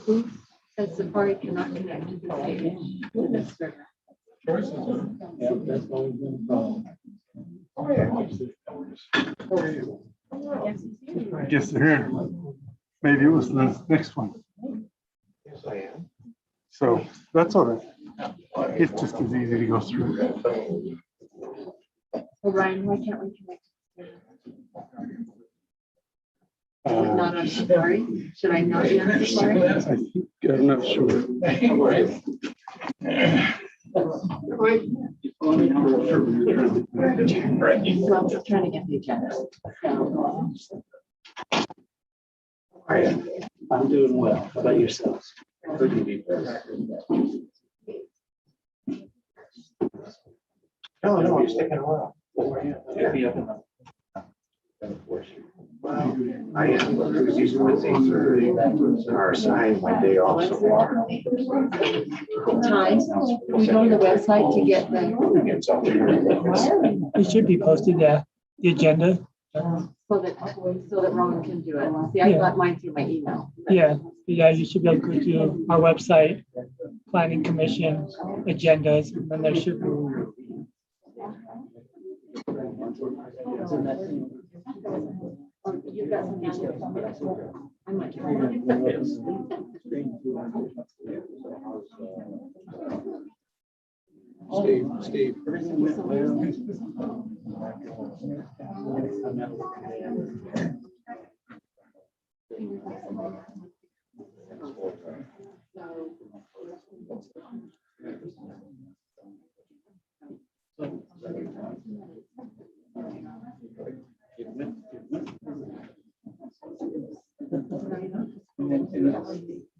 Cruz says Safari cannot connect to the page. Yeah, that's always been a problem. I guess they're here. Maybe it was the next one. Yes, I am. So that's all right. It's just as easy to go through. Well, Ryan, why can't we connect? Not on Safari? Should I not be on Safari? I think, I'm not sure. Well, I'm just trying to get the agenda. I'm doing well. How about yourselves? Couldn't be better. No, you're sticking around. I am. Tuesdays and Wednesdays are assigned my day off. So far. Time, we go to the website to get the, It should be posted, the agenda. so that Ron can do it. See, I got mine through my email. Yeah, you should be able to go to our website, Planning Commission agendas, and then there should be. You've got some issues. I might try. Steve. Everything went well.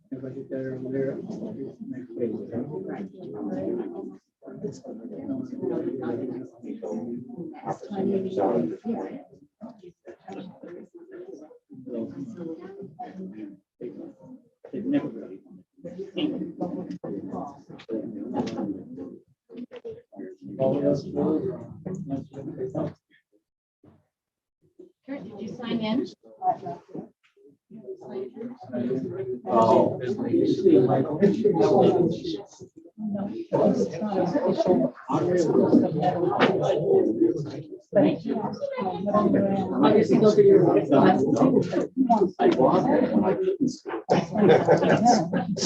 If I get there over there, next page. Kurt, did you sign in? Oh. Obviously, those are your glasses.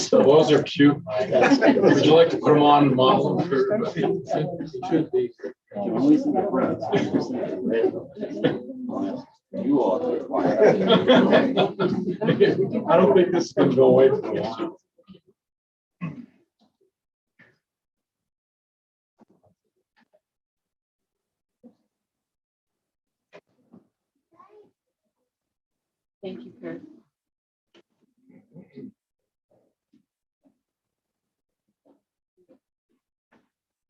Those are cute. Would you like to put them on and model them for everybody? Should be. You all. I don't think this is gonna go away for a while. Thank you, Kurt.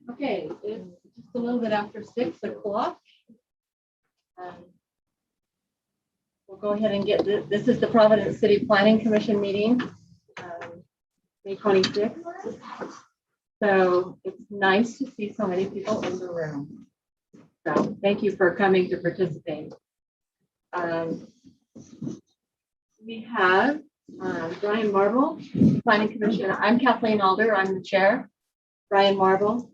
Okay, it's just a little bit after 6 o'clock. We'll go ahead and get this is the Providence City Planning Commission meeting, May 26th. So it's nice to see so many people in the room. So thank you for coming to participate. We have Brian Marble, Planning Commission. I'm Kathleen Alder. I'm the chair. Brian Marble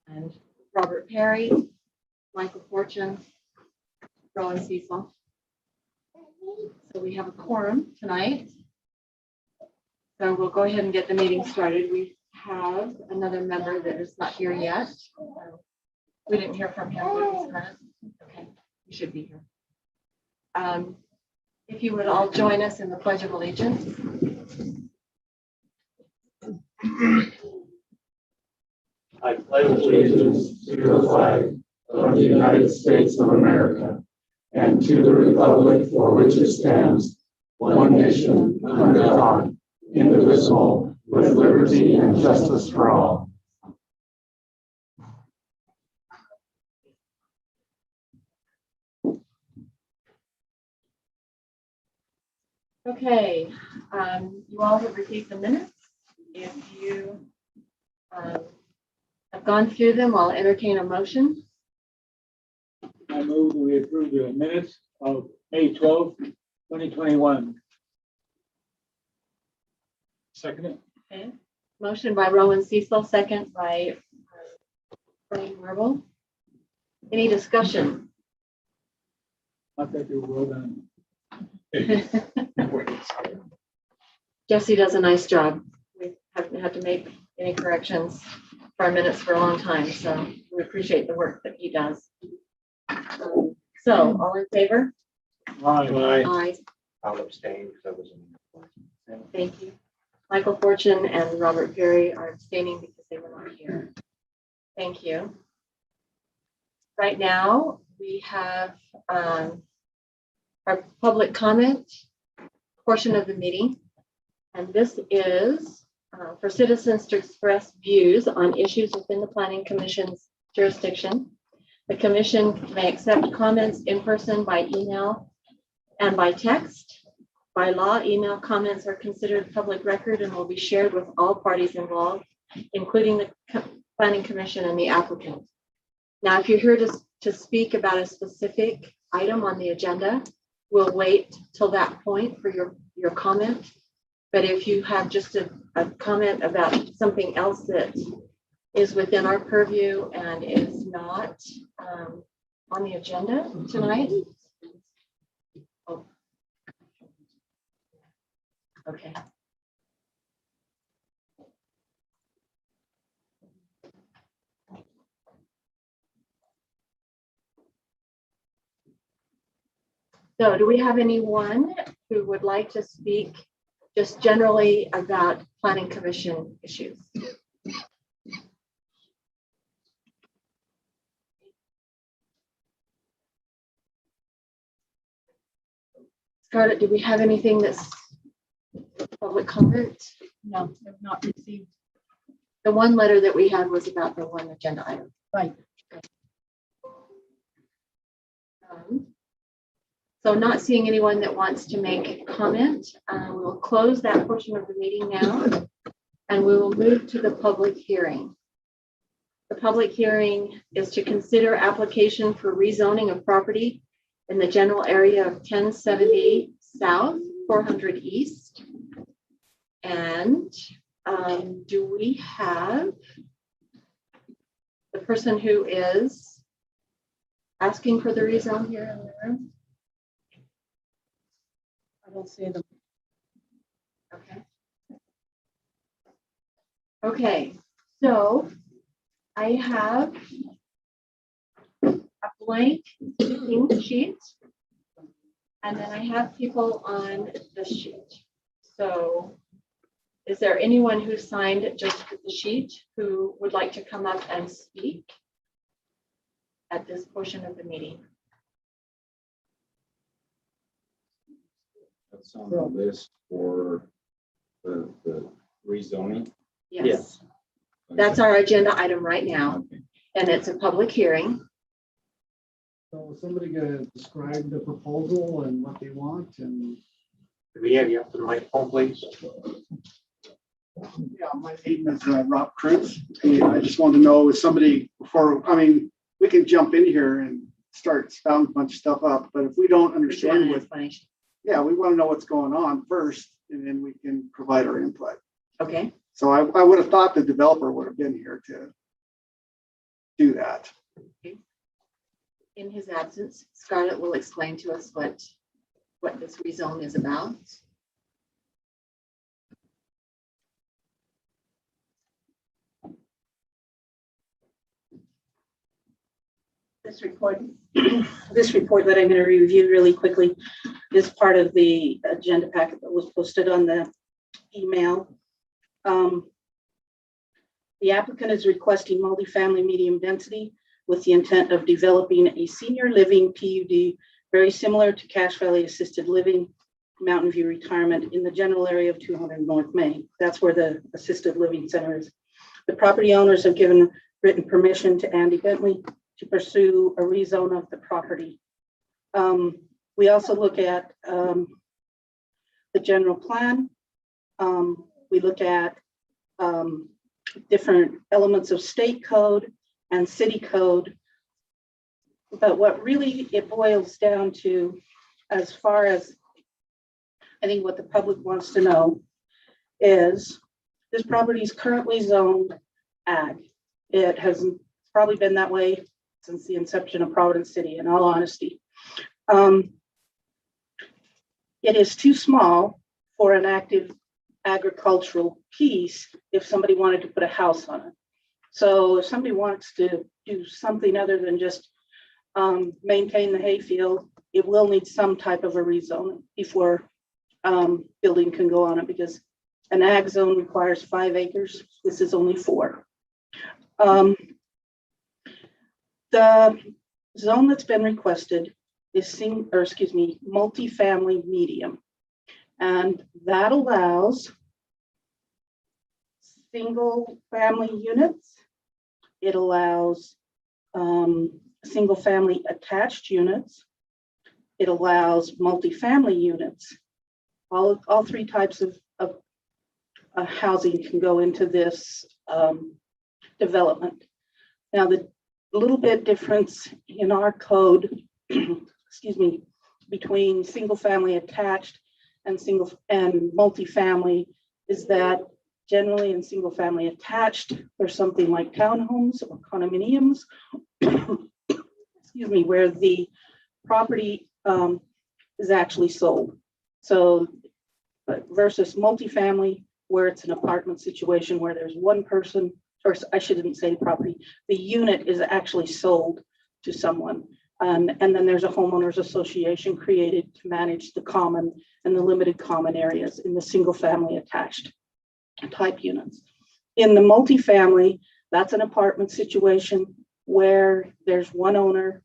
and Robert Perry, Michael Fortune, Rowan Cecil. So we have a quorum tonight. So we'll go ahead and get the meeting started. We have another member that is not here yet. We didn't hear from him. Okay, he should be here. If you would all join us in the Pledge of Allegiance. I pledge allegiance to the flag of the United States of America and to the republic for which it stands, one nation, under God, indivisible, with liberty and justice for all. Okay, you all have received the minutes. If you have gone through them, I'll entertain a motion. I move that we approve the minutes of May 12th, 2021. Second it. Okay. Motion by Rowan Cecil, second by Brian Marble. Any discussion? I think you're well done. Jesse does a nice job. We haven't had to make any corrections for our minutes for a long time, so we appreciate the work that he does. So, all in favor? Aye. Aye. I'll abstain because I was in. Thank you. Michael Fortune and Robert Perry are abstaining because they were not here. Thank you. Right now, we have our public comment portion of the meeting. And this is for citizens to express views on issues within the Planning Commission's jurisdiction. The commission may accept comments in person, by email, and by text. By law, email comments are considered public record and will be shared with all parties involved, including the Planning Commission and the applicant. Now, if you're here to speak about a specific item on the agenda, we'll wait till that point for your comment. But if you have just a comment about something else that is within our purview and is not on the agenda tonight. Oh. Okay. So do we have anyone who would like to speak just generally about Planning Commission issues? Scarlett, do we have anything that's public comment? No, I've not received. The one letter that we had was about the one agenda item. Right. So not seeing anyone that wants to make comment, we'll close that portion of the meeting now, and we will move to the public hearing. The public hearing is to consider application for rezoning of property in the general area of 1070 South, 400 East. And do we have the person who is asking for the rezone here in the room? I don't see them. Okay. Okay, so I have a blank pink sheet, and then I have people on the sheet. So is there anyone who signed just the sheet who would like to come up and speak at this portion of the meeting? That's on the list for the rezoning. Yes, that's our agenda item right now, Okay. and it's a public hearing. So is somebody gonna describe the proposal and what they want and? Do we have you up to the microphone, please? Yeah, my name is Rob Cruz. I just wanted to know if somebody we can jump in here and start spouting a bunch of stuff up, but if we don't understand what, yeah, we want to know what's going on first, and then we can provide our input. Okay, So I would have thought the developer would have been here to do that. in his absence, Scarlett will explain to us what this rezone is about. This report that I'm going to review really quickly is part of the agenda packet that was posted on the email. The applicant is requesting multifamily medium density with the intent of developing a senior living PUD very similar to Cache Valley Assisted Living, Mountain View Retirement in the general area of 200 North Main. That's where the assisted living center is. The property owners have given written permission to Andy Bentley to pursue a rezone of the property. We also look at the general plan. We look at different elements of state code and city code. But what really it boils down to, as far as I think what the public wants to know, is this property is currently zoned ag. It has probably been that way since the inception of Providence City, in all honesty. It is too small for an active agricultural piece if somebody wanted to put a house on it. So if somebody wants to do something other than just maintain the hayfield, it will need some type of a rezone before building can go on it, because an ag zone requires 5 acres. This is only 4. The zone that's been requested is multifamily medium, and that allows single family units. It allows single family attached units. It allows multifamily units. All 3 types of housing can go into this development. Now, the little bit difference in our code, between single family attached and multifamily is that generally in single family attached, there's something like townhomes or condominiums, where the property is actually sold. So versus multifamily, where it's an apartment situation where there's one person, or I shouldn't say property, the unit is actually sold to someone. And then there's a homeowners association created to manage the common and the limited common areas in the single family attached type units. In the multifamily, that's an apartment situation where there's one owner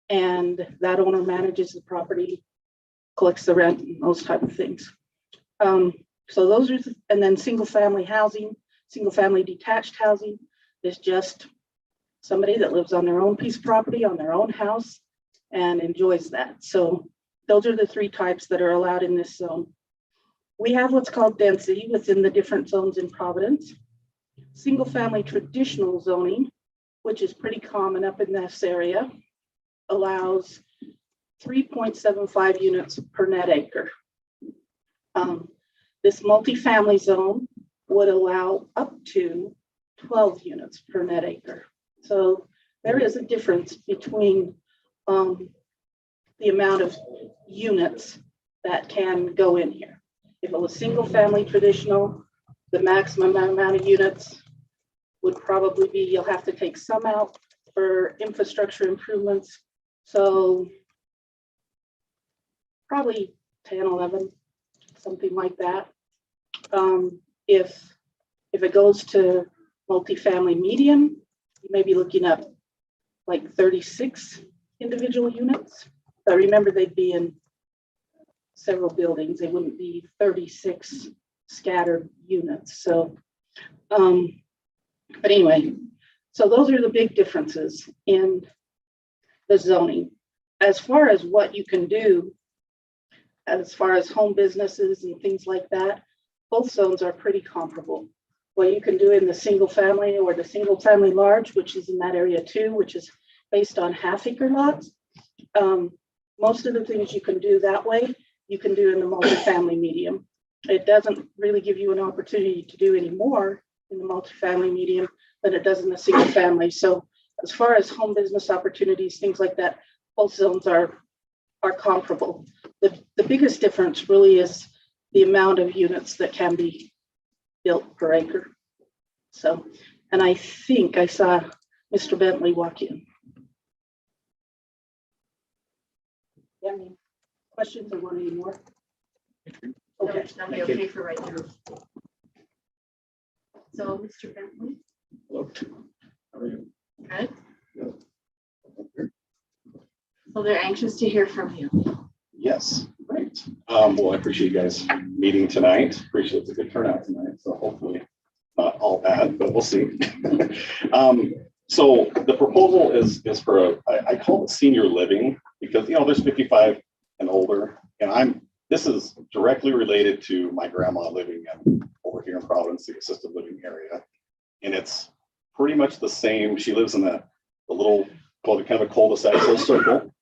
and that owner manages the property, collects the rent, and those type of things. So those are, and then single family housing, single family detached housing is just somebody that lives on their own piece of property, on their own house, and enjoys that. So those are the 3 types that are allowed in this zone. We have what's called density within the different zones in Providence. Single family traditional zoning, which is pretty common up in this area, allows 3.75 units per net acre. This multifamily zone would allow up to 12 units per net acre. So there is a difference between the amount of units that can go in here. If it was single family traditional, the maximum amount of units would probably be, you'll have to take some out for infrastructure improvements. So probably 10, 11, something like that. If it goes to multifamily medium, you may be looking at like 36 individual units. But remember, they'd be in several buildings. They wouldn't be 36 scattered units. So, but anyway, so those are the big differences in the zoning. As far as what you can do, as far as home businesses and things like that, both zones are pretty comparable. What you can do in the single family or the single family large, which is in that area too, which is based on half-acre lots. Most of the things you can do that way, you can do in the multifamily medium. It doesn't really give you an opportunity to do any more in the multifamily medium than it does in the single family. So as far as home business opportunities, things like that, both zones are comparable. The biggest difference really is the amount of units that can be built per acre. So, and I think I saw Mr. Bentley walk in. Yeah, any questions or want any more? Okay. That'll be okay for right now. So, Mr. Bentley, Hello. How are you? good. Good. So they're anxious to hear from you. Yes, great. Well, I appreciate you guys meeting tonight. Appreciate it's a good turnout tonight. So hopefully not all bad, but we'll see. So the proposal is for I call it senior living because, you know, there's 55 and older, and this is directly related to my grandma living over here in Providence, the assisted living area. And it's pretty much the same. She lives in the little, called it kind of a cul-de-sac circle.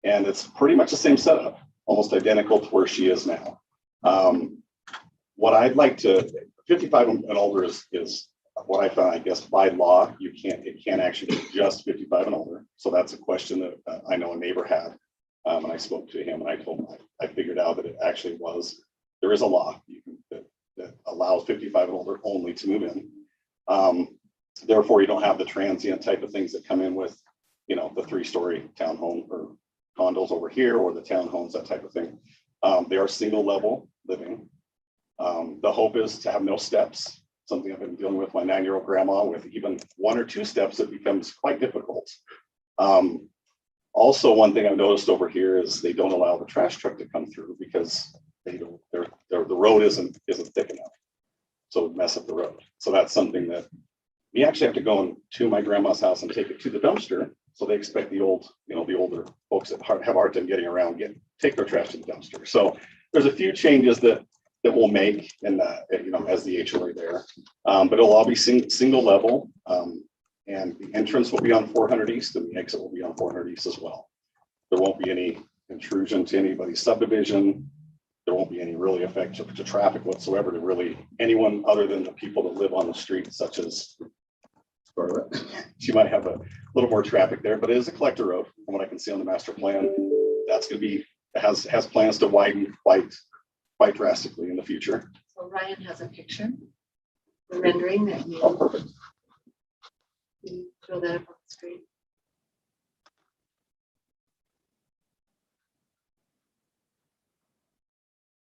And it's pretty much the same setup, almost identical to where she is now. what I'd like to, 55 and older is what I found, I guess, by law, it can't actually be just 55 and older. So that's a question that I know a neighbor had. And I spoke to him and I told him, I figured out that it actually was, there is a law that allows 55 and older only to move in. Therefore, you don't have the transient type of things that come in with, the 3-story townhome or condos over here, or the townhomes, that type of thing. They are single level living. The hope is to have no steps, something I've been dealing with my 9-year-old grandma with. Even 1 or 2 steps, it becomes quite difficult. Also, one thing I've noticed over here is they don't allow the trash truck to come through because the road isn't thick enough. So it would mess up the road. So that's something that we actually have to go to my grandma's house and take it to the dumpster. So they expect the older folks that have a hard time getting around, take their trash to the dumpster. So there's a few changes that we'll make in as the HOA there, but it'll all be single level, and the entrance will be on 400 East and the exit will be on 400 East as well. There won't be any intrusion to anybody's subdivision. There won't be any really effect to traffic whatsoever to really anyone other than the people that live on the street, such as she might have a little more traffic there, but it is a collector road from what I can see on the master plan. That's going to be, has plans to widen quite drastically in the future. So Ryan has a picture, the rendering that you. Oh, perfect. Can you throw that up on the screen?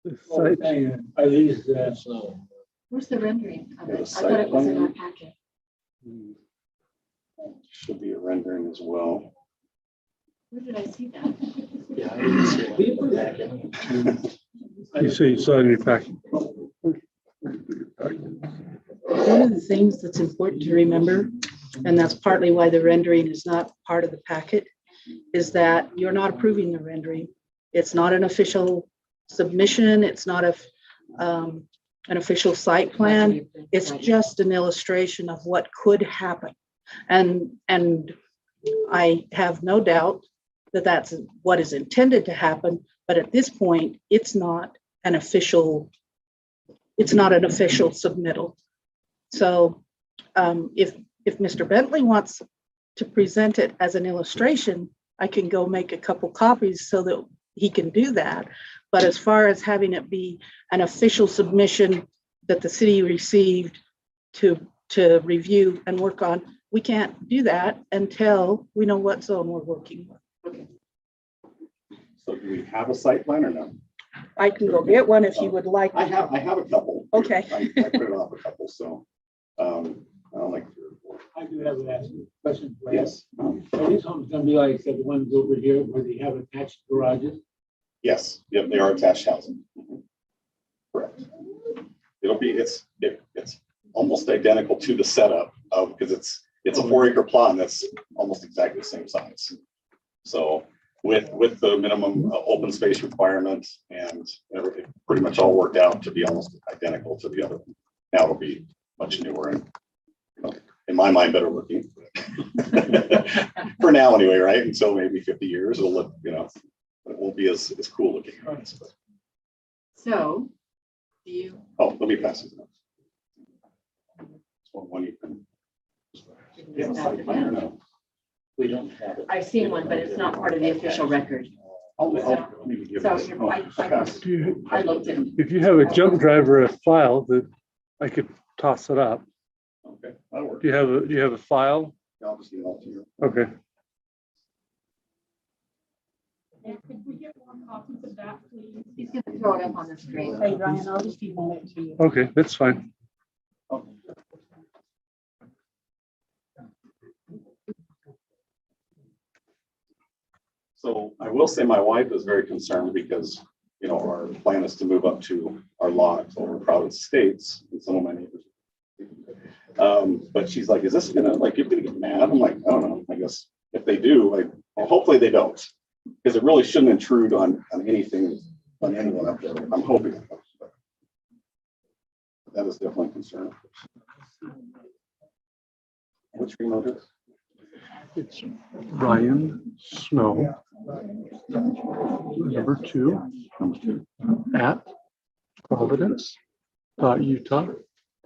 The site- Are these, Where's the rendering of it? I Site thought it was in our plan. packet. Should be a rendering as well. Where did I see that? You say you saw it in your packet. One of the things that's important to remember, and that's partly why the rendering is not part of the packet, is that you're not approving the rendering. It's not an official submission. It's not an official site plan. It's just an illustration of what could happen. And I have no doubt that that's what is intended to happen. But at this point, it's not an official submittal. So if Mr. Bentley wants to present it as an illustration, I can go make a couple copies so that he can do that. But as far as having it be an official submission that the city received to review and work on, we can't do that until we know what zone we're working with. Okay. So do we have a site plan or no? I can go get one if you would like. I have a couple. Okay. I printed off a couple, so I'll like 3 or 4. I do have a question for you. Yes. Are these homes gonna be like the ones over here where they have attached garages? Yes. Yep. They are attached housing. Mhm. Correct. It's almost identical to the setup of, because it's a 4-acre plot and that's almost exactly the same size. So with the minimum open space requirement and everything pretty much all worked out to be almost identical to the other one. Now it'll be much newer and, in my mind, better looking. For now anyway, right? Until maybe 50 years, it'll look, it won't be as cool looking. But. So, do you? Oh, let me pass it. One you can. Yeah, site plan or no? We don't have it. I've seen one, but it's not part of the official record. I'll maybe give So this. I looked at. If you have a jump drive or a file that I could toss it up. Okay, that'll work. Do you have a file? I'll just email it to you. Okay. Could we get more copies of that, please? He's gonna throw it up on the screen. Hey, Ryan, I'll just email it to you. Okay, that's fine. So I will say my wife is very concerned because, our plan is to move up to our lot over Providence Estates and some of my neighbors. But she's like, is this gonna, you're gonna get mad? I'm like, I don't know. I guess if they do, hopefully they don't, because it really shouldn't intrude on anything, on anyone up there. I'm hoping. But that is definitely a concern. What's your email address? It's Ryan Snow, number 2, at Providence Utah.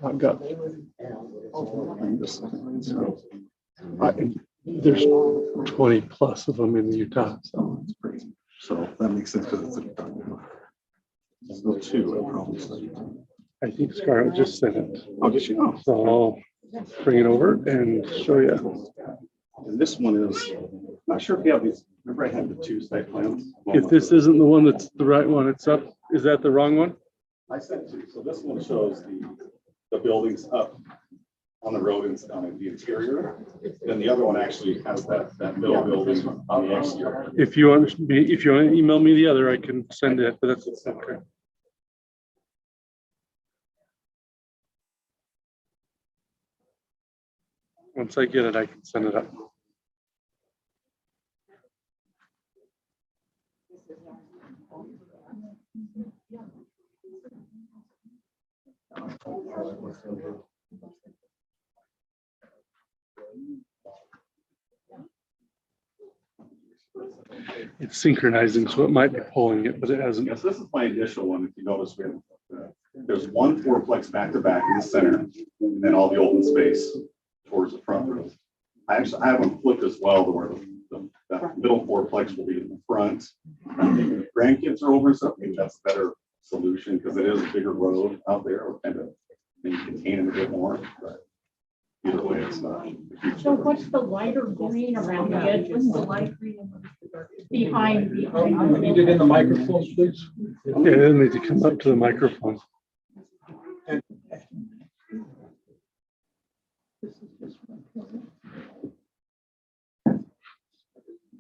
Gov. There's 20 plus of them in Utah, so it's pretty. So that makes sense because it's so two, I probably. I think Scarlett just sent it. Oh, did she? Oh. So I'll bring it over and show you. And this one is, not sure if you have these, remember I had the two site plans? If this isn't the one that's the right one, it's up. Is that the wrong one? I sent two, so this one shows the buildings up on the road and on the interior. Then the other one actually has that middle building on the exterior. If you want to email me the other, I can send it, but that's okay. Once I get it, I can send it up. It's synchronizing, so it might be pulling it, but it hasn't. Yes, this is my initial one. If you notice, we have, there's one fourplex back to back in the center, and then all the open space towards the front room. I have them flipped as well, to where that middle fourplex will be in the front. If grandkids are over and stuff, maybe that's a better solution because it is a bigger road out there, or kind of maybe contain it a bit more. But either way, it's not. So what's the lighter green around the edge? What's the light green behind? Can you get in the microphone, please? Yeah, they need to come up to the microphone.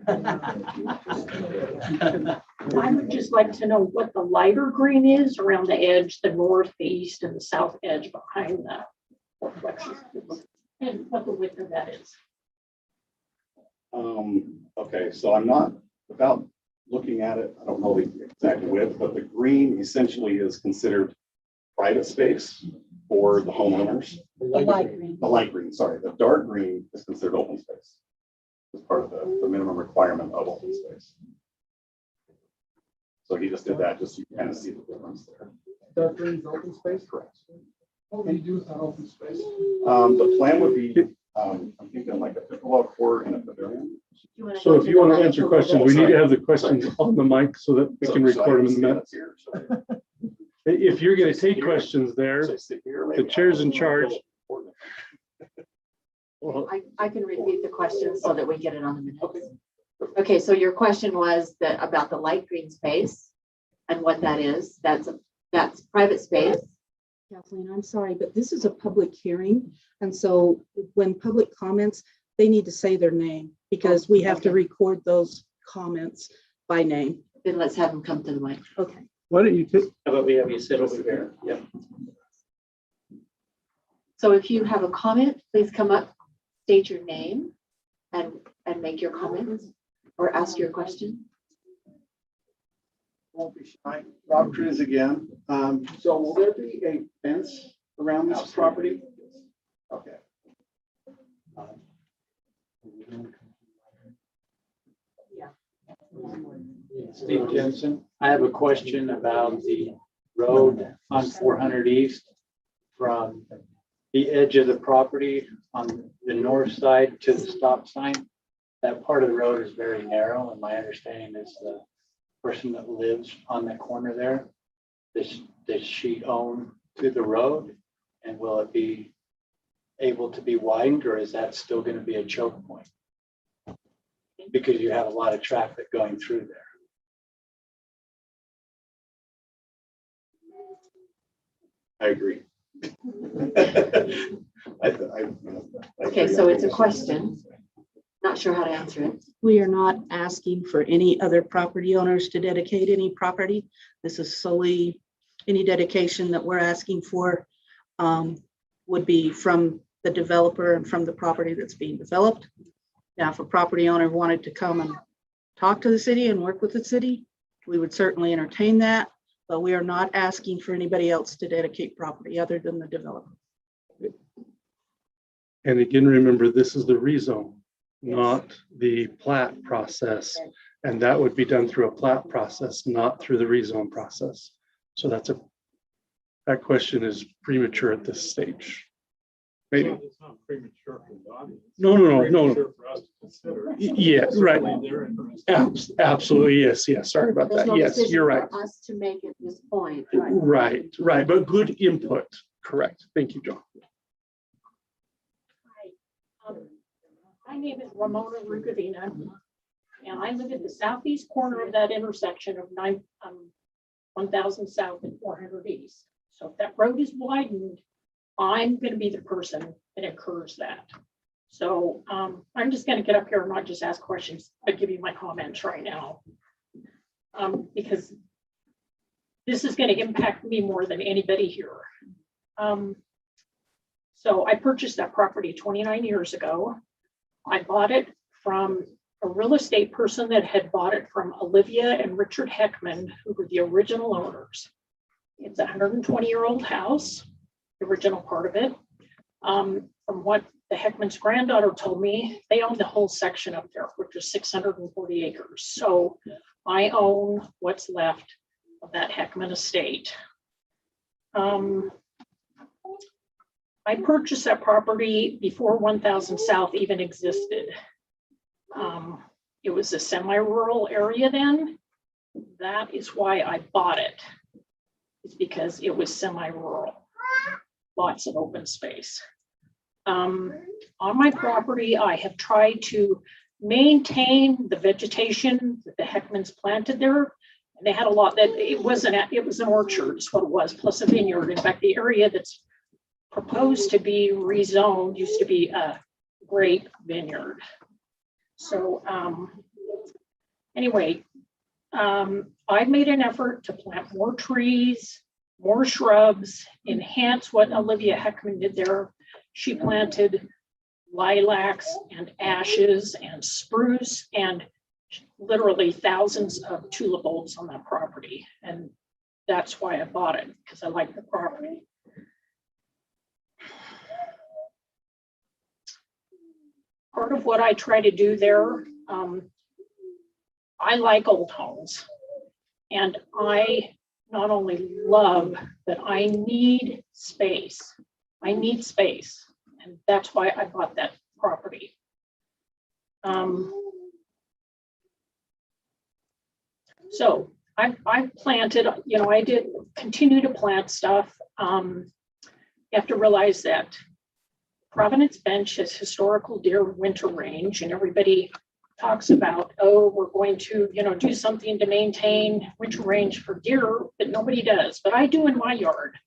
I would just like to know what the lighter green is around the edge, the north, the east, and the south edge behind the fourplexes, and what the width of that is. Okay, so I'm not, without looking at it, I don't know the exact width, but the green essentially is considered private space for the homeowners. The light green. The light green, sorry, the dark green is considered open space. As part of the minimum requirement of open space. So he just did that just so you can kind of see the difference there. Dark green open space? Correct. What do you do with that open space? The plan would be, I'm thinking like a pickleball court and a pavilion. So if you want to answer questions, we need to have the questions on the mic so that we can record them in the minutes. If you're going to take questions there, the chair's in charge. Well, I can repeat the question so that we get it on the minutes. Okay, so your question was that about the light green space and what that is. That's private space. Kathleen, I'm sorry, but this is a public hearing. And so when public comments, they need to say their name because we have to record those comments by name. Then let's have them come to the mic. Okay. why don't you take, How about we have you sit over there? Yeah. So if you have a comment, please come up, state your name and make your comments or ask your question. Won't be shy. Rob Cruz again. So will there be a fence around this property? Okay. Steve Jensen, I have a question about the road on 400 East from the edge of the property on the north side to the stop sign. That part of the road is very narrow, and my understanding is the person that lives on the corner there, does she own to the road? And will it be able to be widened, or is that still going to be a choke point? Because you have a lot of traffic going through there. I agree. Okay, so it's a question. Not sure how to answer it. We are not asking for any other property owners to dedicate any property. This is solely any dedication that we're asking for would be from the developer and from the property that's being developed. Now, if a property owner wanted to come and talk to the city and work with the city, we would certainly entertain that, but we are not asking for anybody else to dedicate property other than the developer. and again, remember, this is the rezone, not the plat process. And that would be done through a plat process, not through the rezone process. So that's a that question is premature at this stage. Maybe. It's not premature for the audience. No. Premature for us to consider. Yeah, right. Certainly they're interested. Absolutely, yes. Sorry about There's that. no Yes, decision you're right. for us to make at this point. Right. But good input. Correct. Thank you, John. My name is Ramona Rugavina, and I live at the southeast corner of that intersection of 1000 South and 400 East. So if that road is widened, I'm going to be the person that incurs that. So I'm just going to get up here and not just ask questions, but give you my comments right now. Because this is going to impact me more than anybody here. So I purchased that property 29 years ago. I bought it from a real estate person that had bought it from Olivia and Richard Heckman, who were the original owners. It's a 120-year-old house, the original part of it. From what the Heckman's granddaughter told me, they own the whole section up there, which is 640 acres. So I own what's left of that Heckman estate. I purchased that property before 1000 South even existed. It was a semi-rural area then. That is why I bought it. It's because it was semi-rural, lots of open space. On my property, I have tried to maintain the vegetation that the Heckmans planted there. And they had a lot that it was an orchard is what it was, plus a vineyard. In fact, the area that's proposed to be rezoned used to be a grape vineyard. So anyway, I've made an effort to plant more trees, more shrubs, enhance what Olivia Heckman did there. She planted lilacs and ashes and spruce and literally thousands of tulip bulbs on that property. And that's why I bought it, because I like the property. Part of what I try to do there, I like old homes. And I not only love, but I need space. I need space. And that's why I bought that property. So I planted, I did continue to plant stuff. You have to realize that Providence Bench has historical deer winter range, and everybody talks about, oh, we're going to, do something to maintain winter range for deer, but nobody does. But I do in my yard.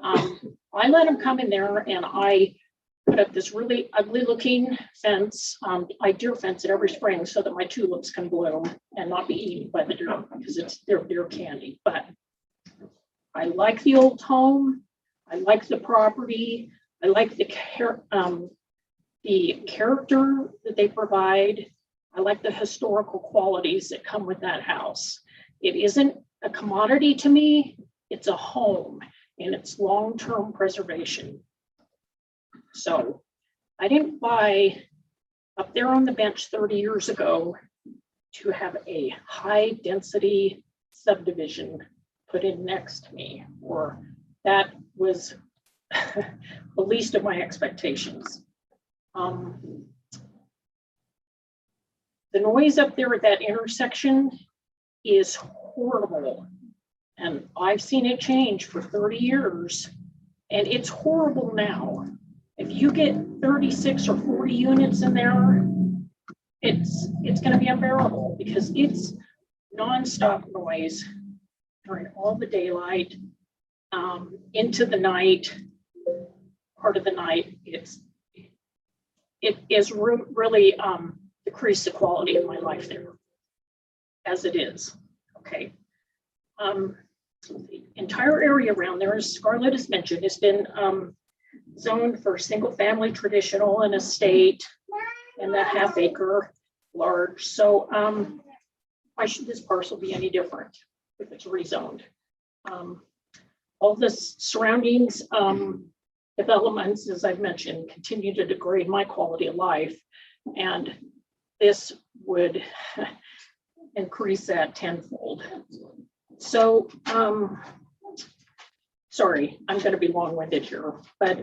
I let them come in there, and I put up this really ugly looking fence. I deer fence it every spring so that my tulips can bloom and not be eaten by the deer, because they're deer candy. But I like the old home. I like the property. I like the character that they provide. I like the historical qualities that come with that house. It isn't a commodity to me. It's a home, and it's long-term preservation. So I didn't buy up there on the bench 30 years ago to have a high-density subdivision put in next to me, or that was the least of my expectations. The noise up there at that intersection is horrible. And I've seen it change for 30 years. And it's horrible now. If you get 36 or 40 units in there, it's going to be unbearable, because it's nonstop noise during all the daylight, into the night, part of the night. It is really decreased the quality of my life there, as it is. Okay. The entire area around there, as Scarlett has mentioned, has been zoned for single family, traditional, and estate, and that half acre large. So why should this parcel be any different if it's rezoned? All the surroundings developments, as I've mentioned, continue to degrade my quality of life, and this would increase that tenfold. So sorry, I'm gonna be long-winded here, but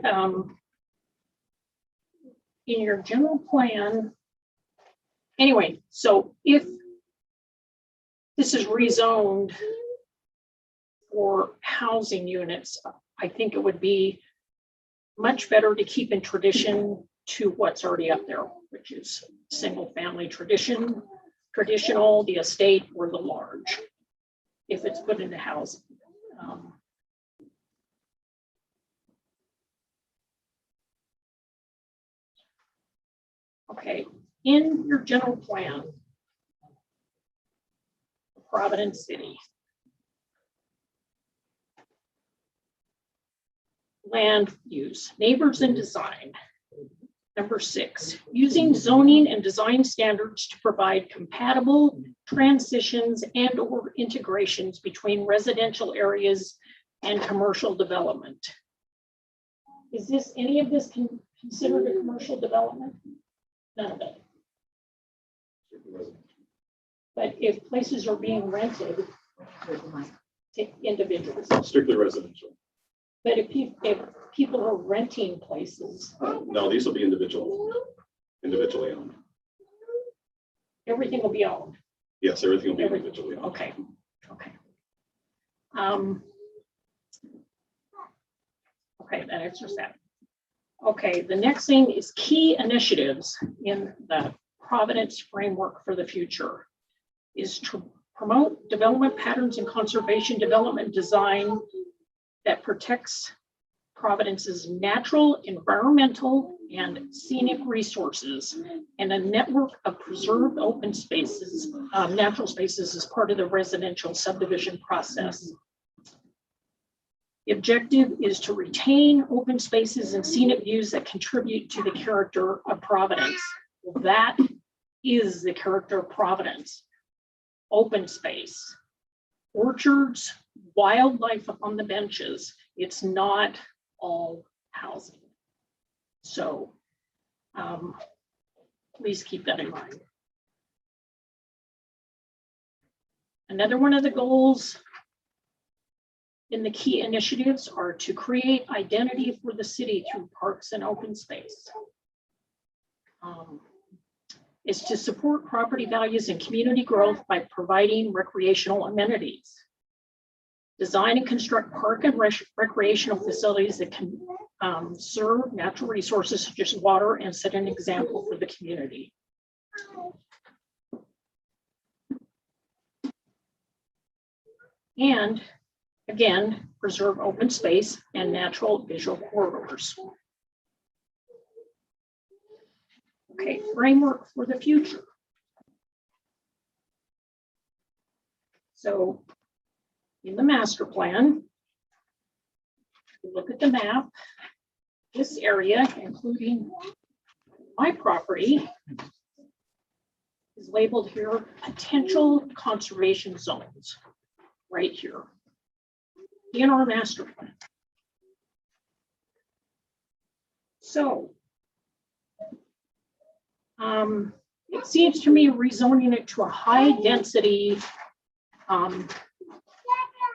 in your general plan, anyway, so if this is rezoned for housing units, I think it would be much better to keep in tradition to what's already up there, which is single family traditional, the estate, or the large, if it's put into housing. Okay, in your general plan, Providence City, land use, neighbors and design. Number 6, using zoning and design standards to provide compatible transitions and or integrations between residential areas and commercial development. Is this, any of this considered a commercial development? None of it. But if places are being rented to individuals, Strictly residential. but if people are renting places, No, these will be individually owned. everything will be owned. Yes, everything will be individually owned. Okay, okay. Okay, that answers that. Okay, the next thing is key initiatives in the Providence framework for the future is to promote development patterns and conservation development design that protects Providence's natural, environmental, and scenic resources, and a network of preserved open spaces, natural spaces as part of the residential subdivision process. The objective is to retain open spaces and scenic views that contribute to the character of Providence. Well, that is the character of Providence. Open space, orchards, wildlife on the benches. It's not all housing. So please keep that in mind. Another one of the goals in the key initiatives are to create identity for the city through parks and open space. Is to support property values and community growth by providing recreational amenities. Design and construct park and recreational facilities that can serve natural resources such as water and set an example for the community. And again, preserve open space and natural visual corridors. Okay, framework for the future. So in the master plan, you look at the map, this area, including my property, is labeled here potential conservation zones, right here in our master plan. So it seems to me rezoning it to a high density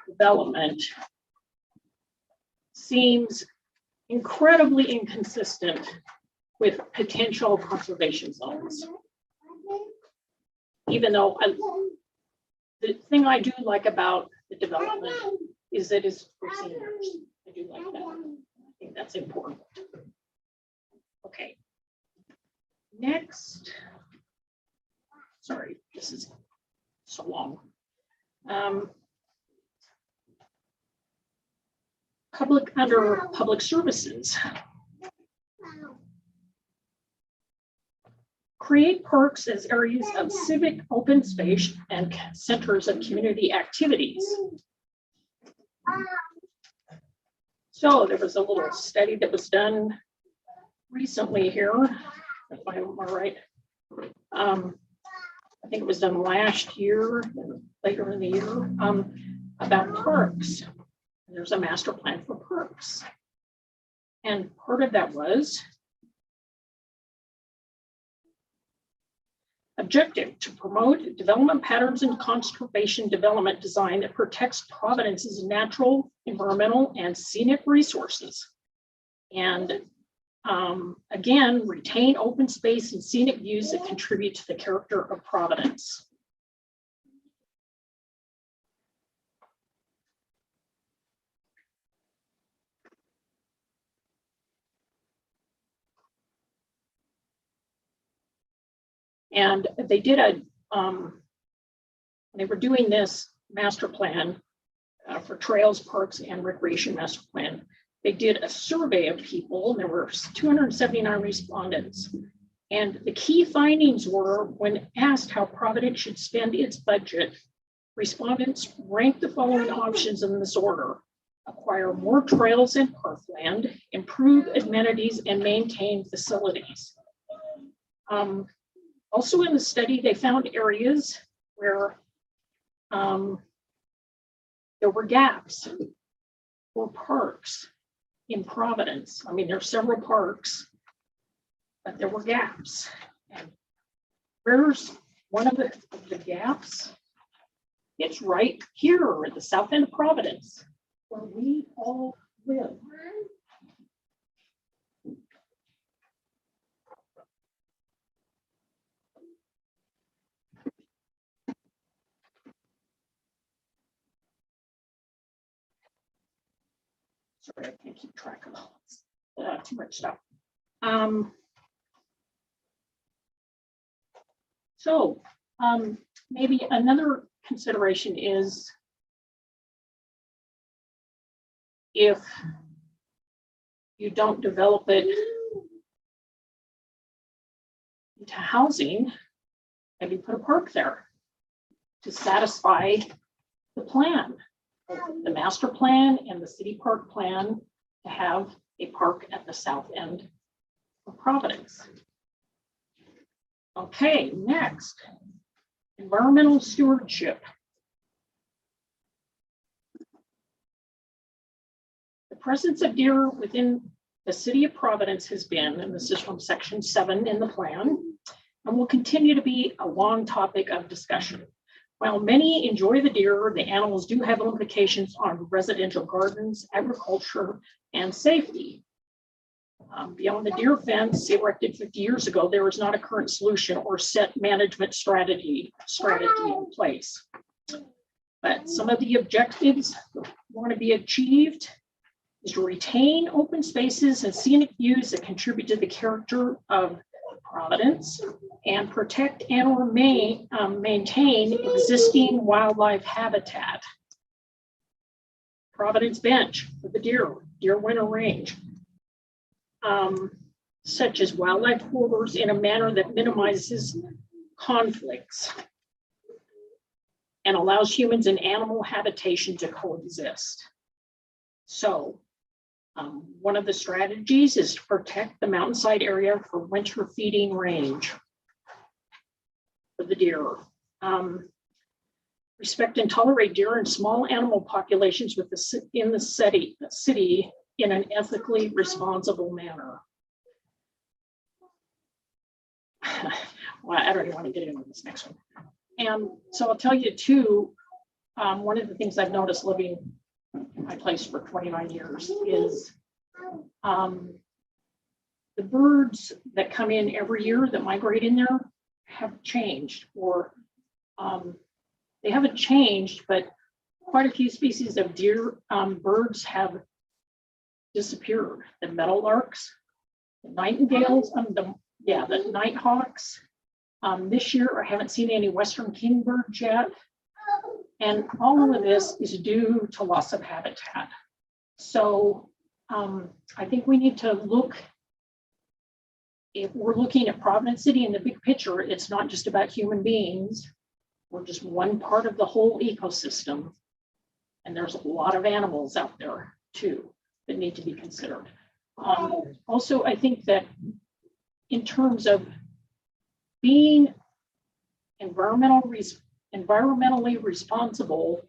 development seems incredibly inconsistent with potential conservation zones. Even though the thing I do like about the development is that it's for seniors. I do like that. I think that's important. Okay. Next, sorry, this is so long. Under public services. Create parks as areas of civic open space and centers of community activities. So there was a little study that was done recently here, if I'm right. I think it was done last year, later in the year, about parks. There's a master plan for parks. And part of that was Objective: to promote development patterns and conservation development design that protects Providence's natural, environmental, and scenic resources. And again, retain open space and scenic views that contribute to the character of Providence. And they did they were doing this master plan for trails, parks, and recreation master plan. They did a survey of people, and there were 279 respondents. And the key findings were, when asked how Providence should spend its budget, respondents ranked the following options in this order: acquire more trails and parkland, improve amenities, and maintain facilities. Also in the study, they found areas where there were gaps or parks in Providence. I mean, there are several parks, but there were gaps. And where's one of the gaps? It's right here at the south end of Providence, where we all live. Sorry, I can't keep track of all this. Too much stuff. Maybe another consideration is if you don't develop it into housing, maybe put a park there to satisfy the plan, the master plan and the city park plan, to have a park at the south end of Providence. Okay, next, environmental stewardship. The presence of deer within the city of Providence has been, and this is from section 7 in the plan, and will continue to be a long topic of discussion. While many enjoy the deer, the animals do have implications on residential gardens, agriculture, and safety. Beyond the deer fence erected 50 years ago, there is not a current solution or set management strategy in place. But some of the objectives that want to be achieved is to retain open spaces and scenic views that contribute to the character of Providence, and protect and or maintain existing wildlife habitat. Providence Bench for the deer winter range, such as wildlife corridors in a manner that minimizes conflicts and allows humans and animal habitation to coexist. So one of the strategies is to protect the mountainside area for winter feeding range for the deer. Respect and tolerate deer and small animal populations in the city in an ethically responsible manner. Well, I don't even want to get into this next one. And so I'll tell you too, one of the things I've noticed living in my place for 29 years is the birds that come in every year that migrate in there have changed, or they haven't changed, but quite a few species of deer birds have disappeared. The meadowlarks, the nightingales, the nighthawks. This year, I haven't seen any western kingbirds yet. And all of this is due to loss of habitat. So I think we need to look, if we're looking at Providence City in the big picture, it's not just about human beings. We're just one part of the whole ecosystem. And there's a lot of animals out there too that need to be considered. Also, I think that in terms of being environmentally responsible,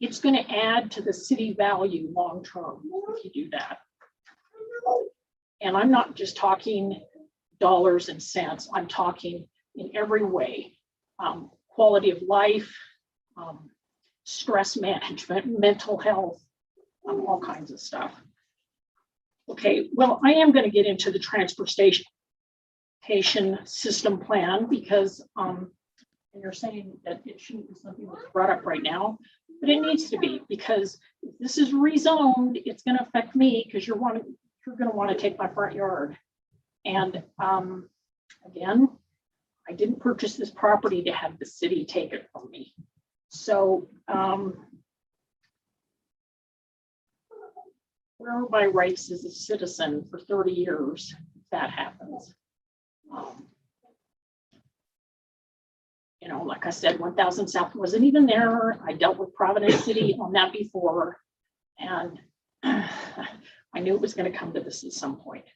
it's going to add to the city value long term if you do that. And I'm not just talking dollars and cents, I'm talking in every way. Quality of life, stress management, mental health, all kinds of stuff. Okay, well, I am going to get into the transportation system plan because and you're saying that it shouldn't be something that's brought up right now, but it needs to be, because if this is rezoned, it's going to affect me because you're going to want to take my front yard. And again, I didn't purchase this property to have the city take it from me. So where are my rights as a citizen for 30 years if that happens? You know, like I said, 1000 South wasn't even there. I dealt with Providence City on that before, and I knew it was going to come to this at some point.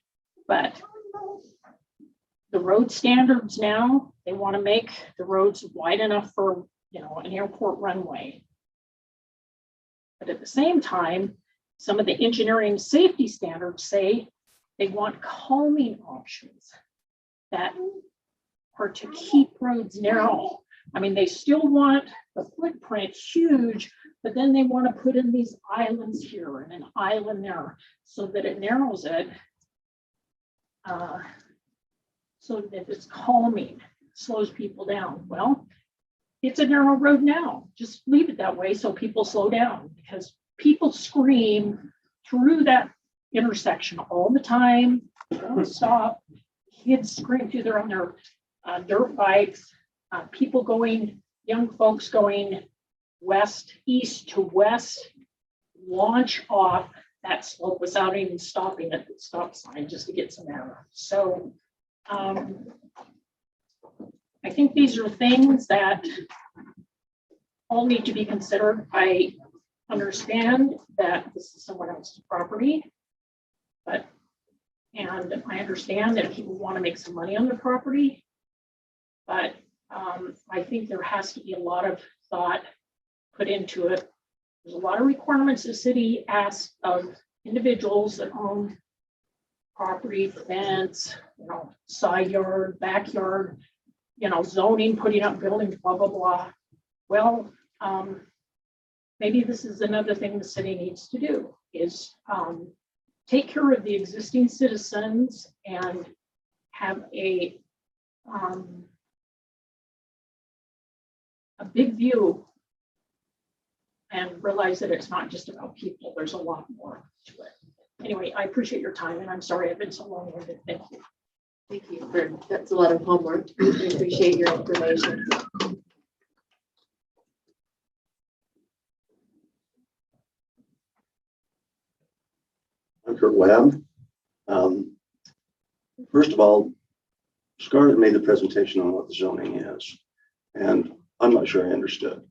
But the road standards now, they want to make the roads wide enough for, you know, an airport runway. But at the same time, some of the engineering safety standards say they want calming options that are to keep roads narrow. I mean, they still want the footprint huge, but then they want to put in these islands here and an island there so that it narrows it. So that it's calming, slows people down. Well, it's a narrow road now. Just leave it that way so people slow down, because people scream through that intersection all the time. Don't stop. Kids scream through there on their dirt bikes. People going, young folks going east to west, launch off that slope without even stopping at the stop sign just to get some air. So I think these are things that all need to be considered. I understand that this is someone else's property, and I understand that people want to make some money on the property, but I think there has to be a lot of thought put into it. There's a lot of requirements the city asks of individuals that own property, fence, you know, side yard, backyard, you know, zoning, putting up buildings, blah, blah, blah. Well, maybe this is another thing the city needs to do, is take care of the existing citizens and have a big view and realize that it's not just about people. There's a lot more to it. Anyway, I appreciate your time, and I'm sorry I've been so long-winded. Thank you. Thank you that's a lot of homework. We appreciate your information. I'm Kurt Webb. First of all, Scarlett made the presentation on what the zoning is, and I'm not sure I understood.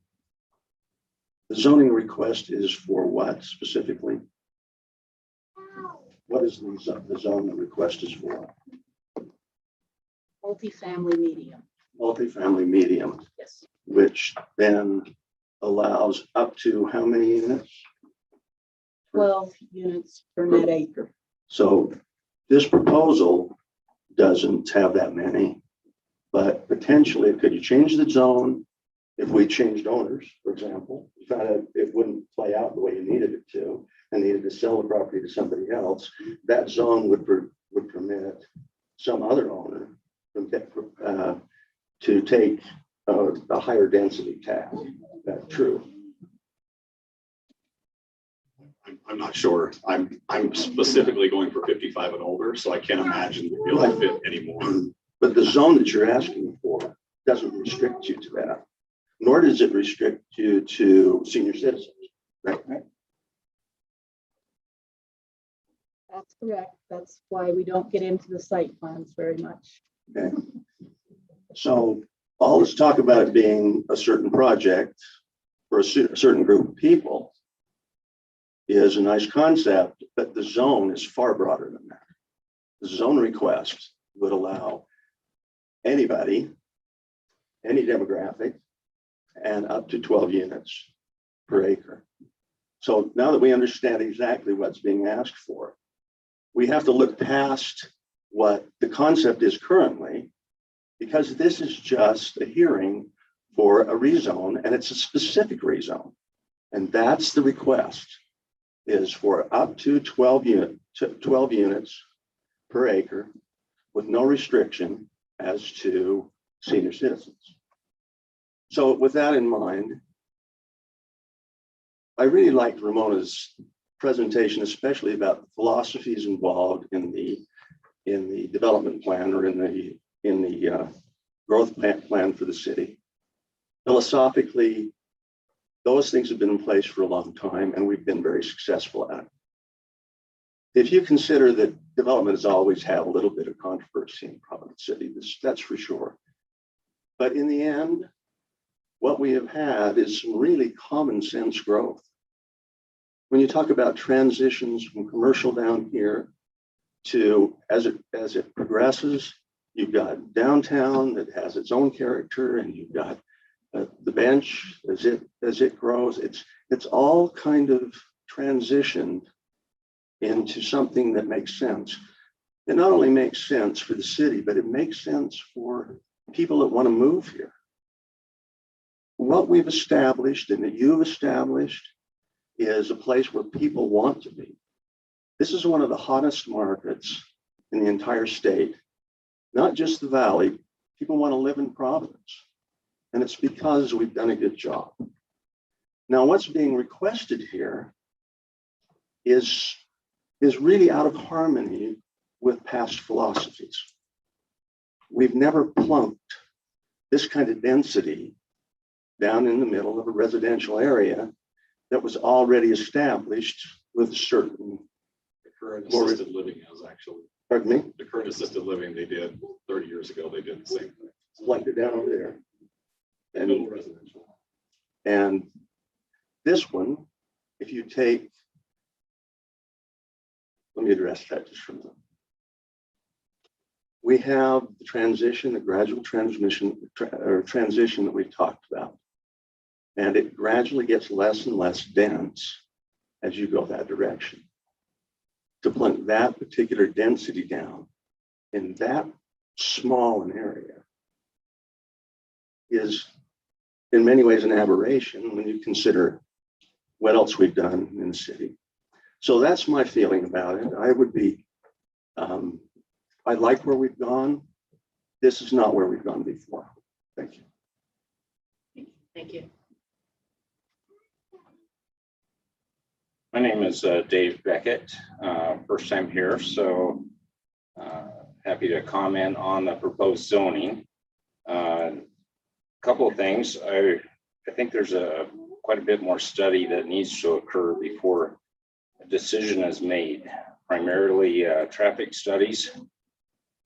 The zoning request is for what specifically? What is the zone the request is for? Multifamily medium. Multifamily medium, Yes. which then allows up to how many units? 12 units per net acre. So this proposal doesn't have that many, but potentially, could you change the zone if we changed owners, for example? You found out it wouldn't play out the way you needed it to, and needed to sell the property to somebody else. That zone would permit some other owner to take a higher density tax. That's true. I'm not sure. I'm specifically going for 55 and older, so I can't imagine you'll be able to fit anymore. But the zone that you're asking for doesn't restrict you to that, nor does it restrict you to senior citizens, right? That's correct. That's why we don't get into the site plans very much. Okay. So all this talk about it being a certain project for a certain group of people is a nice concept, but the zone is far broader than that. The zone request would allow anybody, any demographic, and up to 12 units per acre. So now that we understand exactly what's being asked for, we have to look past what the concept is currently, because this is just a hearing for a rezone, and it's a specific rezone. And that's the request, is for up to 12 units per acre with no restriction as to senior citizens. So with that in mind, I really liked Ramona's presentation, especially about the philosophies involved in the development plan, or in the growth plan for the city. Philosophically, those things have been in place for a long time, and we've been very successful at it. If you consider that development has always had a little bit of controversy in Providence City, that's for sure. But in the end, what we have had is some really common sense growth. When you talk about transitions from commercial down here to, as it progresses, you've got downtown that has its own character, and you've got the bench as it grows. It's all kind of transitioned into something that makes sense. It not only makes sense for the city, but it makes sense for people that want to move here. What we've established and that you've established is a place where people want to be. This is one of the hottest markets in the entire state, not just the Valley. People want to live in Providence, and it's because we've done a good job. Now, what's being requested here is really out of harmony with past philosophies. We've never plunked this kind of density down in the middle of a residential area that was already established with a certain. The current assisted living is actually, Pardon me? the current assisted living they did 30 years ago, they did the same thing. Plunked it down over there. Middle residential. And this one, if you take, let me address that just for a minute. We have the transition, the gradual transition that we've talked about. And it gradually gets less and less dense as you go that direction. To plunk that particular density down in that small an area is in many ways an aberration when you consider what else we've done in the city. So that's my feeling about it. I would be, I like where we've gone. This is not where we've gone before. Thank you. Thank you. My name is Dave Beckett, first time here, so happy to comment on the proposed zoning. Couple of things. I think there's quite a bit more study that needs to occur before a decision is made, primarily traffic studies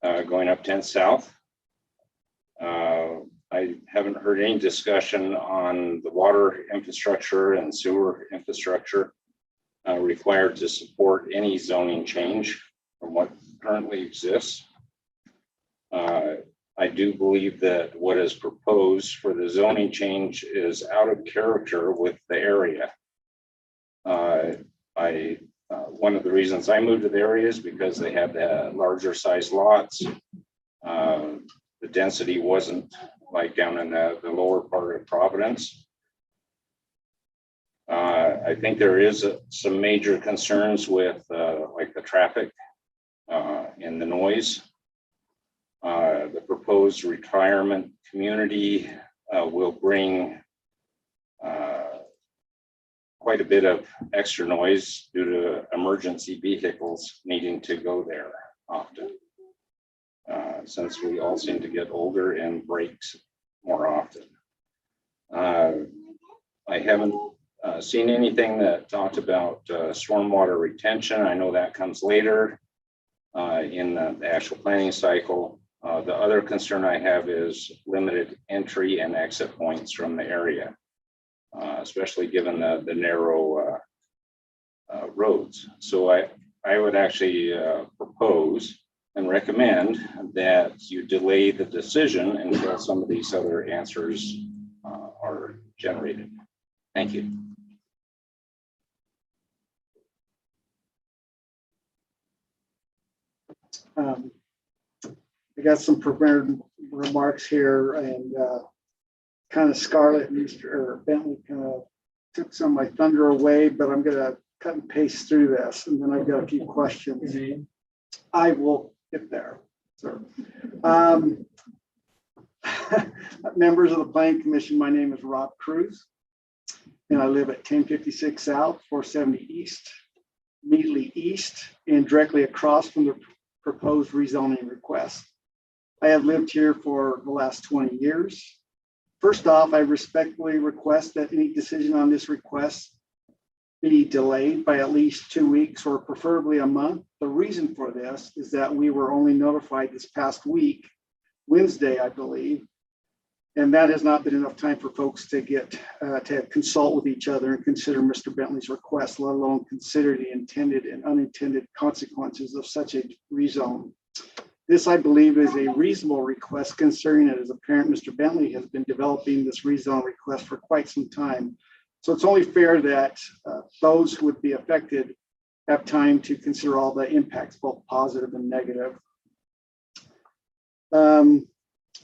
going up 10 South. I haven't heard any discussion on the water infrastructure and sewer infrastructure required to support any zoning change from what currently exists. I do believe that what is proposed for the zoning change is out of character with the area. One of the reasons I moved to the area is because they have the larger size lots. The density wasn't like down in the lower part of Providence. I think there is some major concerns with like the traffic and the noise. The proposed retirement community will bring quite a bit of extra noise due to emergency vehicles needing to go there often, since we all seem to get older and brakes more often. I haven't seen anything that talked about stormwater retention. I know that comes later in the actual planning cycle. The other concern I have is limited entry and exit points from the area, especially given the narrow roads. So I would actually propose and recommend that you delay the decision until some of these other answers are generated. Thank you. I got some prepared remarks here, and kind of Scarlett and Mr. Bentley kind of took some of my thunder away, but I'm gonna cut and paste through this, and then I've got a few questions. I will get there, sir. Members of the Planning Commission, my name is Rob Cruz, and I live at 1056 South, 470 East, immediately east and directly across from the proposed rezoning request. I have lived here for the last 20 years. First off, I respectfully request that any decision on this request be delayed by at least 2 weeks or preferably a month. The reason for this is that we were only notified this past week, Wednesday, I believe, and that has not been enough time for folks to get to consult with each other and consider Mr. Bentley's request, let alone consider the intended and unintended consequences of such a rezone. This, I believe, is a reasonable request, considering it is apparent Mr. Bentley has been developing this rezone request for quite some time. So it's only fair that those who would be affected have time to consider all the impacts, both positive and negative.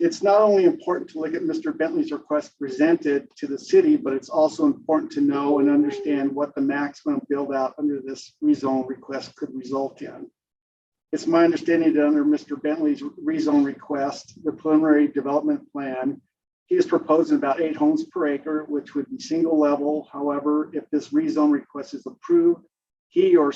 It's not only important to look at Mr. Bentley's request presented to the city, but it's also important to know and understand what the maximum build out under this rezone request could result in. It's my understanding that under Mr. Bentley's rezone request, the preliminary development plan, he is proposing about 8 homes per acre, which would be single level. However, if this rezone request is approved, he or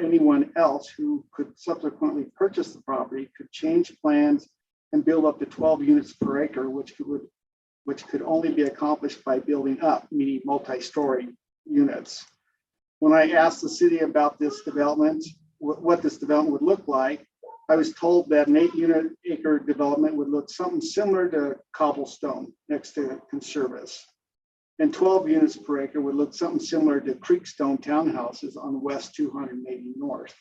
anyone else who could subsequently purchase the property could change plans and build up to 12 units per acre, which could only be accomplished by building up, meaning multi-story units. When I asked the city about this development, what this development would look like, I was told that an 8-unit acre development would look something similar to Cobblestone next to Conservice. And 12 units per acre would look something similar to Creekstone townhouses on West 280 North.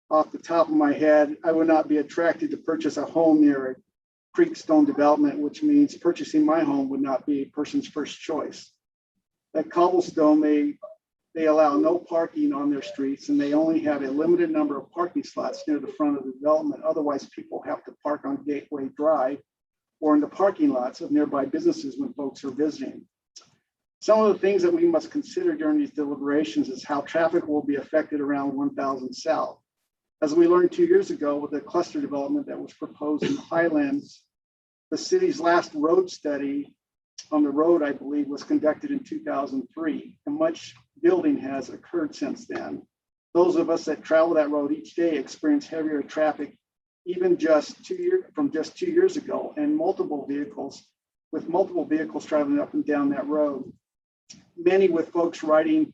Off the top of my head, I would not be attracted to purchase a home near a Creekstone development, which means purchasing my home would not be a person's first choice. At Cobblestone, they allow no parking on their streets, and they only have a limited number of parking slots near the front of the development. Otherwise, people have to park on Gateway Drive or in the parking lots of nearby businesses when folks are visiting. Some of the things that we must consider during these deliberations is how traffic will be affected around 1000 South. As we learned 2 years ago with the cluster development that was proposed in Highlands, the city's last road study on the road, I believe, was conducted in 2003, and much building has occurred since then. Those of us that travel that road each day experience heavier traffic, even from just 2 years ago, and multiple vehicles traveling up and down that road. Many with folks riding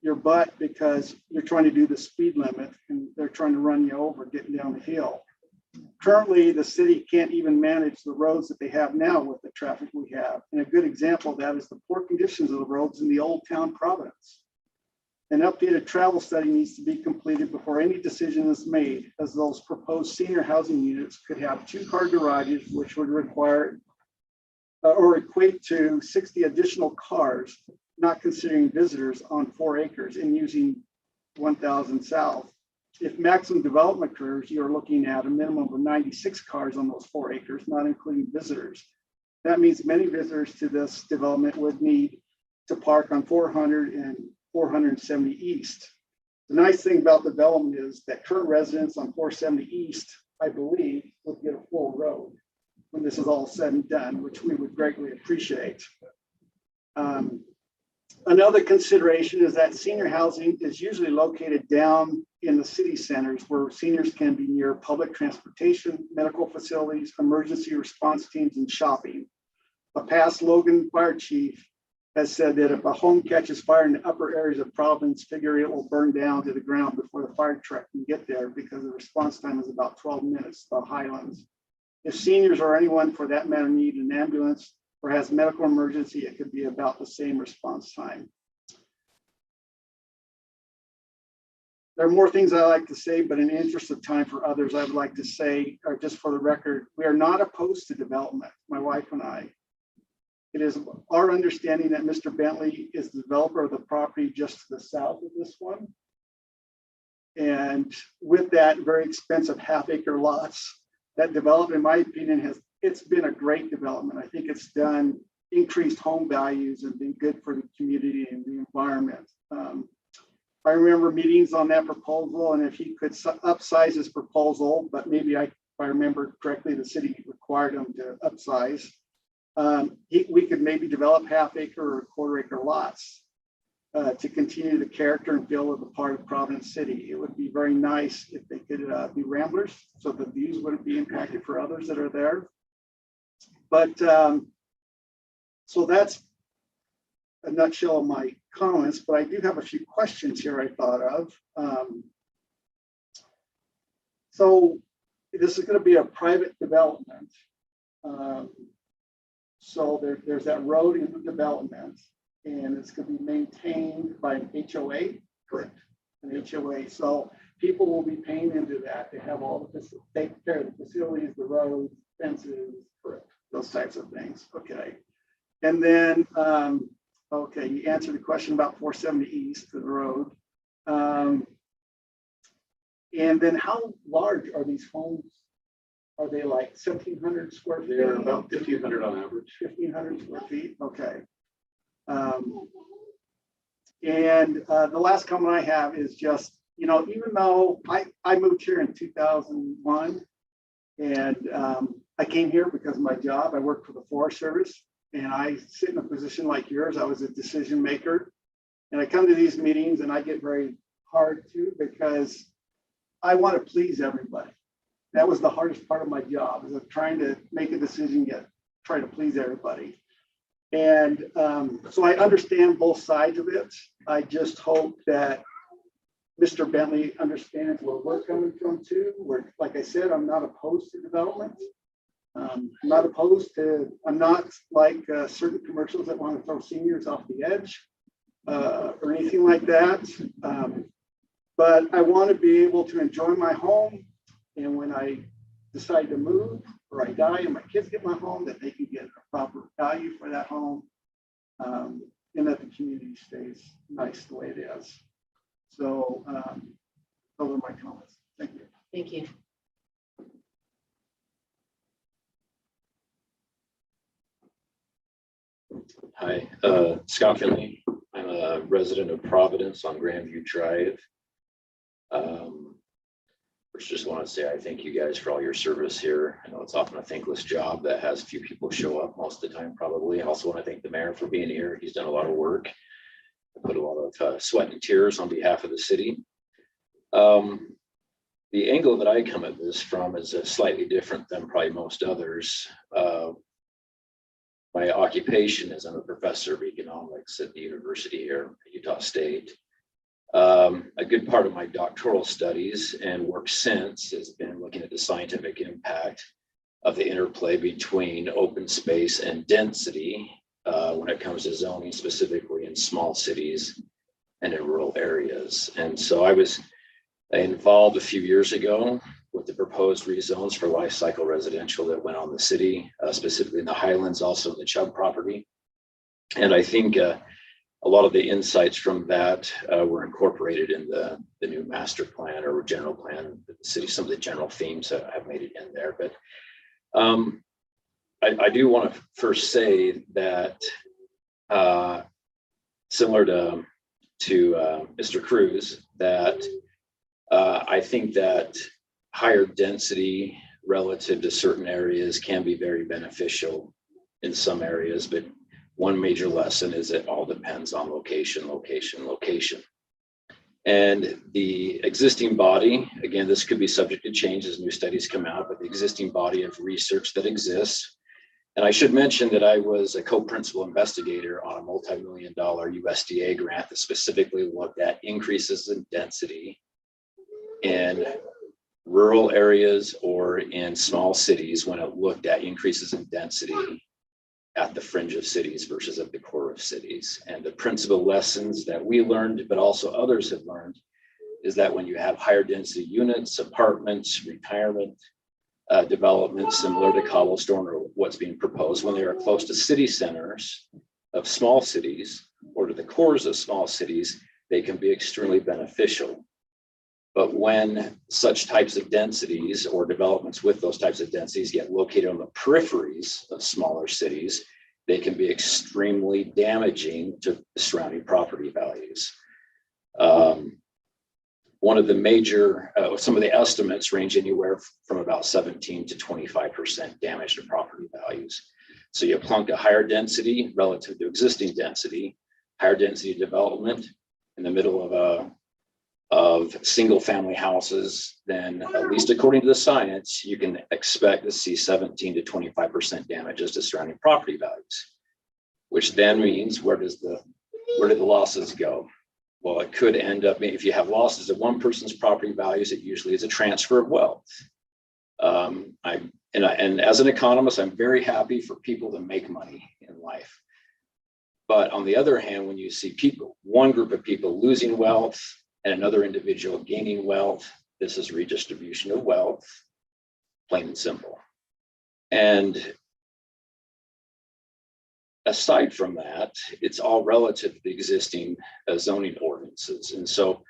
your butt because you're trying to do the speed limit and they're trying to run you over getting down the hill. Currently, the city can't even manage the roads that they have now with the traffic we have. And a good example of that is the poor conditions of the roads in the Old Town Providence. An updated travel study needs to be completed before any decision is made, as those proposed senior housing units could have 2-car garages, which would require or equate to 60 additional cars, not considering visitors, on 4 acres and using 1000 South. If maximum development occurs, you're looking at a minimum of 96 cars on those 4 acres, not including visitors. That means many visitors to this development would need to park on 400 and 470 East. The nice thing about development is that current residents on 470 East, I believe, would get a full road when this is all said and done, which we would greatly appreciate. Another consideration is that senior housing is usually located down in the city centers where seniors can be near public transportation, medical facilities, emergency response teams, and shopping. A past Logan fire chief has said that if a home catches fire in the upper areas of Providence, figure it will burn down to the ground before the fire truck can get there because the response time is about 12 minutes, the Highlands. If seniors or anyone for that matter need an ambulance or has medical emergency, it could be about the same response time. There are more things I like to say, but in the interest of time for others, I would like to say, or just for the record, we are not opposed to development, my wife and I. It is our understanding that Mr. Bentley is the developer of the property just to the south of this one. And with that, very expensive half-acre lots, that development, in my opinion, has it's been a great development. I think it's done increased home values and been good for the community and the environment. I remember meetings on that proposal, and if he could upsize his proposal, but maybe if I remember correctly, the city required him to upsize. We could maybe develop half-acre or quarter-acre lots to continue the character and feel of a part of Providence City. It would be very nice if they could be ramblers, so the views wouldn't be impacted for others that are there. But so that's a nutshell of my comments, but I do have a few questions here I thought of. So this is going to be a private development. So there's that road in the development, and it's going to be maintained by an HOA. Correct. An HOA. So people will be paying into that. They have all the take care of the facilities, the roads, fences, correct, those types of things. Okay. And then okay, you answered the question about 470 East, the road. And then how large are these homes? Are they like 1,700 square feet? They're about 1,500 on average. 1,500 square feet, okay. And the last comment I have is just, you know, even though I moved here in 2001, and I came here because of my job. I worked for the Forest Service. And I sit in a position like yours. I was a decision maker, and I come to these meetings and I get very hard too, because I want to please everybody. That was the hardest part of my job, is trying to make a decision, yet try to please everybody. And so I understand both sides of it. I just hope that Mr. Bentley understands where we're coming from too. Where, like I said, I'm not opposed to development. I'm not opposed to, I'm not like certain commercials that want to throw seniors off the edge or anything like that. But I want to be able to enjoy my home. And when I decide to move or I die and my kids get my home, that they can get a proper value for that home, and that the community stays nice the way it is. So those are my comments. Thank you. Thank you. Hi, Scott Finley. I'm a resident of Providence on Grandview Drive. First, just want to say I thank you guys for all your service here. I know it's often a thankless job that has few people show up most of the time, probably. I also want to thank the mayor for being here. He's done a lot of work. I put a lot of sweat and tears on behalf of the city. The angle that I come at this from is slightly different than probably most others. My occupation is I'm a professor of economics at the university here at Utah State. A good part of my doctoral studies and work since has been looking at the scientific impact of the interplay between open space and density when it comes to zoning, specifically in small cities and in rural areas. And so I was involved a few years ago with the proposed rezones for life cycle residential that went on the city, specifically in the Highlands, also in the Chubb property. And I think a lot of the insights from that were incorporated in the new master plan or general plan of the city. Some of the general themes have made it in there. But I do want to first say that similar to Mr. Cruz, that I think that higher density relative to certain areas can be very beneficial in some areas, but one major lesson is it all depends on location, location, location. And the existing body, again, this could be subject to change as new studies come out, but the existing body of research that exists. And I should mention that I was a co-principal investigator on a multi-million-dollar USDA grant that specifically looked at increases in density in rural areas or in small cities when it looked at increases in density at the fringe of cities versus at the core of cities. And the principal lessons that we learned, but also others have learned, is that when you have higher density units, apartments, retirement developments similar to cobblestone or what's being proposed, when they are close to city centers of small cities or to the cores of small cities, they can be extremely beneficial. But when such types of densities or developments with those types of densities get located on the peripheries of smaller cities, they can be extremely damaging to the surrounding property values. One of the major, some of the estimates range anywhere from about 17 to 25% damage to property values. So you plunk a higher density relative to existing density, higher density development in the middle of single family houses, then at least according to the science, you can expect to see 17 to 25% damages to surrounding property values, which then means where do the losses go? Well, it could end up, if you have losses of one person's property values, it usually is a transfer of wealth. And as an economist, I'm very happy for people to make money in life. But on the other hand, when you see one group of people losing wealth and another individual gaining wealth, this is redistribution of wealth, plain and simple. And aside from that, it's all relative to the existing zoning ordinances. And so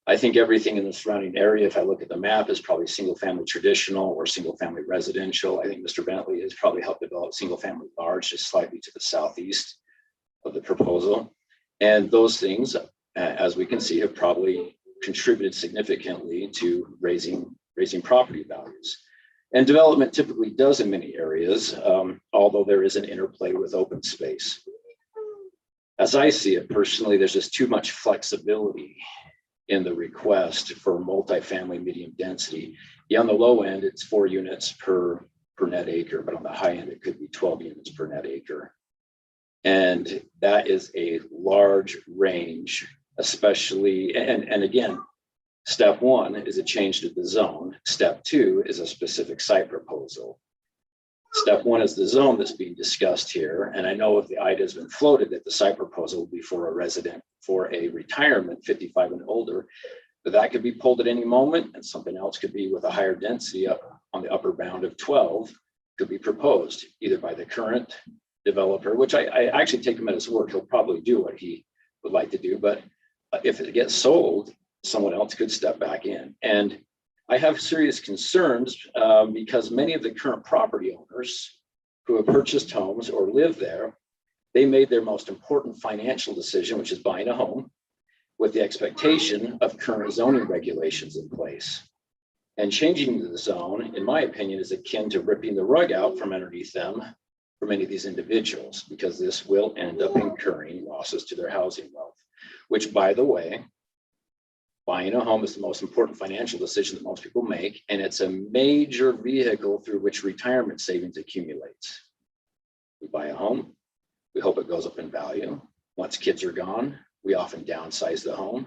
I think everything in the surrounding area, if I look at the map, is probably single family traditional or single family residential. I think Mr. Bentley has probably helped develop single family large, just slightly to the southeast of the proposal. And those things, as we can see, have probably contributed significantly to raising property values. And development typically does in many areas, although there is an interplay with open space. As I see it personally, there's just too much flexibility in the request for multifamily medium density. Yeah, on the low end, it's 4 units per net acre, but on the high end, it could be 12 units per net acre. And that is a large range, especially, and again, step 1 is a change to the zone. Step 2 is a specific site proposal. Step 1 is the zone that's being discussed here. And I know if the idea has been floated that the site proposal will be for a retirement 55 and older, but that could be pulled at any moment, and something else could be with a higher density up on the upper bound of 12 could be proposed either by the current developer, which I actually take him at his word. He'll probably do what he would like to do, but if it gets sold, someone else could step back in. And I have serious concerns because many of the current property owners who have purchased homes or live there, they made their most important financial decision, which is buying a home, with the expectation of current zoning regulations in place. And changing the zone, in my opinion, is akin to ripping the rug out from underneath them for many of these individuals, because this will end up incurring losses to their housing wealth, which, by the way, buying a home is the most important financial decision that most people make, and it's a major vehicle through which retirement savings accumulates. We buy a home, we hope it goes up in value. Once kids are gone, we often downsize the home,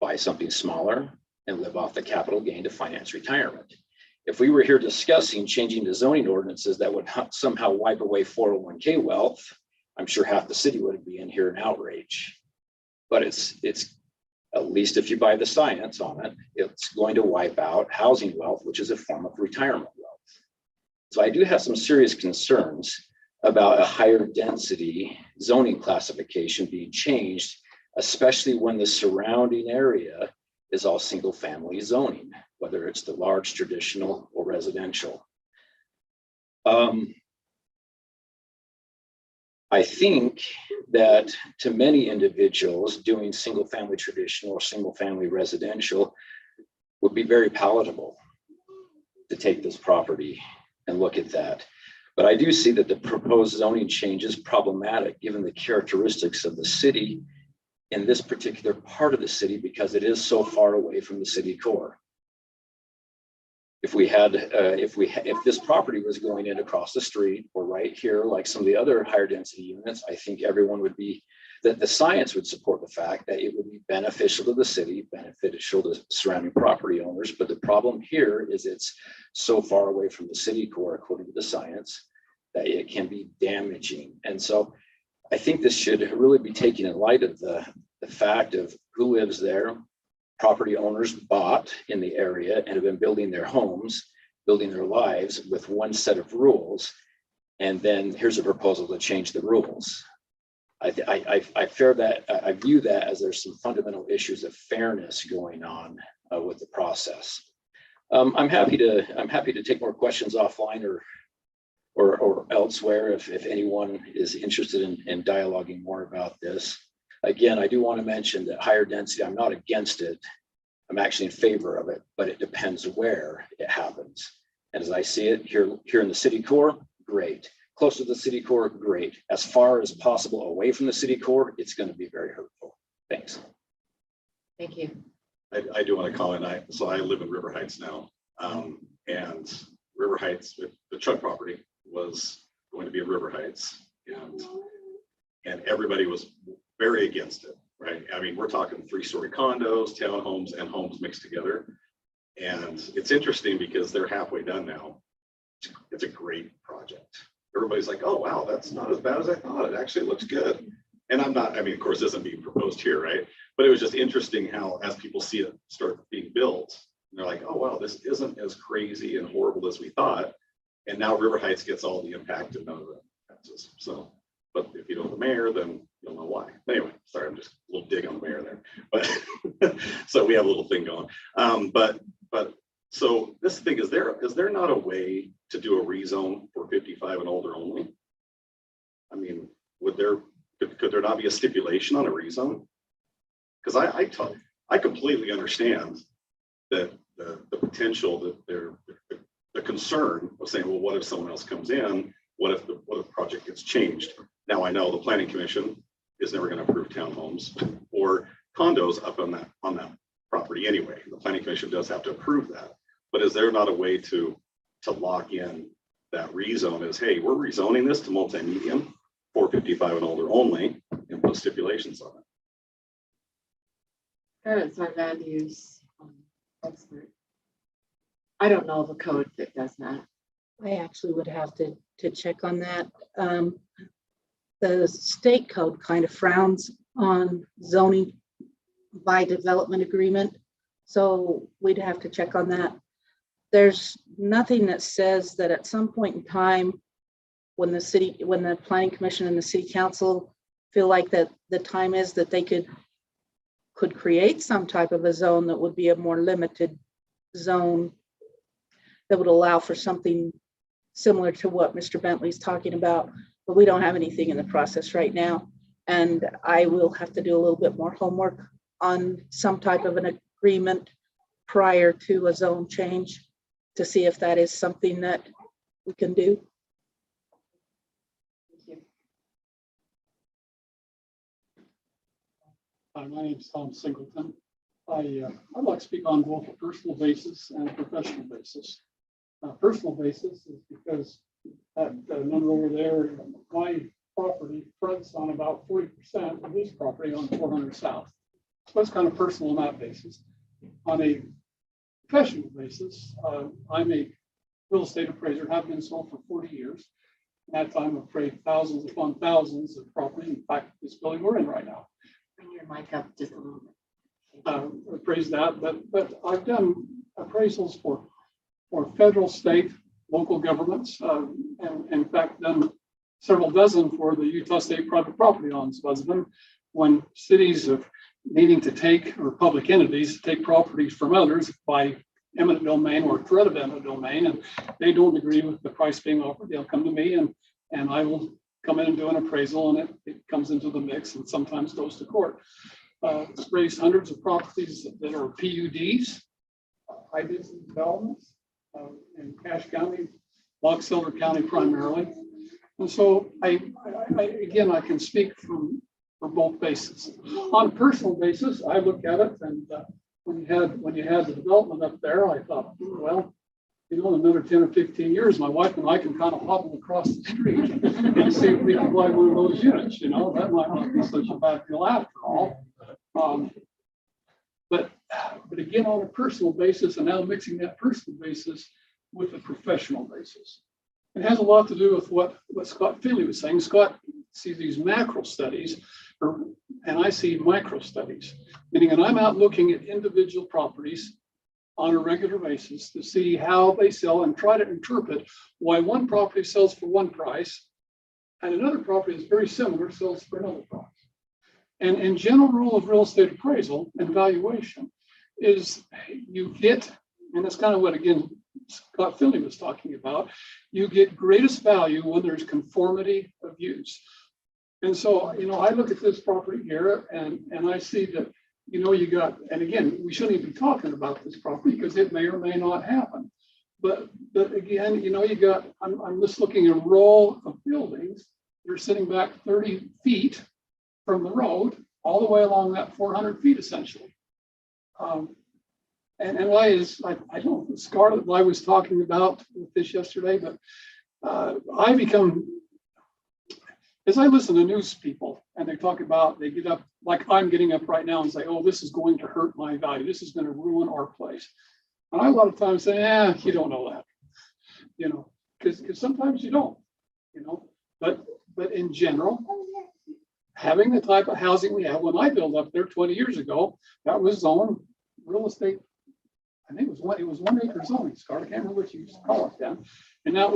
buy something smaller, and live off the capital gain to finance retirement. If we were here discussing changing the zoning ordinances that would somehow wipe away 401k wealth, I'm sure half the city would be in here in outrage. But it's at least if you buy the science on it, it's going to wipe out housing wealth, which is a form of retirement wealth. So I do have some serious concerns about a higher density zoning classification being changed, especially when the surrounding area is all single family zoning, whether it's the large traditional or residential. I think that to many individuals, doing single family traditional or single family residential would be very palatable to take this property and look at that. But I do see that the proposed zoning change is problematic given the characteristics of the city in this particular part of the city, because it is so far away from the city core. If this property was going in across the street or right here, like some of the other higher density units, I think everyone would be, that the science would support the fact that it would be beneficial to the city, beneficial to surrounding property owners. But the problem here is it's so far away from the city core, according to the science, that it can be damaging. And so I think this should really be taken in light of the fact of who lives there. Property owners bought in the area and have been building their homes, building their lives with one set of rules. And then here's a proposal to change the rules. I view that as there's some fundamental issues of fairness going on with the process. I'm happy to take more questions offline or elsewhere if anyone is interested in dialoguing more about this. Again, I do want to mention that higher density, I'm not against it. I'm actually in favor of it, but it depends where it happens. And as I see it here in the city core, great. Close to the city core, great. As far as possible away from the city core, it's going to be very hurtful. Thanks. Thank you. I do want to comment. I live in River Heights now. And River Heights, the Chuck property was going to be in River Heights, and everybody was very against it, right? I mean, we're talking 3-story condos, townhomes, and homes mixed together. And it's interesting because they're halfway done now. It's a great project. Everybody's like, oh, wow, that's not as bad as I thought. It actually looks good. And of course, this isn't being proposed here, right? But it was just interesting how, as people see it start being built, they're like, oh, wow, this isn't as crazy and horrible as we thought. And now River Heights gets all the impact and none of the taxes. So, but if you know the mayor, then you'll know why. Anyway, sorry, I'm just a little dig on the mayor there. But so we have a little thing going. But so this thing, is there not a way to do a rezone for 55 and older only? I mean, could there not be a stipulation on a rezone? Because I completely understand that the potential that the concern of saying, well, what if someone else comes in? What if the project gets changed? Now I know the planning commission is never going to approve townhomes or condos up on that property anyway. The planning commission does have to approve that. But is there not a way to lock in that rezone as, hey, we're rezoning this to multi-medium for 55 and older only, and put stipulations on it? Parents are land use expert. I don't know of a code that does that. I actually would have to check on that. The state code kind of frowns on zoning by development agreement. So we'd have to check on that. There's nothing that says that at some point in time, when the planning commission and the city council feel like that the time is that they could create some type of a zone that would be a more limited zone that would allow for something similar to what Mr. Bentley's talking about, but we don't have anything in the process right now. And I will have to do a little bit more homework on some type of an agreement prior to a zone change to see if that is something that we can do. Thank you. Hi, my name is Tom Singleton. I'd like to speak on both a personal basis and a professional basis. Personal basis is because that number over there, my property fronts on about 40% of his property on 400 South. So it's kind of personal on that basis. On a professional basis, I'm a real estate appraiser, have been so for 40 years. At that time, I've appraised thousands upon thousands of property. In fact, this building we're in right now. Bring your mic up just a little bit. Appraised that, but I've done appraisals for federal, state, local governments, and in fact done several dozen for the Utah State Private Property Ombudsman when cities are needing to take, or public entities take properties from others by eminent domain or threat of eminent domain, and they don't agree with the price being offered. They'll come to me and I will come in and do an appraisal, and it comes into the mix and sometimes goes to court. Raised hundreds of properties that are PUDs. I did some developments in Cache County, Box Elder County primarily. And so I can speak for both bases. On a personal basis, I look at it, and when you had the development up there, I thought, well, in another 10 or 15 years, my wife and I can kind of hobble across the street and see if we can buy one of those units. That might not be such a bad deal after all. But again, on a personal basis, and now mixing that personal basis with a professional basis. It has a lot to do with what Scott Feely was saying. Scott sees these macro studies, and I see micro studies, meaning that I'm out looking at individual properties on a regular basis to see how they sell and try to interpret why one property sells for one price and another property is very similar sells for another price. And general rule of real estate appraisal and valuation is you get, and that's kind of what, again, Scott Finley was talking about, you get greatest value when there's conformity of use. And so, you know, I look at this property here and I see that, you know, you got, and again, we shouldn't even be talking about this property because it may or may not happen. But again, you know, you got, I'm just looking at a row of buildings. You're sitting back 30 feet from the road, all the way along that 400 feet essentially. And why is, I don't know, Scarlett, I was talking about with this yesterday, but I become, as I listen to news people and they talk about, they get up, like I'm getting up right now and say, oh, this is going to hurt my value. This is going to ruin our place. And I a lot of times say, you don't know that, you know, because sometimes you don't, you know, but in general, having the type of housing we have, when I built up there 20 years ago, that was zoned real estate. I think it was 1 acre zoning, Scott. I can't remember what you used to call it then. And that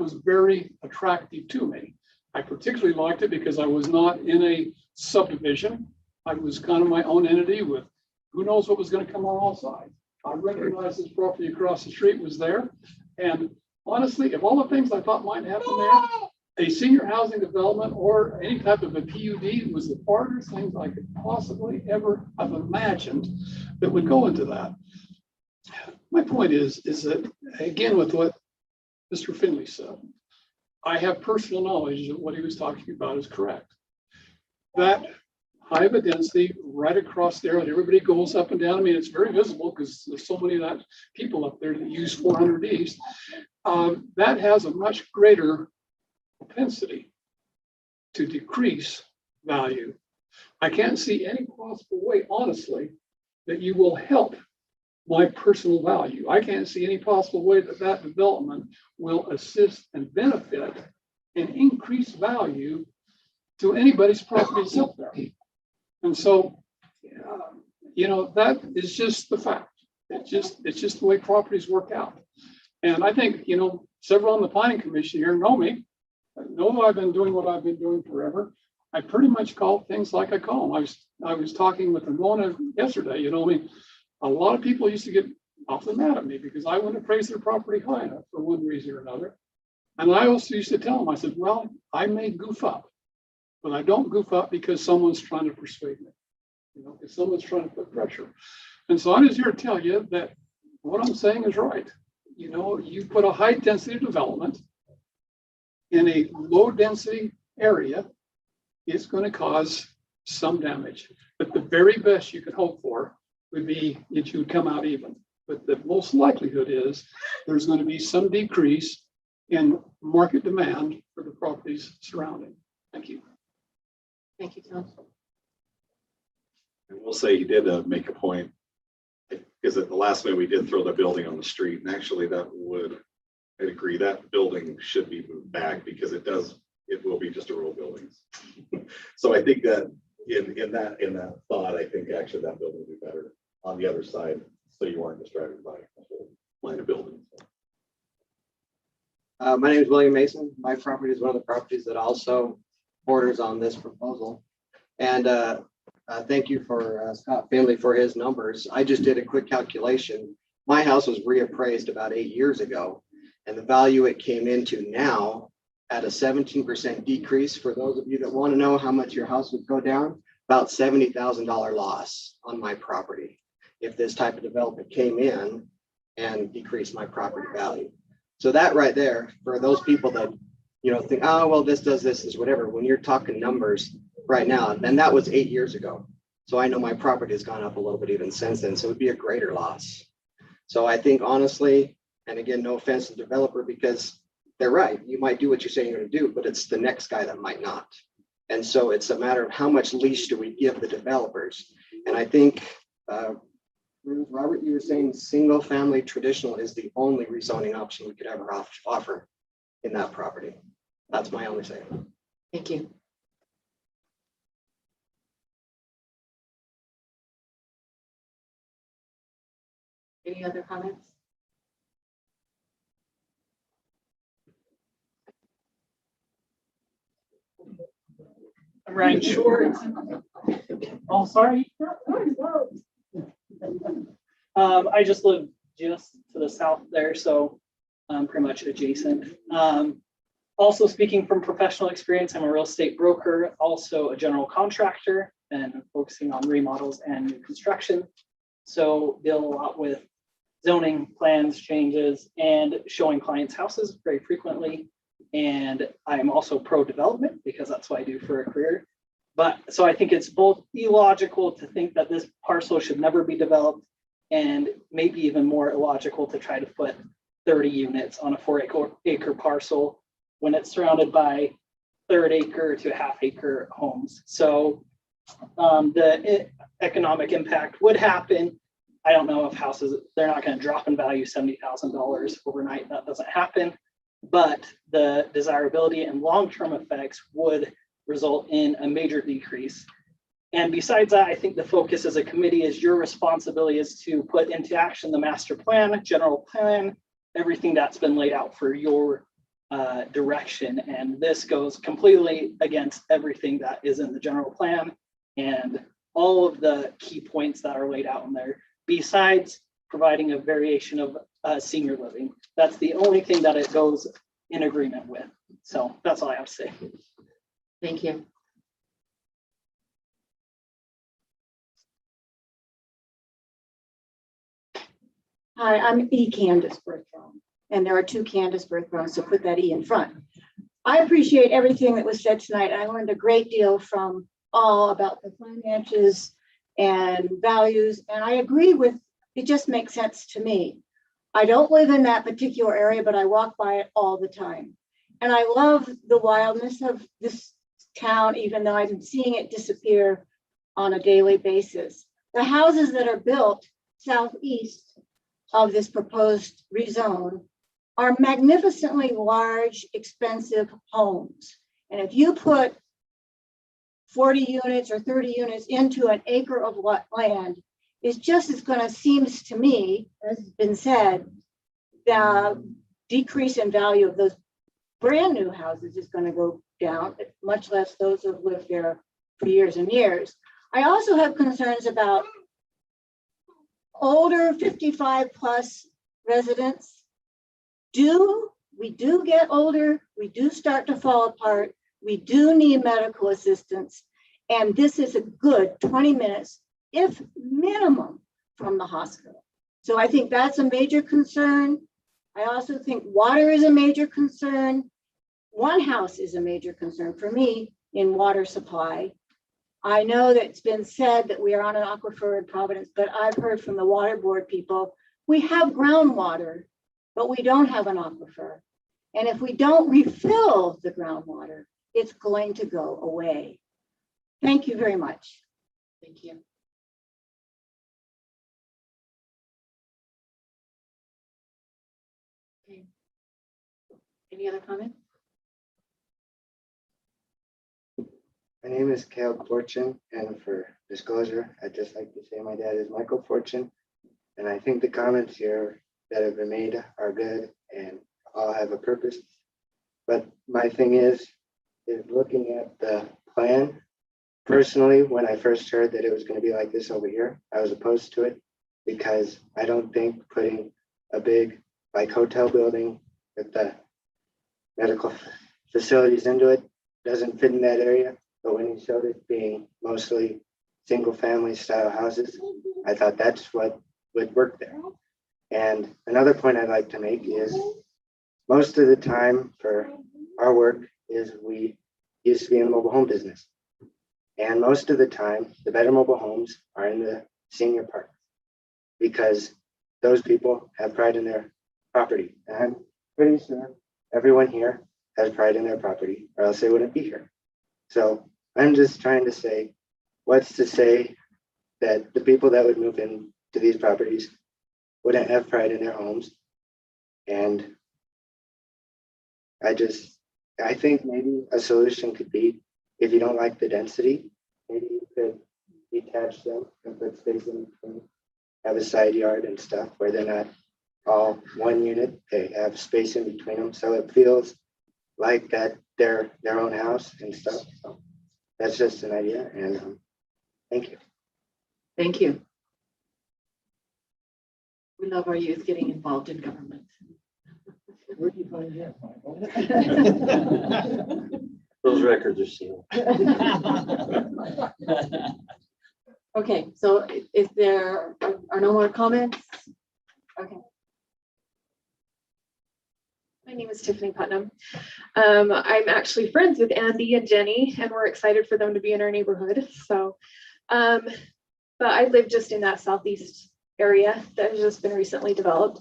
was very attractive to me. I particularly liked it because I was not in a subdivision. I was kind of my own entity with who knows what was going to come on all sides. I recognized this property across the street was there. And honestly, of all the things I thought might happen there, a senior housing development or any type of a PUD was the farthest things I could possibly ever have imagined that would go into that. My point is that, again, with what Mr. Finley said, I have personal knowledge that what he was talking about is correct. That high of a density right across there, and everybody goes up and down. I mean, it's very visible because there's so many of that people up there that use 400 Ds. That has a much greater propensity to decrease value. I can't see any possible way, honestly, that you will help my personal value. I can't see any possible way that that development will assist and benefit and increase value to anybody's properties up there. And so, you know, that is just the fact. It's just the way properties work out. And I think, you know, several on the planning commission here know me, know that I've been doing what I've been doing forever. I pretty much call things like I call them. I was talking with Ramona yesterday, you know, I mean, a lot of people used to get awfully mad at me because I wouldn't appraise their property high enough for one reason or another. And I also used to tell them, I said, well, I may goof up, but I don't goof up because someone's trying to persuade me, you know, because someone's trying to put pressure. And so I'm just here to tell you that what I'm saying is right. You know, you put a high density development in a low density area, it's going to cause some damage. But the very best you could hope for would be that you would come out even. But the most likelihood is there's going to be some decrease in market demand for the properties surrounding. Thank you. Thank you, Tom. I will say he did make a point, because at the last minute we did throw the building on the street, and actually that would, I'd agree, that building should be moved back because it will be just a row of buildings. So I think that in that thought, I think actually that building would be better on the other side, so you aren't distracted by a whole line of buildings. My name is William Mason. My property is one of the properties that also borders on this proposal. And thank you for Scott Finley for his numbers. I just did a quick calculation. My house was reappraised about 8 years ago, and the value it came into now at a 17% decrease. For those of you that want to know how much your house would go down, about $70,000 loss on my property if this type of development came in and decreased my property value. So that right there, for those people that, you know, think, oh, well, this does this is whatever, when you're talking numbers right now, and that was 8 years ago. So I know my property has gone up a little bit even since then, so it would be a greater loss. So I think honestly, and again, no offense to the developer, because they're right, you might do what you're saying you're going to do, but it's the next guy that might not. And so it's a matter of how much leash do we give the developers. And I think, Robert, you were saying single family traditional is the only rezoning option we could ever offer in that property. That's my only say. Thank you. Any other comments? I'm Ryan Short. Oh, sorry. I just live just to the south there, so pretty much adjacent. Also speaking from professional experience, I'm a real estate broker, also a general contractor and focusing on remodels and new construction. So deal a lot with zoning plans, changes, and showing clients houses very frequently. And I'm also pro-development because that's what I do for a career. But so I think it's both illogical to think that this parcel should never be developed, and maybe even more illogical to try to put 30 units on a 4-acre parcel when it's surrounded by 1/3 acre to 1/2 acre homes. So the economic impact would happen. I don't know if houses, they're not going to drop in value $70,000 overnight. That doesn't happen. But the desirability and long-term effects would result in a major decrease. And besides that, I think the focus as a committee is your responsibility is to put into action the master plan, general plan, everything that's been laid out for your direction. And this goes completely against everything that is in the general plan and all of the key points that are laid out in there, besides providing a variation of senior living. That's the only thing that it goes in agreement with. So that's all I have to say. Thank you. Hi, I'm E. Candace Berthrone, and there are 2 Candace Berthrones, so put that E in front. I appreciate everything that was said tonight. I learned a great deal from all about the finances and values, and I agree with, it just makes sense to me. I don't live in that particular area, but I walk by it all the time. And I love the wildness of this town, even though I'm seeing it disappear on a daily basis. The houses that are built southeast of this proposed rezone are magnificently large, expensive homes. And if you put 40 units or 30 units into an acre of land, it's just as going to, seems to me, as has been said, the decrease in value of those brand new houses is going to go down, much less those who have lived there for years and years. I also have concerns about older 55 plus residents. We do get older, we do start to fall apart, we do need medical assistance, and this is a good 20 minutes, if minimum, from the hospital. So I think that's a major concern. I also think water is a major concern. One house is a major concern for me in water supply. I know that it's been said that we are on an aquifer in Providence, but I've heard from the water board people, we have groundwater, but we don't have an aquifer. And if we don't refill the groundwater, it's going to go away. Thank you very much. Thank you. Okay. Any other comments? My name is Caleb Fortune, and for disclosure, I'd just like to say my dad is Michael Fortune. And I think the comments here that have been made are good and all have a purpose. But my thing is looking at the plan. Personally, when I first heard that it was going to be like this over here, I was opposed to it because I don't think putting a big like hotel building with the medical facilities into it doesn't fit in that area. But when he showed it being mostly single family style houses, I thought that's what would work there. And another point I'd like to make is most of the time for our work is we used to be in the mobile home business. And most of the time, the better mobile homes are in the senior park because those people have pride in their property. And I'm pretty sure everyone here has pride in their property or else they wouldn't be here. So I'm just trying to say, what's to say that the people that would move into these properties wouldn't have pride in their homes? And I think maybe a solution could be, if you don't like the density, maybe you could detach them and put space in between, have a side yard and stuff where they're not all one unit, they have space in between them. So it feels like that they're their own house and stuff. So that's just an idea. And thank you. Thank you. We love our youth getting involved in government. Where'd you find that, Michael? Those records are sealed. Okay, so if there are no more comments, okay. My name is Tiffany Putnam. I'm actually friends with Andy and Jenny, and we're excited for them to be in our neighborhood. So, but I live just in that southeast area that has just been recently developed.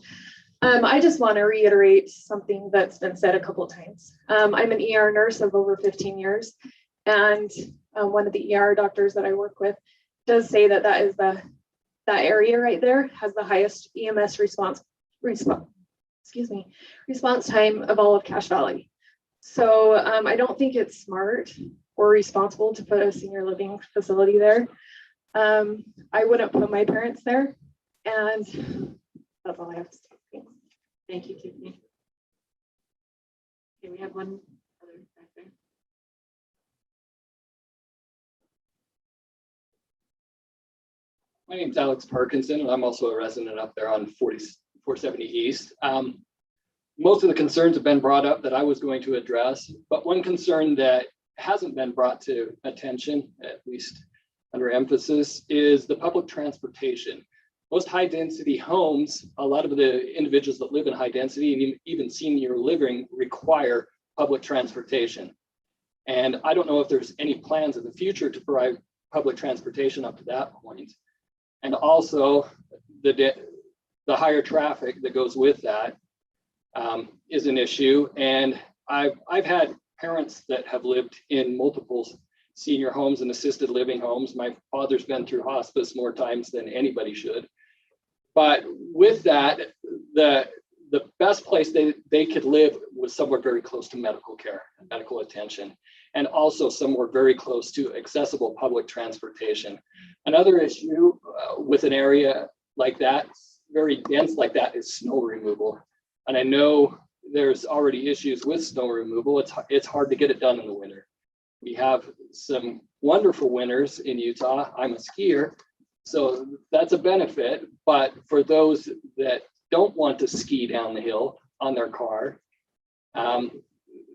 I just want to reiterate something that's been said a couple of times. I'm an ER nurse of over 15 years, and one of the ER doctors that I work with does say that that area right there has the highest EMS response time of all of Cache Valley. So I don't think it's smart or responsible to put a senior living facility there. I wouldn't put my parents there, and that's all I have to say. Thanks. Thank you, Tiffany. Okay, we have one other back there. My name's Alex Parkinson, and I'm also a resident up there on 470 East. Most of the concerns have been brought up that I was going to address, but one concern that hasn't been brought to attention, at least under emphasis, is the public transportation. Most high density homes, a lot of the individuals that live in high density and even senior living require public transportation. And I don't know if there's any plans in the future to provide public transportation up to that point. And also the higher traffic that goes with that is an issue. And I've had parents that have lived in multiple senior homes and assisted living homes. My father's been through hospice more times than anybody should. But with that, the best place they could live was somewhere very close to medical care and medical attention, and also somewhere very close to accessible public transportation. Another issue with an area like that, very dense like that, is snow removal. And I know there's already issues with snow removal. It's hard to get it done in the winter. We have some wonderful winters in Utah. I'm a skier, so that's a benefit. But for those that don't want to ski down the hill on their car,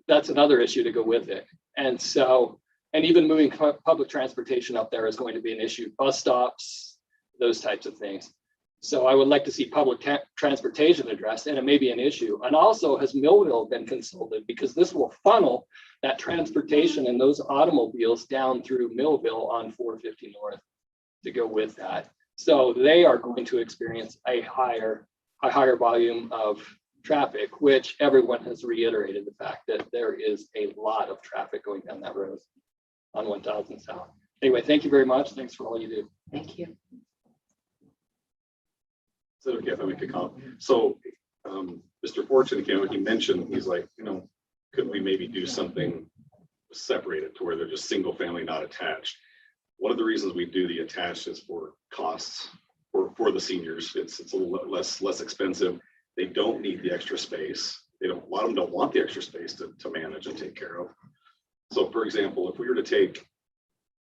that's another issue to go with it. And so, and even moving public transportation up there is going to be an issue. Bus stops, those types of things. So I would like to see public transportation addressed, and it may be an issue. And also, has Millville been consulted? Because this will funnel that transportation and those automobiles down through Millville on 450 North to go with that. So they are going to experience a higher volume of traffic, which everyone has reiterated the fact that there is a lot of traffic going down that road on 1000 South. Anyway, thank you very much. Thanks for all you do. Thank you. So okay, if I make a comment. So Mr. Fortune, he mentioned, he's like, could we maybe do something separated to where they're just single family, not attached? One of the reasons we do the attached is for costs for the seniors. It's a little less expensive. They don't need the extra space. A lot of them don't want the extra space to manage and take care of. So for example, if we were to take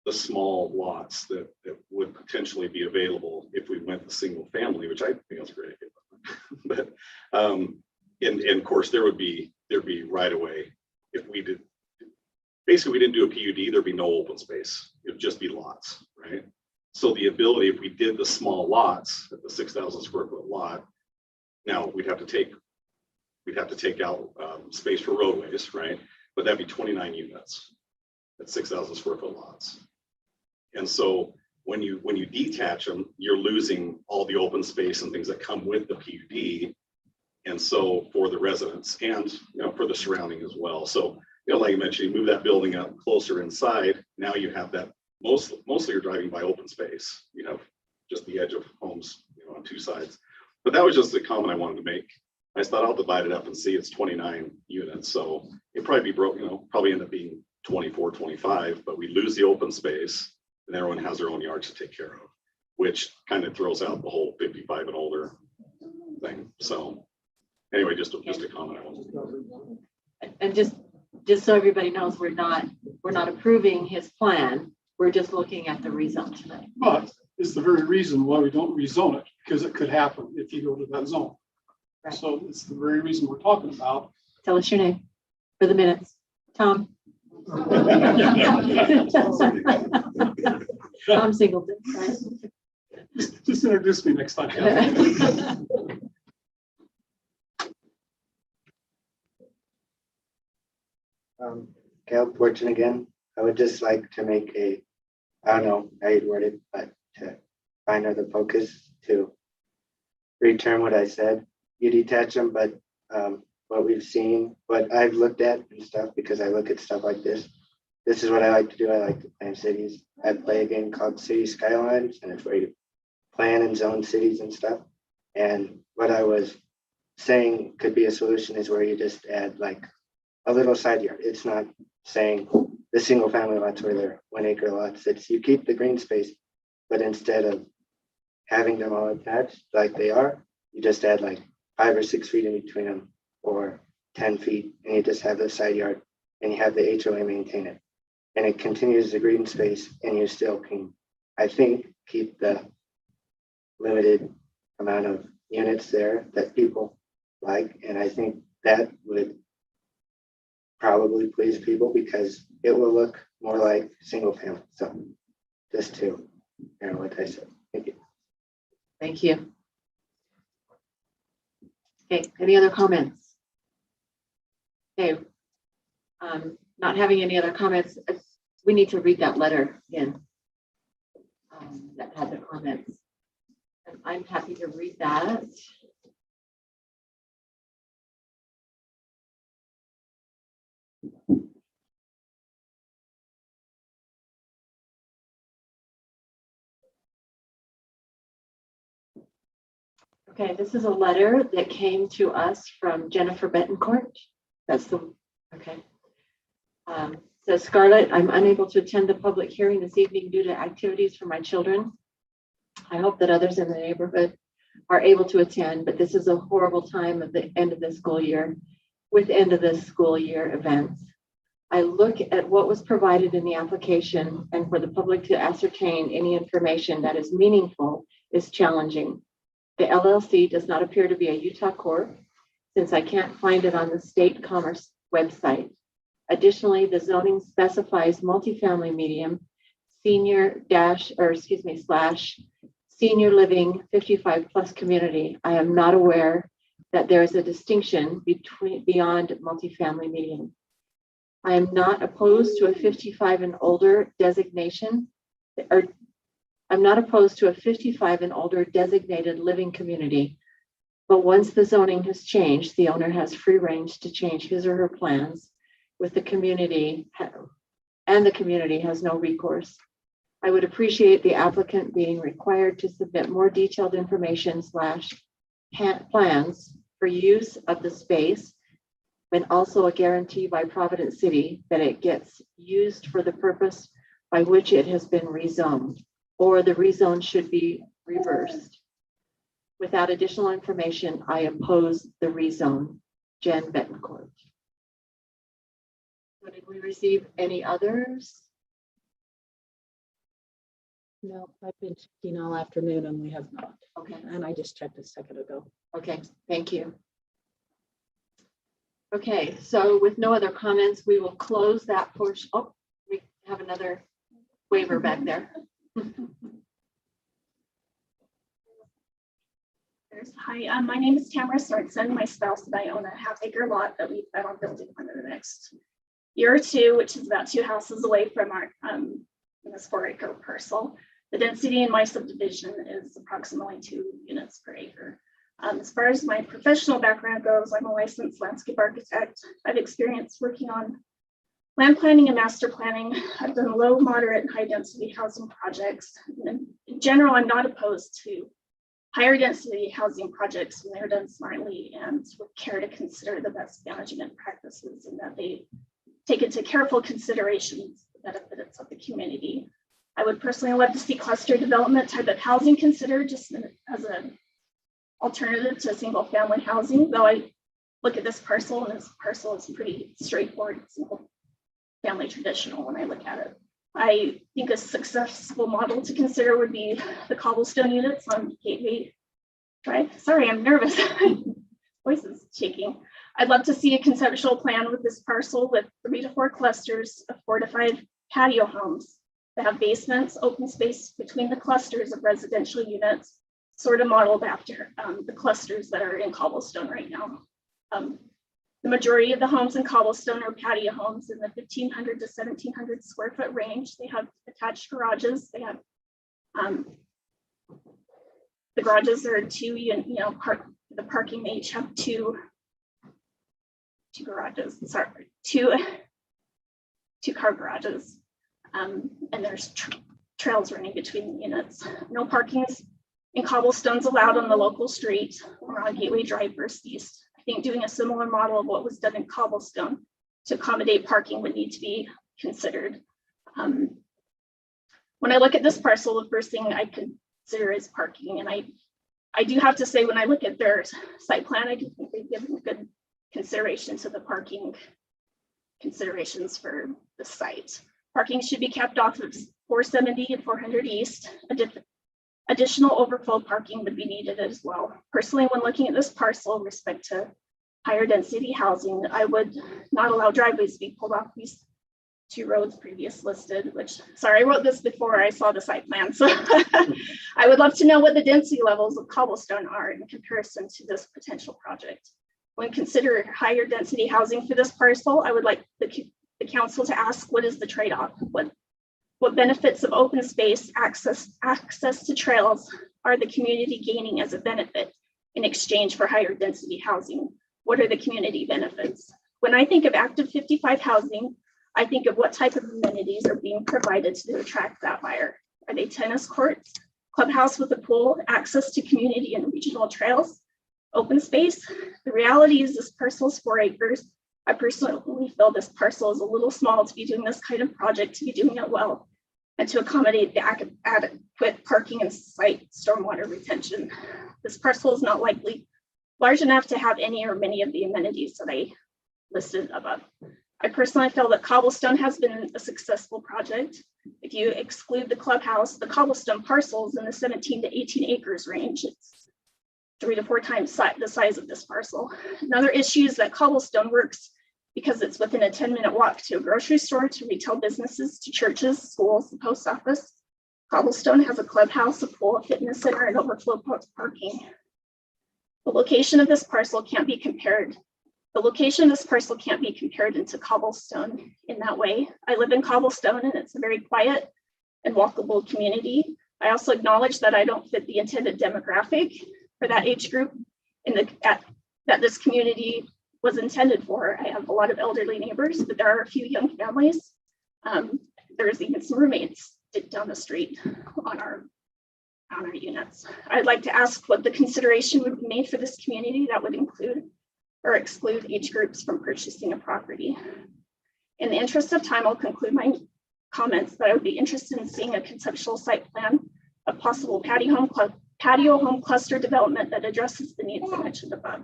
the small lots that would potentially be available if we went to single family, which I think is a great idea. But and of course there'd be right away. If we did, basically we didn't do a PUD, there'd be no open space. It'd just be lots, right? So the ability, if we did the small lots at the 6,000 square foot lot, now we'd have to take out space for roadways, right? But that'd be 29 units at 6,000 square foot lots. And so when you detach them, you're losing all the open space and things that come with the PUD. And so for the residents and for the surrounding as well. So like you mentioned, you move that building up closer inside. Now you have that mostly you're driving by open space. You have just the edge of homes on two sides. But that was just the comment I wanted to make. I just thought I'll divide it up and see it's 29 units. So it'd probably be broke, probably end up being 24, 25, but we lose the open space and everyone has their own yards to take care of, which kind of throws out the whole 55 and older thing. So anyway, just a comment I wanted to make. And just so everybody knows, we're not approving his plan. We're just looking at the rezone tonight. is the very reason why we don't rezone it, because it could happen if you go to that zone. Right. So it's the very reason we're talking about. Tell us your name for the minutes. Tom. Tom Singleton, right? Just introduce me next time. Caleb Fortune again. I would just like to make a, I don't know how you'd word it, but to find other focus to return what I said. You detach them, but what we've seen, what I've looked at and stuff, because I look at stuff like this. This is what I like to do. I like to plan cities. I play a game called City Skylines, and it's where you plan and zone cities and stuff. And what I was saying could be a solution is where you just add like a little side yard. It's not saying the single family lots where they're 1 acre lots. It's you keep the green space, but instead of having them all attached like they are, you just add like 5 or 6 feet in between them or 10 feet, and you just have the side yard and you have the HOA maintain it. And it continues the green space, and you still can, I think, keep the limited amount of units there that people like. And I think that would probably please people because it will look more like single family. So just to hear what I said. Thank you. Thank you. Okay, any other comments? Okay. Not having any other comments, we need to read that letter again that had the comments. And I'm happy to read that. Okay, this is a letter that came to us from Jennifer Betancourt. That's the, okay. Says Scarlett, I'm unable to attend the public hearing this evening due to activities for my children. I hope that others in the neighborhood are able to attend, but this is a horrible time at the end of the school year with end of the school year events. I look at what was provided in the application, and for the public to ascertain any information that is meaningful is challenging. The LLC does not appear to be a Utah corp since I can't find it on the state commerce website. Additionally, the zoning specifies multifamily medium slash senior living 55 plus community. I am not aware that there is a distinction beyond multifamily medium. I am not opposed to a 55 and older designation, or I'm not opposed to a 55 and older designated living community, but once the zoning has changed, the owner has free range to change his or her plans with the community, and the community has no recourse. I would appreciate the applicant being required to submit more detailed information / plans for use of the space, and also a guarantee by Providence City that it gets used for the purpose by which it has been rezoned, or the rezone should be reversed. Without additional information, I oppose the rezone. Jen Betancourt. So did we receive any others? No, I've been checking all afternoon and we have not. Okay. And I just checked a second ago. Okay, thank you. Okay, so with no other comments, we will close that portion. Oh, we have another waiver back there. Hi, my name is Tamara Sorensen. My spouse and I own a half-acre lot that we plan on building on in the next year or two, which is about 2 houses away from our this 4-acre parcel. The density in my subdivision is approximately 2 units per acre. As far as my professional background goes, I'm a licensed landscape architect. I've experienced working on land planning and master planning. I've done low, moderate, and high density housing projects. And in general, I'm not opposed to higher density housing projects when they're done smartly and with care to consider the best management practices and that they take into careful considerations the benefits of the community. I would personally love to see cluster development type of housing considered just as an alternative to single family housing, though I look at this parcel and this parcel is pretty straightforward, single family traditional when I look at it. I think a successful model to consider would be the cobblestone units on Gateway Drive. Sorry, I'm nervous. Voice is shaking. I'd love to see a conceptual plan with this parcel with 3 to 4 clusters of 4 to 5 patio homes that have basements, open space between the clusters of residential units, sort of modeled after the clusters that are in cobblestone right now. The majority of the homes in cobblestone are patio homes in the 1,500 to 1,700 square foot range. They have attached garages. They have the garages are the parking may each have two garages. Sorry, two car garages, and there's trails running between the units. No parking in cobblestones allowed on the local street or on Gateway Drive versus East. I think doing a similar model of what was done in cobblestone to accommodate parking would need to be considered. When I look at this parcel, the first thing I consider is parking. And I do have to say, when I look at their site plan, I do think they've given good consideration to the parking considerations for the site. Parking should be kept off of 470 and 400 East. Additional overflow parking would be needed as well. Personally, when looking at this parcel with respect to higher density housing, I would not allow driveways to be pulled off these 2 roads previous listed, which, sorry, I wrote this before I saw the site plan. So I would love to know what the density levels of cobblestone are in comparison to this potential project. When considering higher density housing for this parcel, I would like the council to ask, what is the trade-off? What benefits of open space, access to trails are the community gaining as a benefit in exchange for higher density housing? What are the community benefits? When I think of active 55 housing, I think of what type of amenities are being provided to attract that buyer. Are they tennis courts, clubhouse with a pool, access to community and regional trails, open space? The reality is this parcel is 4 acres. I personally feel this parcel is a little small to be doing this kind of project, to be doing it well, and to accommodate the adequate parking and site stormwater retention. This parcel is not likely large enough to have any or many of the amenities that I listed above. I personally feel that cobblestone has been a successful project. If you exclude the clubhouse, the cobblestone parcels in the 17 to 18 acres range, it's 3 to 4 times the size of this parcel. Another issue is that cobblestone works because it's within a 10-minute walk to a grocery store, to retail businesses, to churches, schools, the post office. Cobblestone has a clubhouse, a pool, a fitness center, and overflow parking. The location of this parcel can't be compared. The location of this parcel can't be compared into cobblestone in that way. I live in cobblestone and it's a very quiet and walkable community. I also acknowledge that I don't fit the intended demographic for that age group that this community was intended for. I have a lot of elderly neighbors, but there are a few young families. There's even some roommates down the street on our units. I'd like to ask what the consideration would be made for this community that would include or exclude age groups from purchasing a property. In the interest of time, I'll conclude my comments, but I would be interested in seeing a conceptual site plan of possible patio home cluster development that addresses the needs I mentioned above.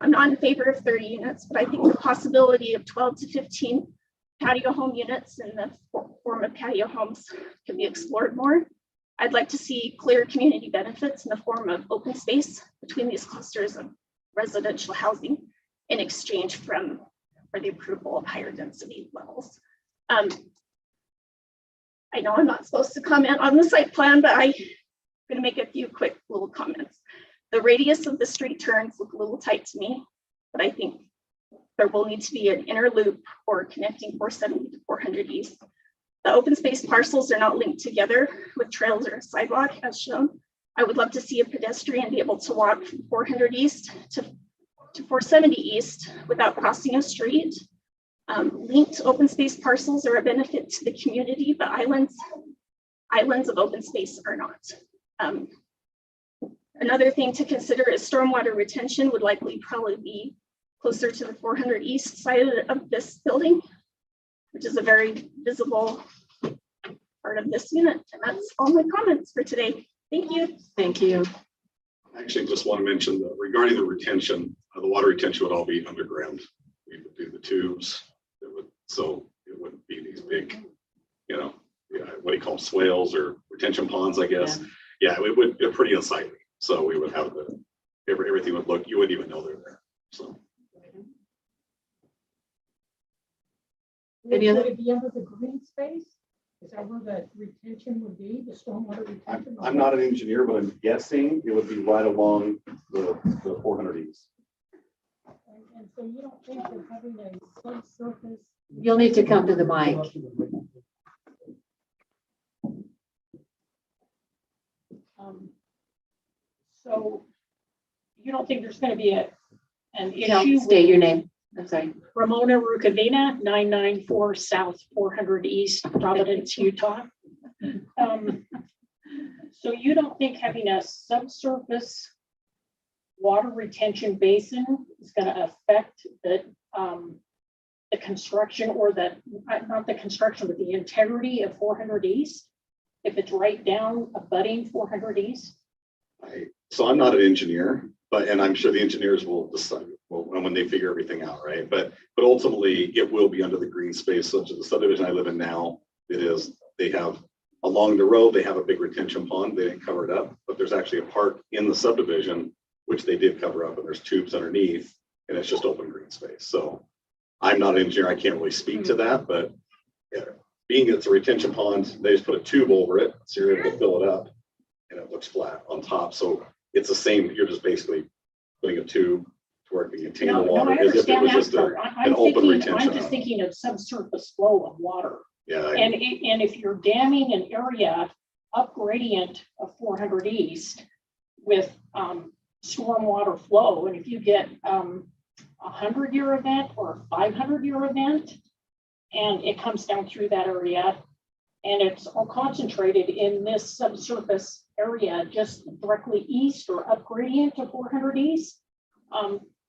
I'm not in favor of 30 units, but I think the possibility of 12 to 15 patio home units in the form of patio homes can be explored more. I'd like to see clear community benefits in the form of open space between these clusters of residential housing in exchange for the approval of higher density levels. I know I'm not supposed to comment on the site plan, but I'm going to make a few quick little comments. The radius of the street turns look a little tight to me, but I think there will need to be an inner loop or connecting 470 to 400 East. The open space parcels are not linked together with trails or a sidewalk as shown. I would love to see a pedestrian be able to walk from 400 East to 470 East without crossing a street. Linked open space parcels are a benefit to the community, but islands of open space are not. Another thing to consider is stormwater retention would likely probably be closer to the 400 East side of this building, which is a very visible part of this unit. And that's all my comments for today. Thank you. Thank you. Actually, just want to mention that regarding the retention, the water retention would all be underground. We would do the tubes. So it wouldn't be these big, what do you call them, swales or retention ponds, I guess. Yeah, it would be pretty unsightly. So we would have everything would look, you wouldn't even know they're there. So. Would it be under the green space? Is that where the retention would be, the stormwater retention? I'm not an engineer, but I'm guessing it would be right along the 400 East. And so you don't think that having a subsurface? You'll need to come to the mic. So you don't think there's going to be an Tell, issue? state your name. I'm sorry. Ramona Rukavina, 994 South 400 East, Providence, Utah. So you don't think having a subsurface water retention basin is going to affect the construction, or not the construction, but the integrity of 400 East? If it's right down abutting 400 East? So I'm not an engineer, and I'm sure the engineers will decide when they figure everything out, right? But ultimately, it will be under the green space, such as the subdivision I live in now. They have along the road, they have a big retention pond. They didn't cover it up, but there's actually a park in the subdivision which they did cover up, and there's tubes underneath, and it's just open green space. So I'm not an engineer, I can't really speak to that, but yeah, being it's a retention pond, they just put a tube over it, so you're able to fill it up, and it looks flat on top. So it's the same, you're just basically putting a tube to where it can contain the water I as if it understand was that just part. an open retention. I'm just thinking of subsurface flow of water. Yeah. And if you're damming an area up gradient of 400 East with stormwater flow, and if you get a 100-year event or a 500-year event, and it comes down through that area, and it's all concentrated in this subsurface area just directly east or up gradient to 400 East,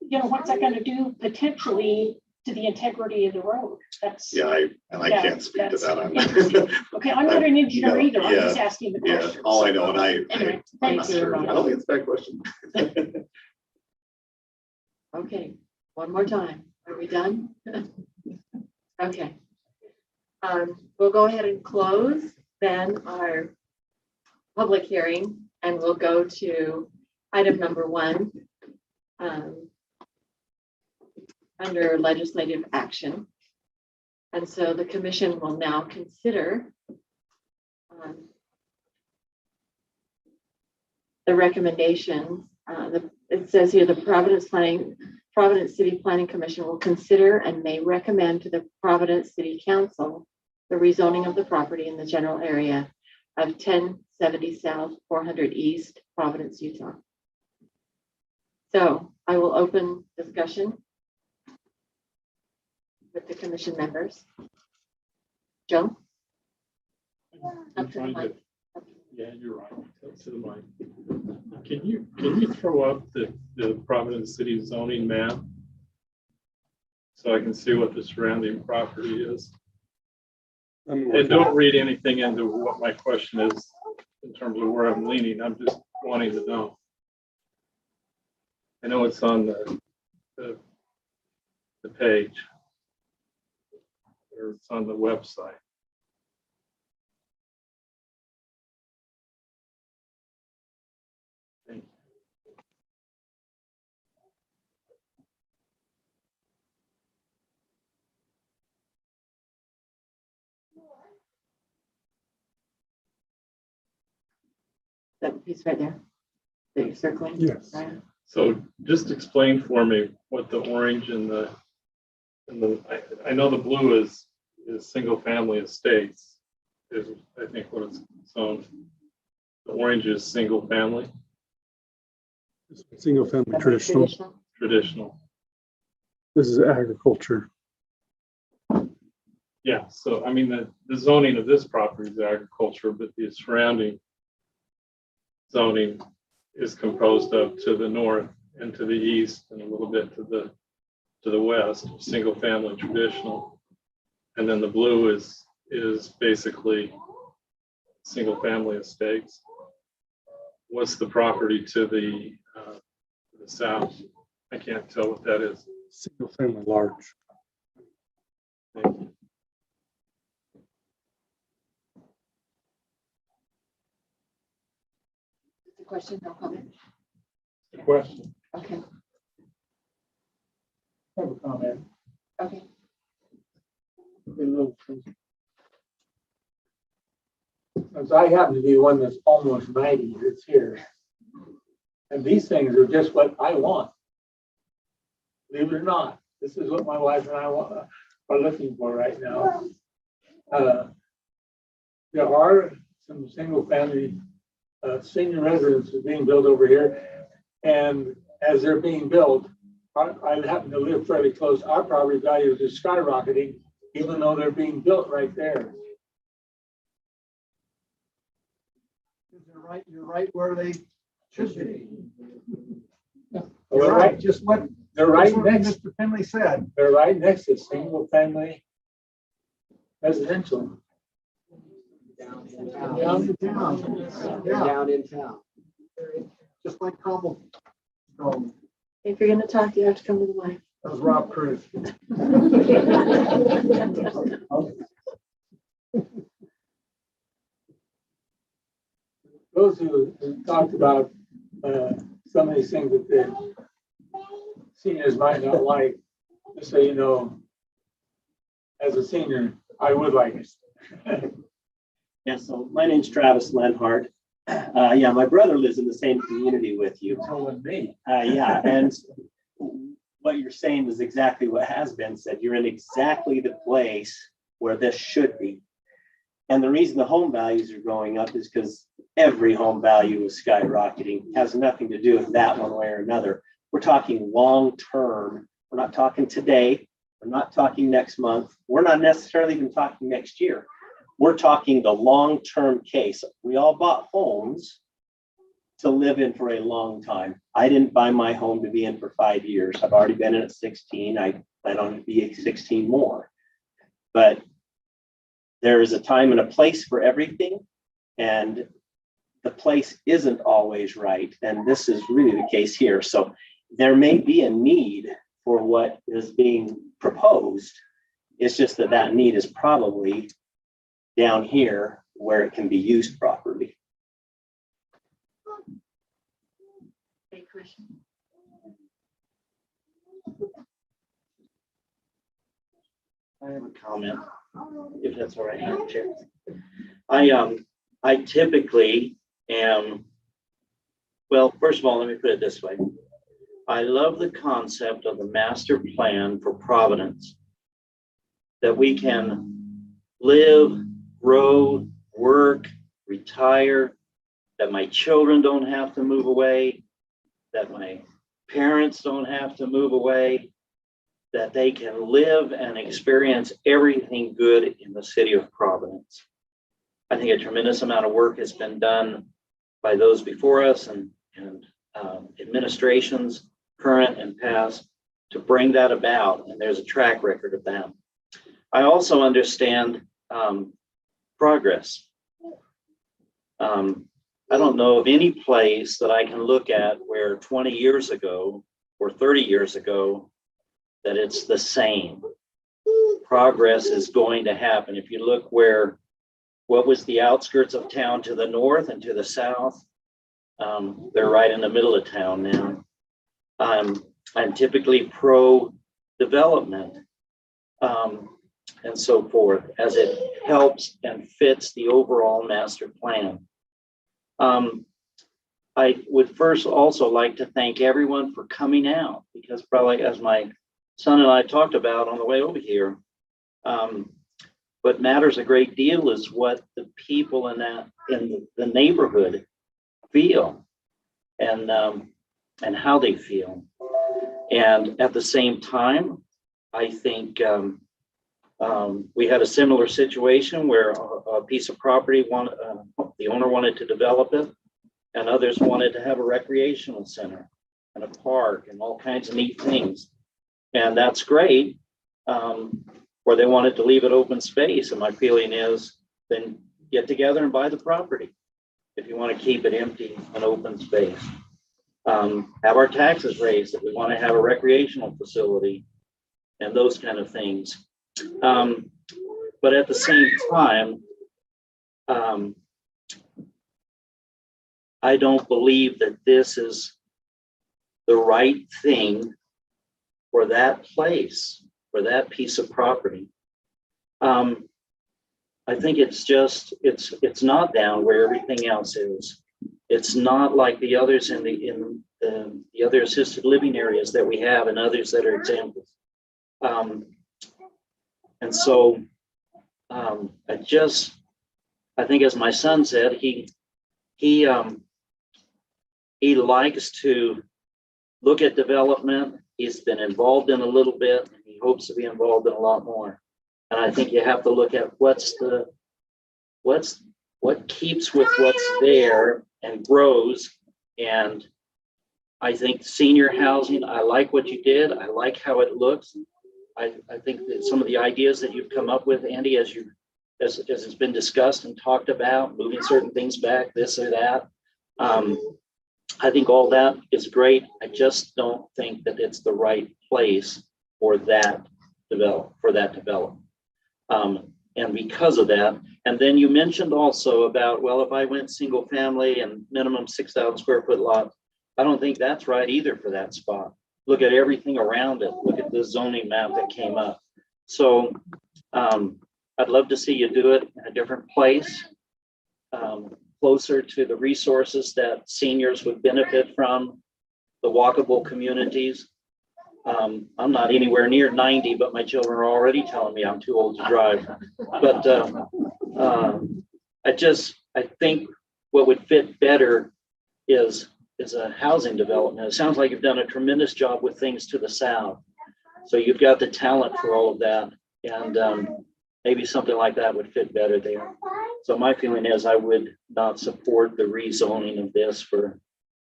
what's that going to do potentially to the integrity of the road? I can't speak to that. Okay, I'm not an engineer either. I'm just Yeah, asking the question. Yeah, all I know, and Anyway, I'm not thank you. sure. I don't think it's a bad question. Okay, one more time. Are we done? Okay. We'll go ahead and close then our public hearing, and we'll go to item number 1 under legislative action. And so the commission will now consider the recommendations. It says here the Providence City Planning Commission will consider and may recommend to the Providence City Council the rezoning of the property in the general area of 1070 South 400 East, Providence, Utah. So I will open discussion with the commission members. Joe? I'm trying to, yeah, you're right. To the mic. Can you throw up the Providence City zoning map so I can see what the surrounding property is? And don't read anything into what my question is in terms of where I'm leaning. I'm just wanting to know. I know it's on the page, or it's on the website. Thank you. That piece right there that you're circling? Yes. Right. So just explain for me what the orange and the I know the blue is single family estates is I think what it's zoned. The orange is single family. Single family traditional. Traditional. This is agriculture. Yeah, so I mean the zoning of this property is agriculture, but the surrounding zoning is composed of to the north and to the east and a little bit to the west, single family traditional. And then the blue is basically single family estates. What's the property to the south? I can't tell what that is. Single family large. Thank you. a question, no comment? Question. Okay, I have a comment. okay. As I happen to be one that's almost 90 that's here. And these things are just what I want. Believe it or not, this is what my wife and I are looking for right now. There are some single family senior residences being built over here. And as they're being built, I happen to live fairly close. Our property values are skyrocketing, even though they're being built right there. You're right where they should be. You're right. Just what They're right next. Mr. Finley said. They're right next to single family residential. Down in town. Down in town. Yeah, Down in town. just like Cromwell. If you're gonna talk, you have to come to the mic. That was Rob Cruz. Those who talked about some of these things that the seniors might not like, just so you know, as a senior, I would like it. Yeah, so my name's Travis Lenhart. Yeah, my brother lives in the same community with you. So would me. Yeah, and what you're saying is exactly what has been said. You're in exactly the place where this should be. And the reason the home values are going up is because every home value is skyrocketing. It has nothing to do with that one way or another. We're talking long term. We're not talking today. We're not talking next month. We're not necessarily even talking next year. We're talking the long-term case. We all bought homes to live in for a long time. I didn't buy my home to be in for 5 years. I've already been in at 16. I plan on being 16 more. But there is a time and a place for everything, and the place isn't always right. And this is really the case here. So there may be a need for what is being proposed. It's just that that need is probably down here where it can be used properly. Great question. I have a comment, if that's all right, Madam Chair. I typically am, well, first of all, let me put it this way. I love the concept of the master plan for Providence, that we can live, grow, work, retire, that my children don't have to move away, that my parents don't have to move away, that they can live and experience everything good in the city of Providence. I think a tremendous amount of work has been done by those before us and administrations, current and past, to bring that about, and there's a track record of that. I also understand progress. I don't know of any place that I can look at where 20 years ago or 30 years ago that it's the same. Progress is going to happen. If you look where, what was the outskirts of town to the north and to the south, they're right in the middle of town now. I'm typically pro-development and so forth, as it helps and fits the overall master plan. I would first also like to thank everyone for coming out, because probably, as my son and I talked about on the way over here, what matters a great deal is what the people in the neighborhood feel and how they feel. And at the same time, I think we had a similar situation where a piece of property, the owner wanted to develop it, and others wanted to have a recreational center and a park and all kinds of neat things. And that's great, or they wanted to leave it open space. And my feeling is, then get together and buy the property if you want to keep it empty and open space. Have our taxes raised if we want to have a recreational facility and those kind of things. But at the same time, I don't believe that this is the right thing for that place, for that piece of property. I think it's just, it's not down where everything else is. It's not like the others in the other assisted living areas that we have and others that are examples. And so I think as my son said, he likes to look at development. He's been involved in a little bit, and he hopes to be involved in a lot more. And I think you have to look at what keeps with what's there and grows. And I think senior housing, I like what you did. I like how it looks. I think that some of the ideas that you've come up with, Andy, as it's been discussed and talked about, moving certain things back, this or that. I think all that is great. I just don't think that it's the right place for that development. And because of that, and then you mentioned also about, well, if I went single family and minimum 6,000 square foot lot, I don't think that's right either for that spot. Look at everything around it. Look at the zoning map that came up. So I'd love to see you do it in a different place, closer to the resources that seniors would benefit from, the walkable communities. I'm not anywhere near 90, but my children are already telling me I'm too old to drive. But I think what would fit better is a housing development. It sounds like you've done a tremendous job with things to the south. So you've got the talent for all of that. And maybe something like that would fit better there. So my feeling is I would not support the rezoning of this for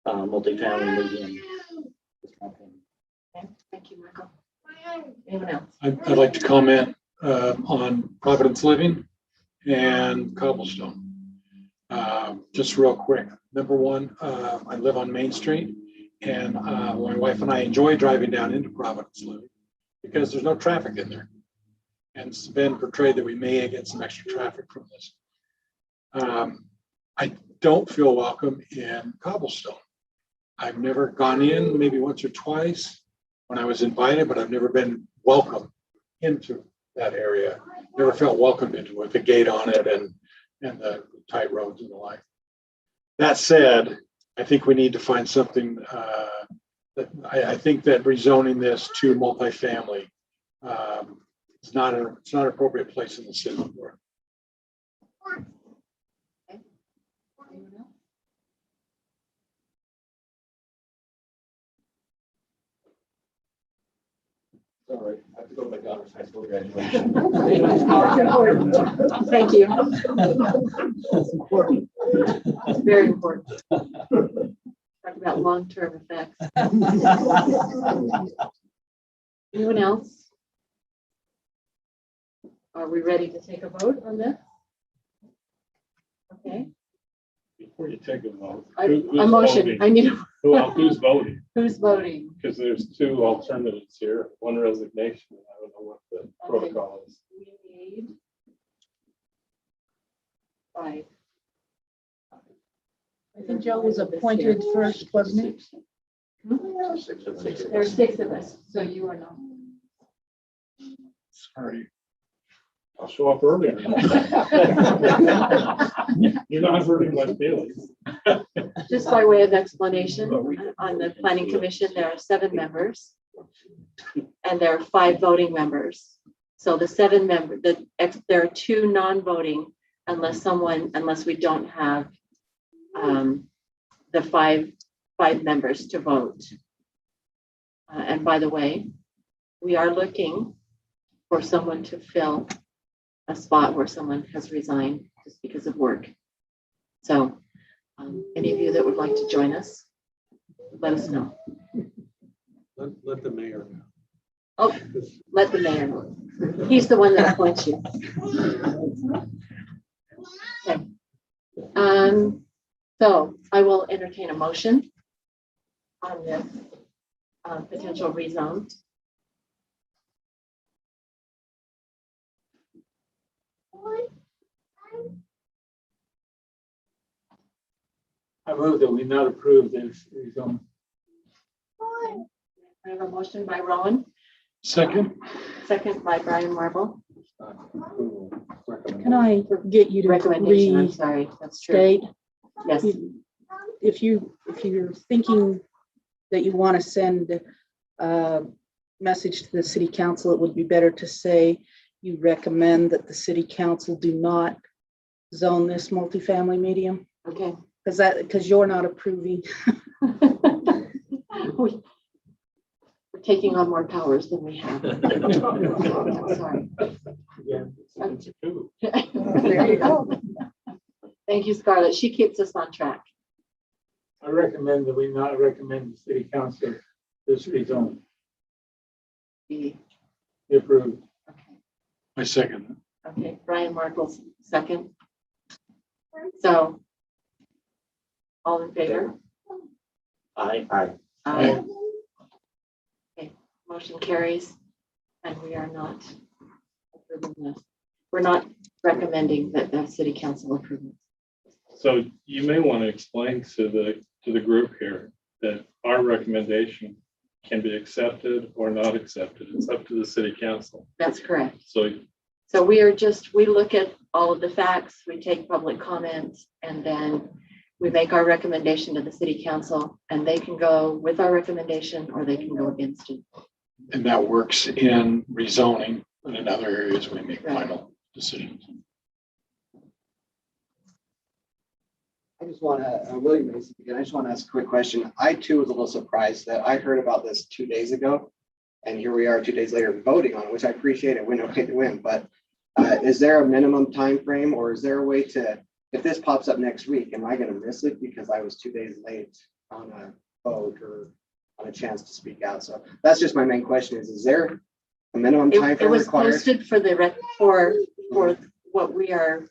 multifamily medium. Thank you, Michael. Anyone else? I'd like to comment on Providence Living and Cobblestone. Just real quick. Number one, I live on Main Street, and my wife and I enjoy driving down into Providence Living because there's no traffic in there. And it's been portrayed that we may get some extra traffic from this. I don't feel welcome in Cobblestone. I've never gone in, maybe once or twice when I was invited, but I've never been welcome into that area. Never felt welcome into it with the gate on it and the tight roads and the like. That said, I think we need to find something that I think that rezoning this to multifamily it's not an appropriate place in the city for it. Sorry, I have to go to my daughter's high school graduation. Thank you. It's important. It's very important. Talk about long-term effects. Anyone else? Are we ready to take a vote on this? Okay. Before you take a vote. A motion. Voting? I need. Who's voting? Who's voting? Because there's two alternatives here, one resignation, and I don't know what the protocol is. We need 5. I think Joe was appointed first, wasn't he? There are 6 of us, so you are not. Sorry. I'll show up earlier. You're not hurting my feelings. Just by way of explanation, on the planning commission, there are 7 members and there are 5 voting members. So the 7 members, there are 2 non-voting unless we don't have the 5 members to vote. And by the way, we are looking for someone to fill a spot where someone has resigned just because of work. So any of you that would like to join us, let us know. Let the mayor know. Oh, let the mayor know. He's the one that appoints you. Okay. So I will entertain a motion on this potential rezone. I move that we not approve this rezone. I have a motion by Rowan, Second. second by Brian Marble. Can I get you to Recommendation, I'm sorry, that's true. restate? Yes, If you're thinking that you want to send a message to the city council, it would be better to say you recommend that the city council do not zone this multifamily medium, okay. because you're not approving. We're taking on more powers than we have. Sorry. There you go. Thank you, Scarlett. She keeps us on track. I recommend that we not recommend the city council this rezone. Be Approved. I second. okay. Brian Markle's second. So, all in favor? Aye. Aye. Okay, motion carries, and we are not approving this. We're not recommending that the city council approve it. So you may want to explain to the group here that our recommendation can be accepted or not accepted. It's up to the city council. That's correct. So we look at all of the facts, we take public comments, and then we make our recommendation to the city council, and they can go with our recommendation or they can go against it. And that works in rezoning, and in other areas we make final decisions. I just want to, William Mason again, I just want to ask a quick question. I too was a little surprised that I heard about this 2 days ago. And here we are 2 days later voting on it, which I appreciate it, win or way to win. But is there a minimum time frame, or is there a way to, if this pops up next week, am I going to miss it because I was 2 days late on a vote or on a chance to speak out? So that's just my main question is there a minimum time It frame was required? posted for for what we are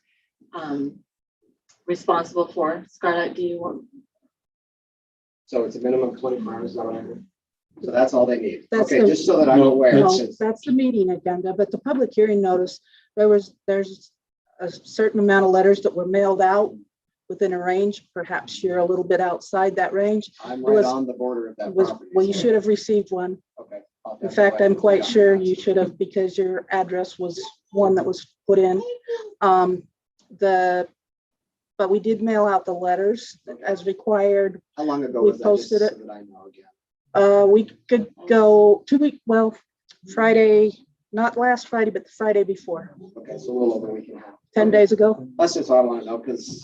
responsible for. Scarlett, do you want? So it's a minimum of 24 hours, is that what I heard? So that's all they need. That's Okay, the- just so that I'm aware. No, since- that's the meeting agenda, but the public hearing notice, there's a certain amount of letters that were mailed out within a range. Perhaps you're a little bit outside that range. I'm It right was- on the border of that it was- property. Well, you so- should have received one. Okay. In fact, I'm quite sure you should have, because your address was one that was put in. But we did mail out the letters as required. How long ago We was that? posted Just it. so that I know again. We could go 2 weeks, well, Friday, not last Friday, but the Friday before, Okay, so a little over a week and a half. 10 days ago, That's just what I want to know because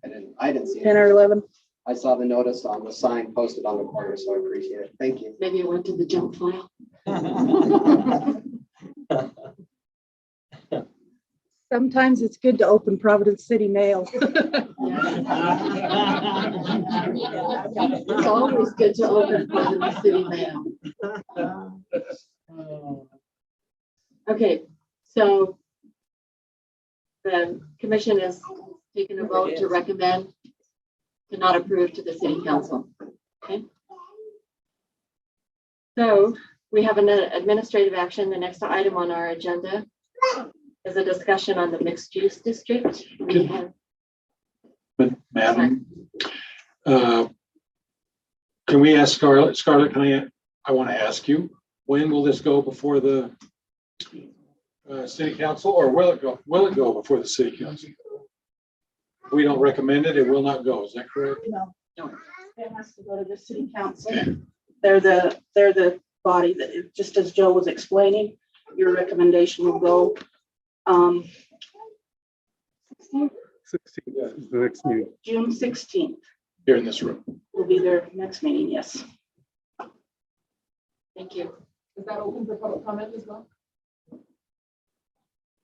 I didn't see it. 10 or 11. I saw the notice on the sign posted on the corner, so I appreciate it. Thank you. Maybe it went to the junk file. Sometimes it's good to open Providence City mail. It's always good to open Providence City mail. Okay, so the commission is taking a vote to recommend to not approve to the city council. Okay. So we have an administrative action. The next item on our agenda is a discussion on the mixed use district. We have But Madam, can we ask Scarlett? Scarlett, I want to ask you, when will this go before the city council, or will it go before the city council? We don't recommend it, it will not go. Is that correct? No, it has to go to the city council. They're the body that, just as Joe was explaining, your recommendation will go. 16th is the next meeting. June 16th Here in this room. will be their next meeting, yes. Thank you. Is that open for public comment as well?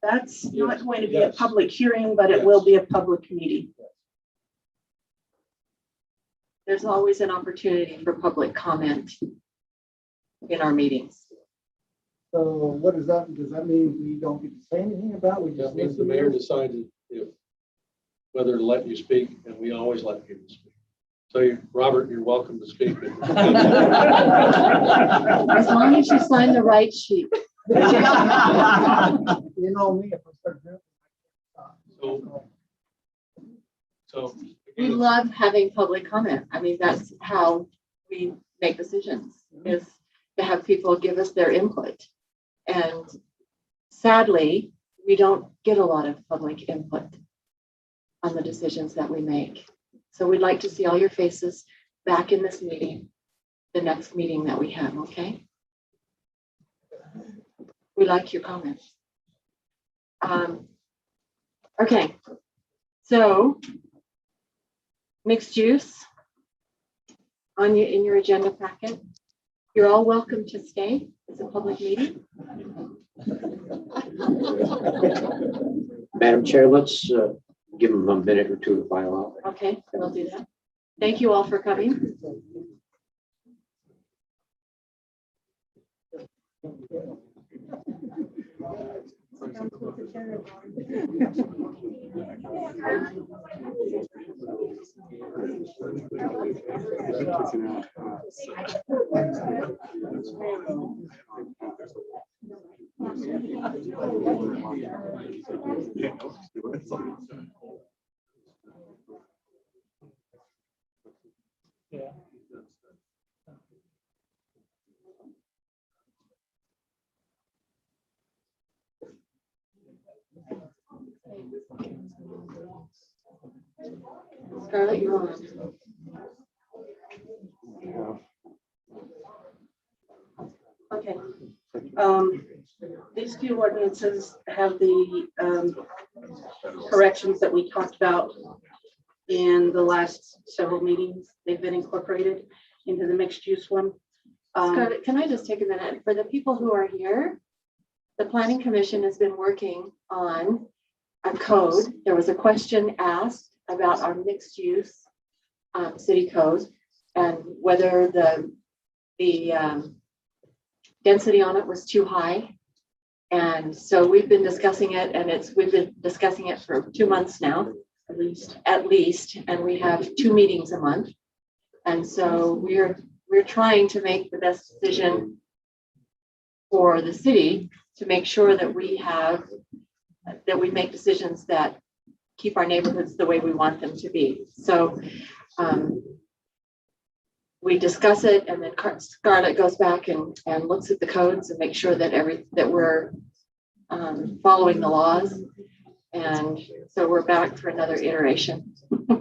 That's not going to be a Yes. public hearing, but it will be a public meeting. There's always an opportunity for public comment in our meetings. So what does that mean we don't get to say anything about? We That just means the listen? mayor decided whether to let you speak, and we always let people speak. So Robert, you're welcome to speak. As long as you sign the right sheet. You know me, if I start doing. So we love having public comment. I mean, that's how we make decisions, is to have people give us their input. And sadly, we don't get a lot of public input on the decisions that we make. So we'd like to see all your faces back in this meeting, the next meeting that we have, okay? We like your comments. Okay, so mixed use in your agenda packet. You're all welcome to stay. It's a public meeting. Madam Chair, let's give them a minute or two to file out. Okay, we'll do that. Thank you all for coming. Yeah. Scarlett, you're on. Okay. These two ordinances have the corrections that we talked about in the last several meetings. They've been incorporated into the mixed use one. Scarlett, can I just take a minute? For the people who are here, the Planning Commission has been working on a code. There was a question asked about our mixed use city code and whether the density on it was too high. And so we've been discussing it, and we've been discussing it for 2 months now, at least, and we have 2 meetings a month. And so we're trying to make the best decision for the city to make sure that we make decisions that keep our neighborhoods the way we want them to be. So we discuss it, and then Scarlett goes back and looks at the codes and makes sure that we're following the laws. And so we're back for another iteration.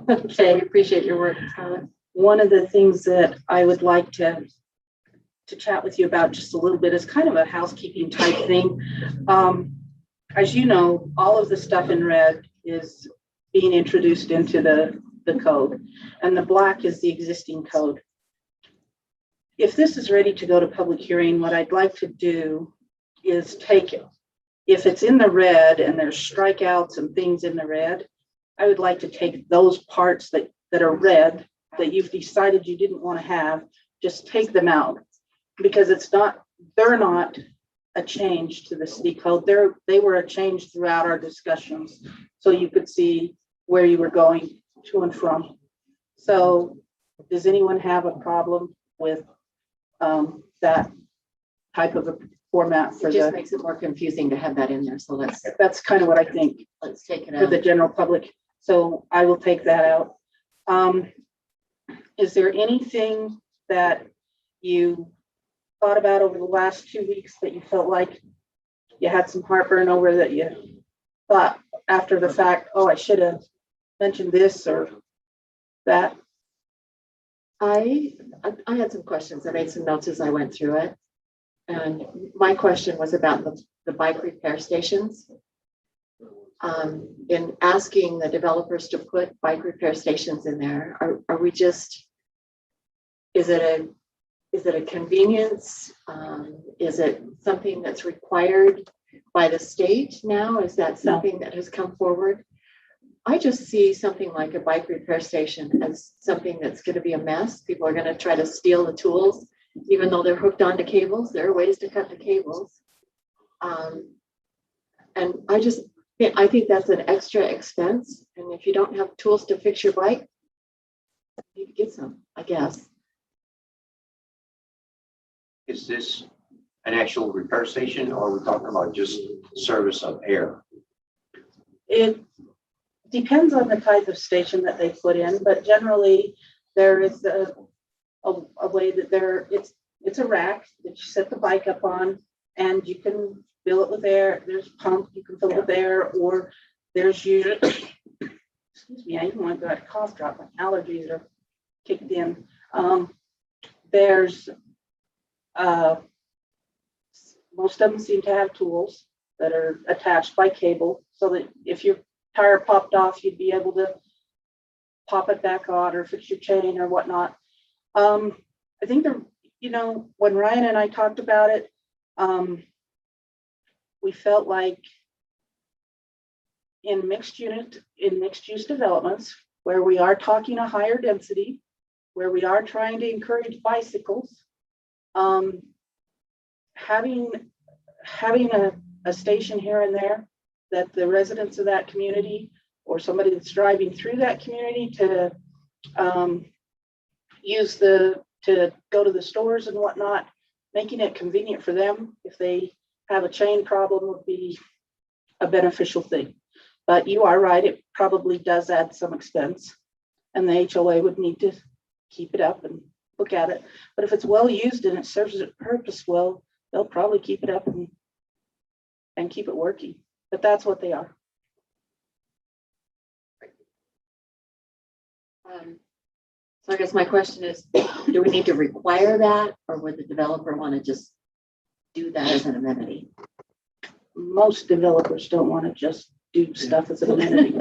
Okay, we appreciate your work, Scarlett. One of the things that I would like to chat with you about just a little bit is kind of a housekeeping type thing. As you know, all of the stuff in red is being introduced into the code, and the black is the existing code. If this is ready to go to public hearing, what I'd like to do is take it. If it's in the red and there's strikeouts and things in the red, I would like to take those parts that are red that you've decided you didn't want to have, just take them out, because they're not a change to the city code. They were a change throughout our discussions, so you could see where you were going to and from. So does anyone have a problem with that type of a format for It just makes it more confusing to have that in there. So that's kind of what I think. Let's take it For out. the general public. So I will take that out. Is there anything that you thought about over the last 2 weeks that you felt like you had some heartburn over, that you thought after the fact, oh, I should have mentioned this or that? I had some questions. I made some notes as I went through it. And my question was about the bike repair stations. In asking the developers to put bike repair stations in there, are we just, is it a convenience? Is it something that's required by the state now? Is that something that has come forward? I just see something like a bike repair station as something that's going to be a mess. People are going to try to steal the tools, even though they're hooked onto cables. There are ways to cut the cables. And I think that's an extra expense. And if you don't have tools to fix your bike, you can get some, I guess. Is this an actual repair station, or are we talking about just service of air? depends on the type of station that they put in, but generally there is a way that it's a rack that you set the bike up on and you can fill it with air. There's a pump, you can fill it with air, or there's usually, excuse me, I even want to go at a cough drop. My allergies are kicked in. There's most of them seem to have tools that are attached by cable so that if your tire popped off, you'd be able to pop it back on or fix your chain or whatnot. I think when Ryan and I talked about it, we felt like in mixed use developments where we are talking a higher density, where we are trying to encourage bicycles, having a station here and there that the residents of that community or somebody that's driving through that community to use to go to the stores and whatnot, making it convenient for them if they have a chain problem would be a beneficial thing. But you are right, it probably does add some expense and the HOA would need to keep it up and look at it. But if it's well used and it serves its purpose well, they'll probably keep it up and keep it working. But that's what they are. So I guess my question is, do we need to require that, or would the developer want to just do that as an amenity? Most developers don't want to just do stuff as an amenity.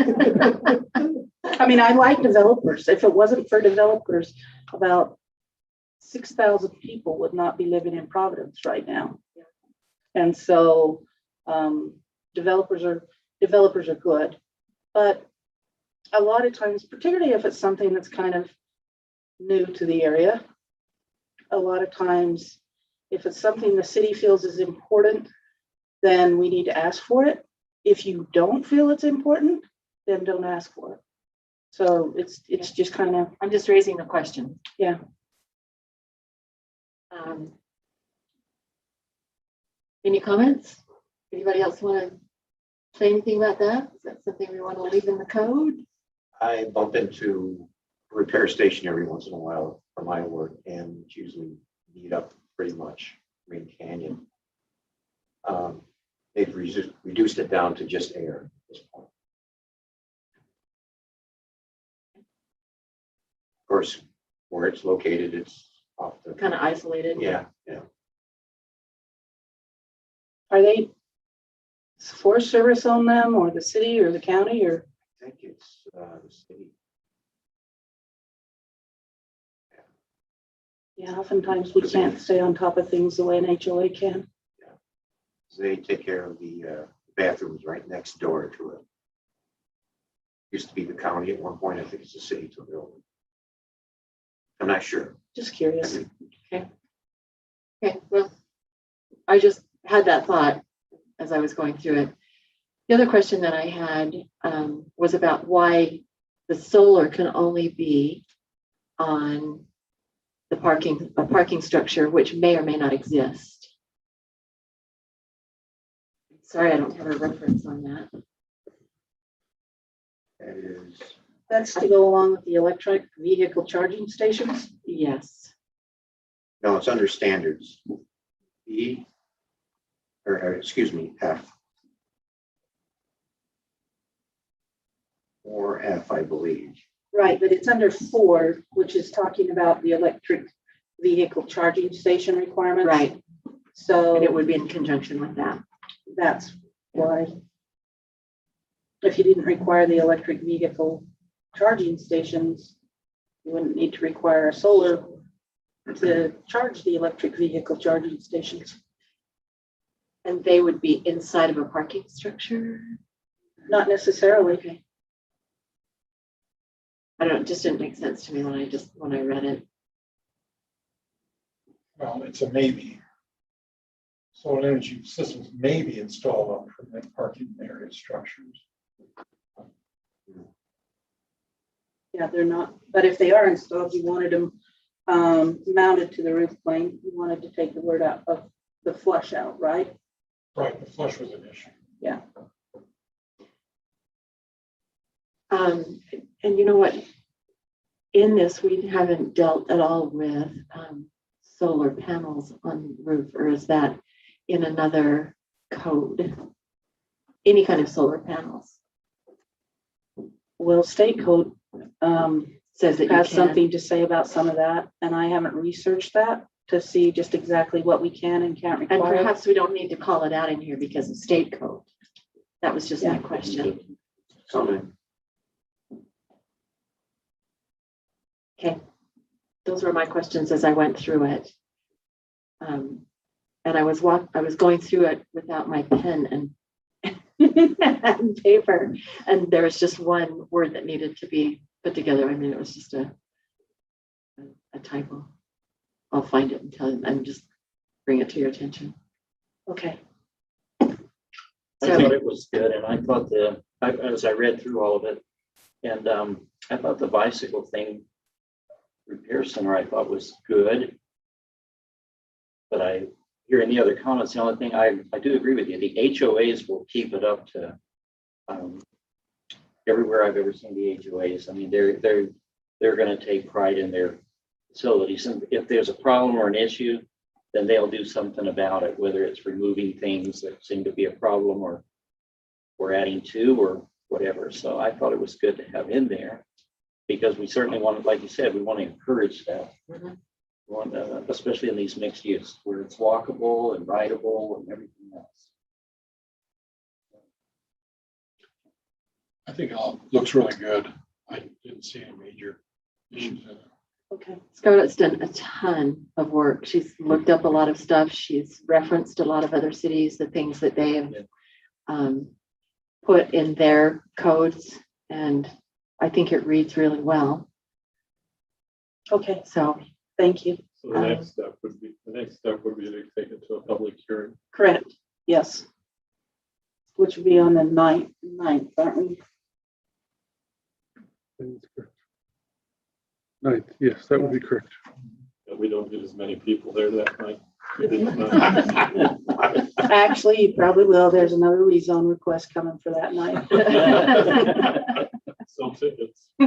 I mean, I like developers. If it wasn't for developers, about 6,000 people would not be living in Providence right now. And so developers are good, but a lot of times, particularly if it's something that's kind of new to the area, a lot of times, if it's something the city feels is important, then we need to ask for it. If you don't feel it's important, then don't ask for it. So it's just kind of. I'm just raising the question. Yeah. Any comments? Anybody else want to say anything about that? Is that something we want to leave in the code? I bump into a repair station every once in a while for my work, and it's usually beat up pretty much Green Canyon. They've reduced it down to just air at this point. Of course, where it's located, it's off the kind of isolated. Yeah. Are they Forest Service on them, or the city, or the county, or? I think it's the city. Yeah, oftentimes we can't stay on top of things the way an HOA can. They take care of the bathrooms right next door to it. Used to be the county at one point. I think it's the city to build it. I'm not sure. Just curious. Okay. Well, I just had that thought as I was going through it. The other question that I had was about why the solar can only be on the parking structure, which may or may not exist. Sorry, I don't have a reference on that. That is. That's to go along with the electric vehicle charging stations? Yes. No, it's under standards. E, or excuse me, F. Or F, I believe. Right, but it's under 4, which is talking about the electric vehicle charging station requirements. Right. So. And it would be in conjunction with that. That's why. If you didn't require the electric vehicle charging stations, you wouldn't need to require a solar to charge the electric vehicle charging stations. And they would be inside of a parking structure? Not necessarily. Okay. I don't know, it just didn't make sense to me when I read it. Well, it's a maybe. Solar energy systems may be installed on permanent parking area structures. Yeah, they're not, but if they are installed, you wanted them mounted to the roof plane. You wanted to take the word out of the flush out, right? Right, the flush was an issue. Yeah. And you know what? In this, we haven't dealt at all with solar panels on the roof, or is that in another code? Any kind of solar panels Well, state code says that you has can. something to say about some of that, and I haven't researched that to see just exactly what we can and can't And require. perhaps we don't need to call it out in here because of state code. That was just my question. Okay, those were my questions as I went through it. And I was going through it without my pen and paper, and there was just one word that needed to be put together. I mean, it was just a typo. I'll find it and tell you and just bring it to your attention. Okay. I thought it was good, and I thought as I read through all of it, and I thought the bicycle thing repair center I thought was good. But hearing the other comments, the only thing I do agree with you, the HOAs will keep it up to everywhere I've ever seen the HOAs. I mean, they're going to take pride in their facilities, and if there's a problem or an issue, then they'll do something about it, whether it's removing things that seem to be a problem or adding to or whatever. So I thought it was good to have in there because we certainly want, like you said, we want to encourage that. Mm-hmm. We want, especially in these mixed use where it's walkable and rideable and everything else. I think it all looks really good. I didn't see any major issues in it. Okay. Scarlett's done a ton of work. She's looked up a lot of stuff. She's referenced a lot of other cities, the things that they have put in their codes, and I think it reads really well. Okay, so thank you. So the next step would be to take it to a public hearing. Correct, yes. Which would be on the 9th, aren't we? Ninth, yes, that would be correct. But we don't get as many people there that night. Actually, you probably will. There's another rezone request coming for that night. Some tickets. I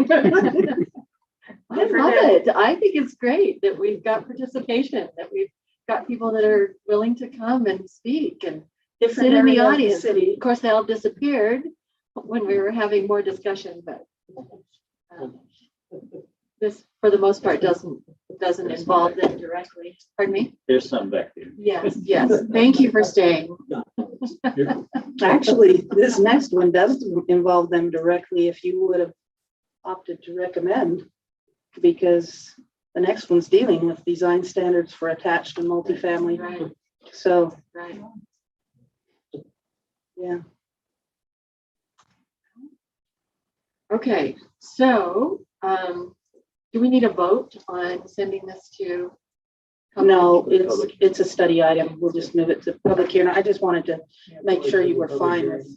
love it. I think it's great that we've got participation, that we've got people that are willing to come and speak and sit in the audience. Of course, they all disappeared when we were having more discussion, but this, for the most part, doesn't involve them directly. Pardon me? There's some back there. Yes, yes. Thank you for staying. Actually, this next one does involve them directly if you would have opted to recommend, because the next one's dealing with design standards for attached and multifamily. Right. So, right. Yeah. Okay, so do we need a vote on sending this to? No, it's a study item. We'll just move it to public hearing. I just wanted to make sure you were fine with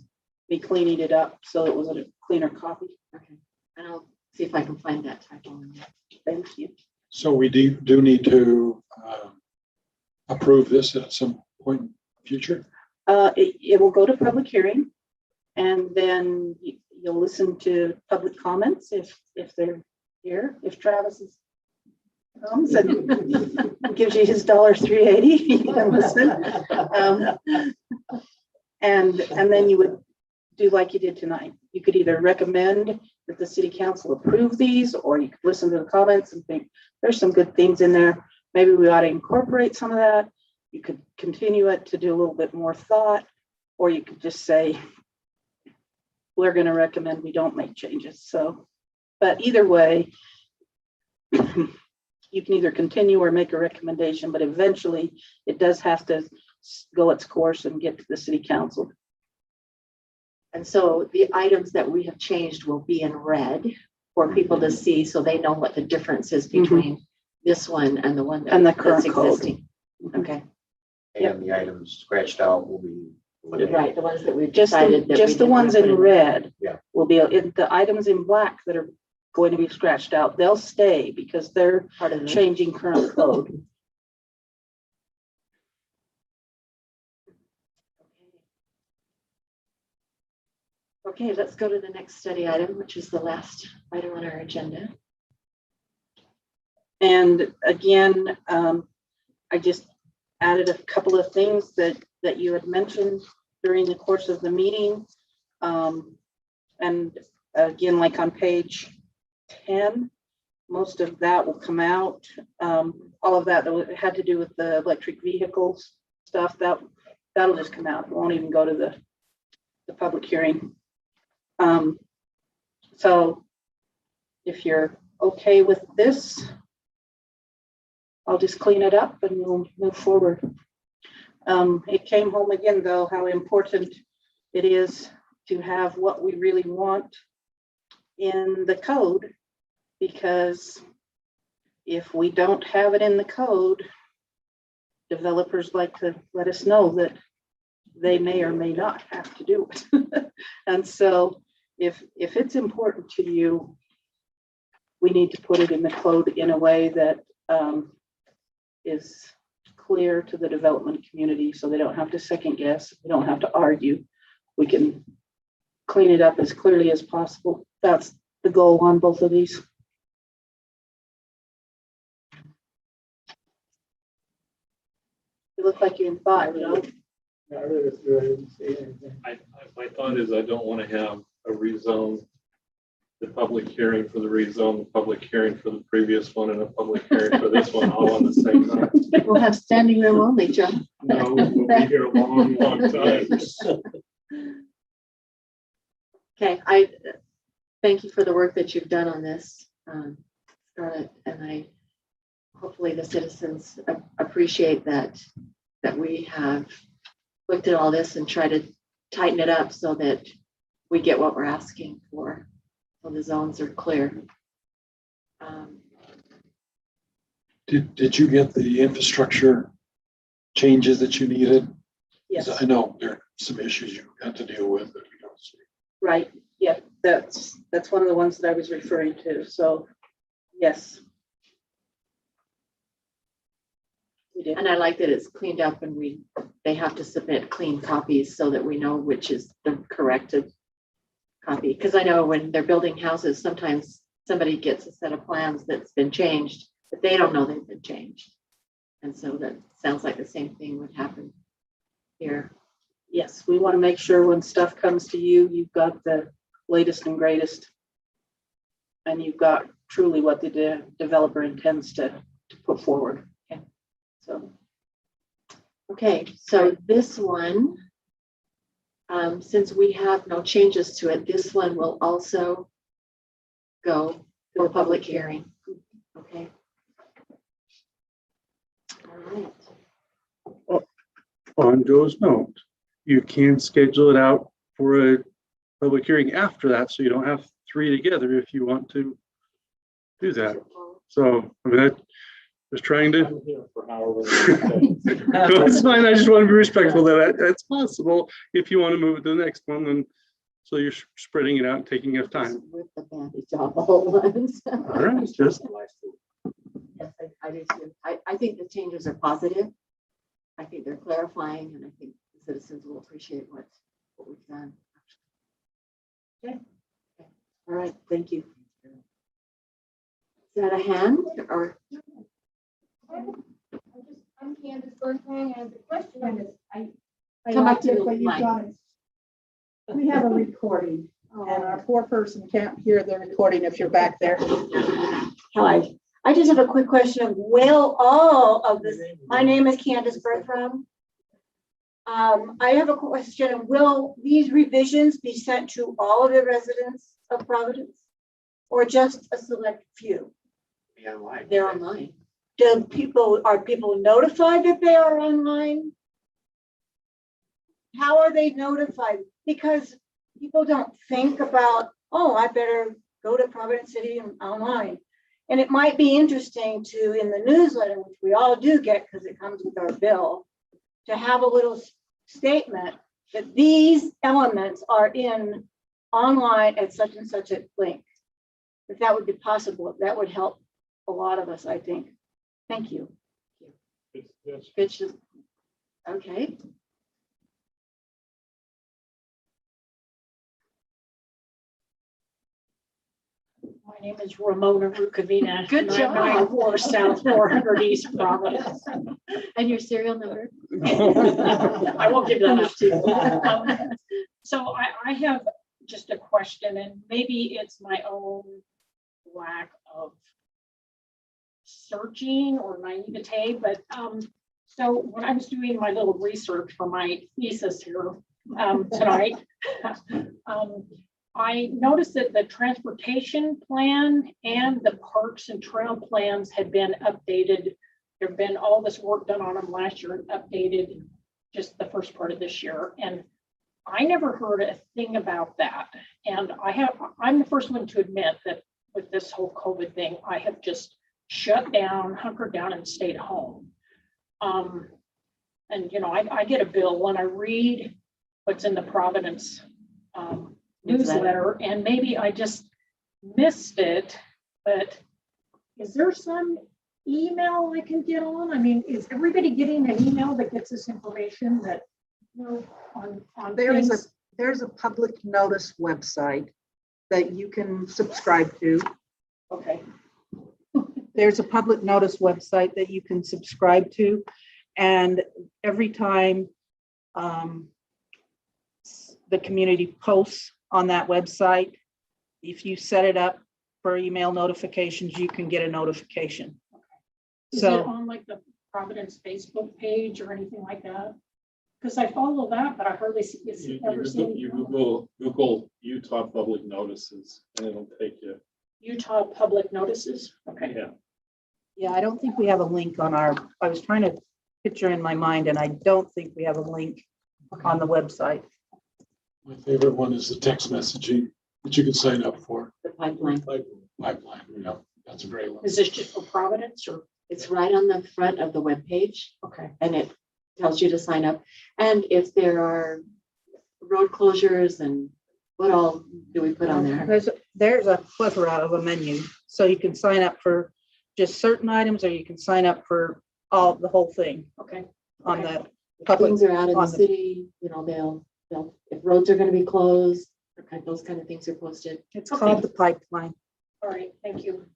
me cleaning it up so it was a cleaner copy. Okay, and I'll see if I can find that typo. Thank you. So we do need to approve this at some point in the future. It will go to public hearing, and then you'll listen to public comments if they're here. If Travis comes and gives you his $3.80, you can listen. And then you would do like you did tonight. You could either recommend that the city council approve these, or you could listen to the comments and think there's some good things in there. Maybe we ought to incorporate some of that. You could continue it to do a little bit more thought, or you could just say, we're going to recommend we don't make changes. So, but either way, you can either continue or make a recommendation, but eventually it does have to go its course and get to the city council. And so the items that we have changed will be in red for people to see, so they know what the difference is between this one and the one and the current that's code. existing. Okay. And the items scratched out will be eliminated. Right, the ones that we've Just decided that the we ones didn't in wanna put red Yeah. will be, the items in black that are going to be scratched out, they'll stay because they're part of the changing current code. Okay, let's go to the next study item, which is the last item on our agenda. And again, I just added a couple of things that you had mentioned during the course of the meeting. And again, like on page 10, most of that will come out. All of that had to do with the electric vehicles stuff, that'll just come out. It won't even go to the public hearing. So if you're okay with this, I'll just clean it up and we'll move forward. It came home again, though, how important it is to have what we really want in the code, because if we don't have it in the code, developers like to let us know that they may or may not have to do it. And so if it's important to you, we need to put it in the code in a way that is clear to the development community, so they don't have to second guess, they don't have to argue. We can clean it up as clearly as possible. That's the goal on both of these. You look like you're in thought, you know? I read it through, I didn't see anything. My thought is I don't want to have a rezone, the public hearing for the rezone, the public hearing for the previous one, and a public hearing for this one all on the same time. We'll have standing room only, Joe. No, we'll be here a long, long time. Okay, I thank you for the work that you've done on this, Scarlett, and hopefully the citizens appreciate that we have looked at all this and try to tighten it up so that we get what we're asking for, so the zones are clear. Did you get the infrastructure changes that you needed? Yes. I know there are some issues you had to deal with that we don't see. Right, yeah, that's one of the ones that I was referring to, so yes. We did. And I like that it's cleaned up and they have to submit clean copies so that we know which is the corrected copy. Because I know when they're building houses, sometimes somebody gets a set of plans that's been changed, but they don't know they've been changed. And so that sounds like the same thing would happen here. Yes, we want to make sure when stuff comes to you, you've got the latest and greatest. And you've got truly what the developer intends to put forward. Okay. Okay, so this one, since we have no changes to it, this one will also go to a public hearing. Okay. All right. On Joe's note, you can schedule it out for a public hearing after that, so you don't have three together if you want to do that. So, I mean, just trying to. I'm here for however long. That's fine. I just want to be respectful that that's possible if you want to move it to the next one, and so you're spreading it out and taking enough time. With the bandage off the whole ones. All right, just. Yes, I do too. I think the changes are positive. I think they're clarifying, and I think the citizens will appreciate what we've done. Okay. All right, thank you. Is that a hand or? I'm Candace Bertrand, and the question is, I Come up liked to it the when you mic. got it. We have a recording, and our poor person can't hear the recording if you're back there. Hi, I just have a quick question. Will all of this, my name is Candace Bertram. I have a question. Will these revisions be sent to all of the residents of Providence or just a select few? Be online. They're online. Are people notified that they are online? How are they notified? Because people don't think about, oh, I better go to Providence City and online. And it might be interesting to, in the newsletter, which we all do get because it comes with our bill, to have a little statement that these elements are in online at such and such a link. If that would be possible, that would help a lot of us, I think. Thank you. Good. Okay. My name is Ramona Rukavina. Good and I'm job. 94 South 400 East Providence. And your serial number? I won't give that up to you. So I have just a question, and maybe it's my own lack of searching or naivete, but so when I was doing my little research for my thesis here tonight, I noticed that the transportation plan and the parks and trail plans had been updated. There'd been all this work done on them last year and updated just the first part of this year. And I never heard a thing about that. And I'm the first one to admit that with this whole COVID thing, I have just shut down, hunkered down and stayed home. And you know, I get a bill and I read what's in the Providence newsletter, and maybe I just missed it, but is there some email I can get on? I mean, is everybody getting an email that gets this information that, you know, on things? There's a public notice website that you can subscribe to. Okay. There's a public notice website that you can subscribe to. And every time the community posts on that website, if you set it up for email notifications, you can get a notification. Is it on like the Providence Facebook page or anything like that? Because I follow that, but I hardly see You Google Utah public notices and it'll take you. Utah public notices. Okay. Yeah. Yeah, I don't think we have a link on I was trying to picture in my mind, and I don't think we have a link on the website. My favorite one is the text messaging that you can sign up for. The pipeline. Pipeline, yeah, that's a great one. Is this just for Providence or? It's right on the front of the webpage. Okay. And it tells you to sign up. And if there are road closures and what all do we put on there? There's a plethora of a menu. So you can sign up for just certain items, or you can sign up for the whole thing. Okay. On the If public, things are out in the city, you know, they'll, if roads are going to be closed, those kind of things are posted. It's called the pipeline. All right, thank you.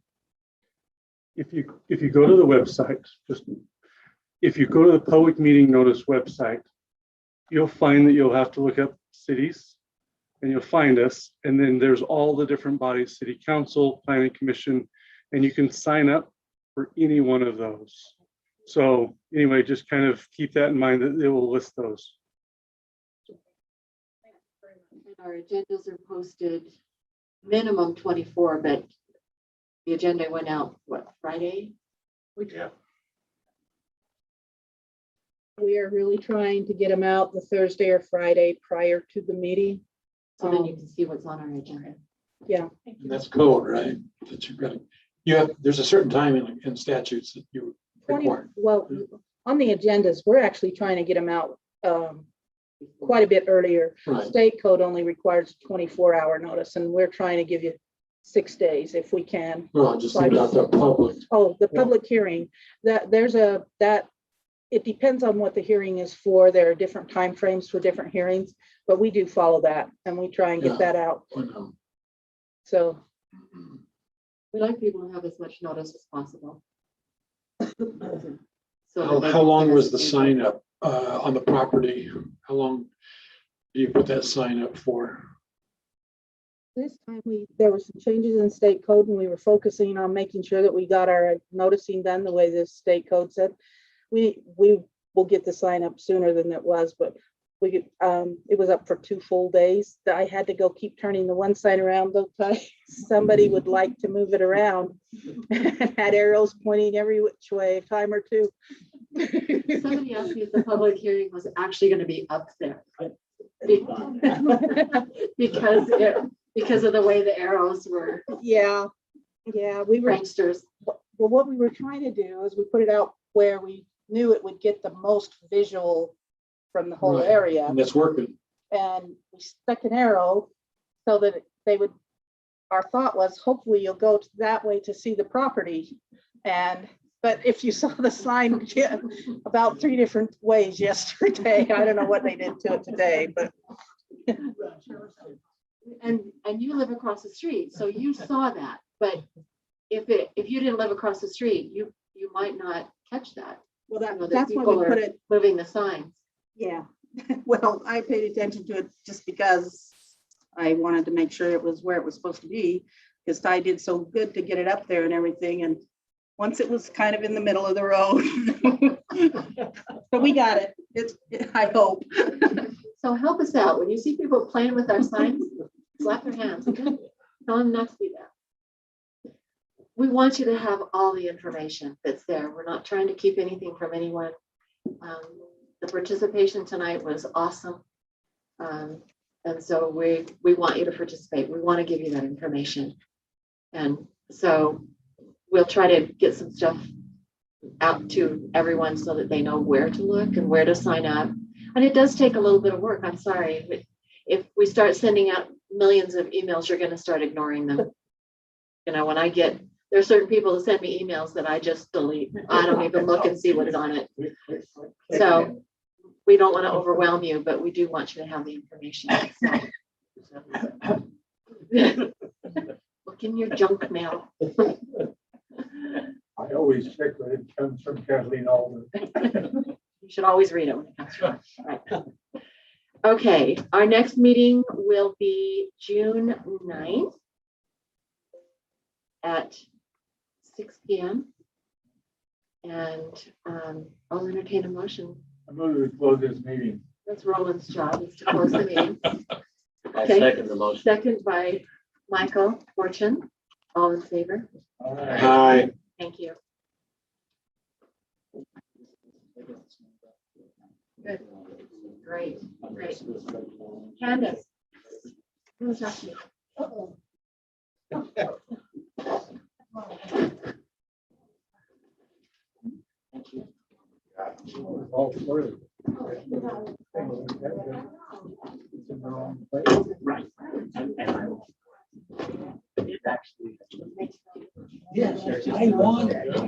If you go to the website, if you go to the public meeting notice website, you'll find that you'll have to look up cities and you'll find us. And then there's all the different bodies, city council, planning commission, and you can sign up for any one of those. So anyway, just kind of keep that in mind that they will list those. Our agendas are posted minimum 24, but the agenda went out, what, Friday? Yeah. We are really trying to get them out the Thursday or Friday prior to the meeting. So then you can see what's on our agenda. Yeah. And that's code, right? That you've got to, there's a certain time in statutes that you require. Well, on the agendas, we're actually trying to get them out quite a bit earlier. Right. State code only requires 24-hour notice, and we're trying to give you 6 days if we can. Well, I'm just thinking about the public. Oh, the public hearing, it depends on what the hearing is for. There are different timeframes for different hearings, but we do follow that and we try and get that out. So We like people to have as much notice as possible. How long was the sign up on the property? How long do you put that sign up for? this time there were some changes in state code, and we were focusing on making sure that we got our noticing done the way the state code said. We will get the sign up sooner than it was, but it was up for 2 full days. That I had to go keep turning the one sign around because somebody would like to move it around and had arrows pointing every which way, a time or two. Somebody asked me if the public hearing was actually going to be up there. because of the way the arrows were. Yeah, we were pranksters. Well, what we were trying to do is we put it out where we knew it would get the most visual from the whole area. And that's working. And we stuck an arrow so that they would, our thought was, hopefully you'll go that way to see the property. But if you saw the sign about 3 different ways yesterday, I don't know what they did to it today, but. And you live across the street, so you saw that. But if you didn't live across the street, you might not catch that. Well, You know, that that's why people we are put it, moving the signs. yeah. Well, I paid attention to it just because I wanted to make sure it was where it was supposed to be. Because Ty did so good to get it up there and everything. And once it was kind of in the middle of the road. But we got it. I hope. So help us out. When you see people playing with our signs, slap their hands. Okay? Tell them not to do that. We want you to have all the information that's there. We're not trying to keep anything from anyone. The participation tonight was awesome. And so we want you to participate. We want to give you that information. And so we'll try to get some stuff out to everyone so that they know where to look and where to sign up. And it does take a little bit of work. I'm sorry. But if we start sending out millions of emails, you're going to start ignoring them. You know, when there are certain people that send me emails that I just delete. I don't even look and see what is on it. So we don't want to overwhelm you, but we do want you to have the information. Look in your junk mail. I always check when it comes from Kathleen Alden. You should always read it when it comes from. Right. Okay, our next meeting will be June 9th at 6 p.m. And I'll entertain a motion. I move to close this meeting. That's Roland's job, is to close the meeting. I'll Okay. second the motion. Second by Michael Fortune. All in favor? Aye. Thank you. Good. Great. Candace. Who's that to? Uh-oh. Thank you. All flirty. Right. And I will. It actually. Yes, I want it.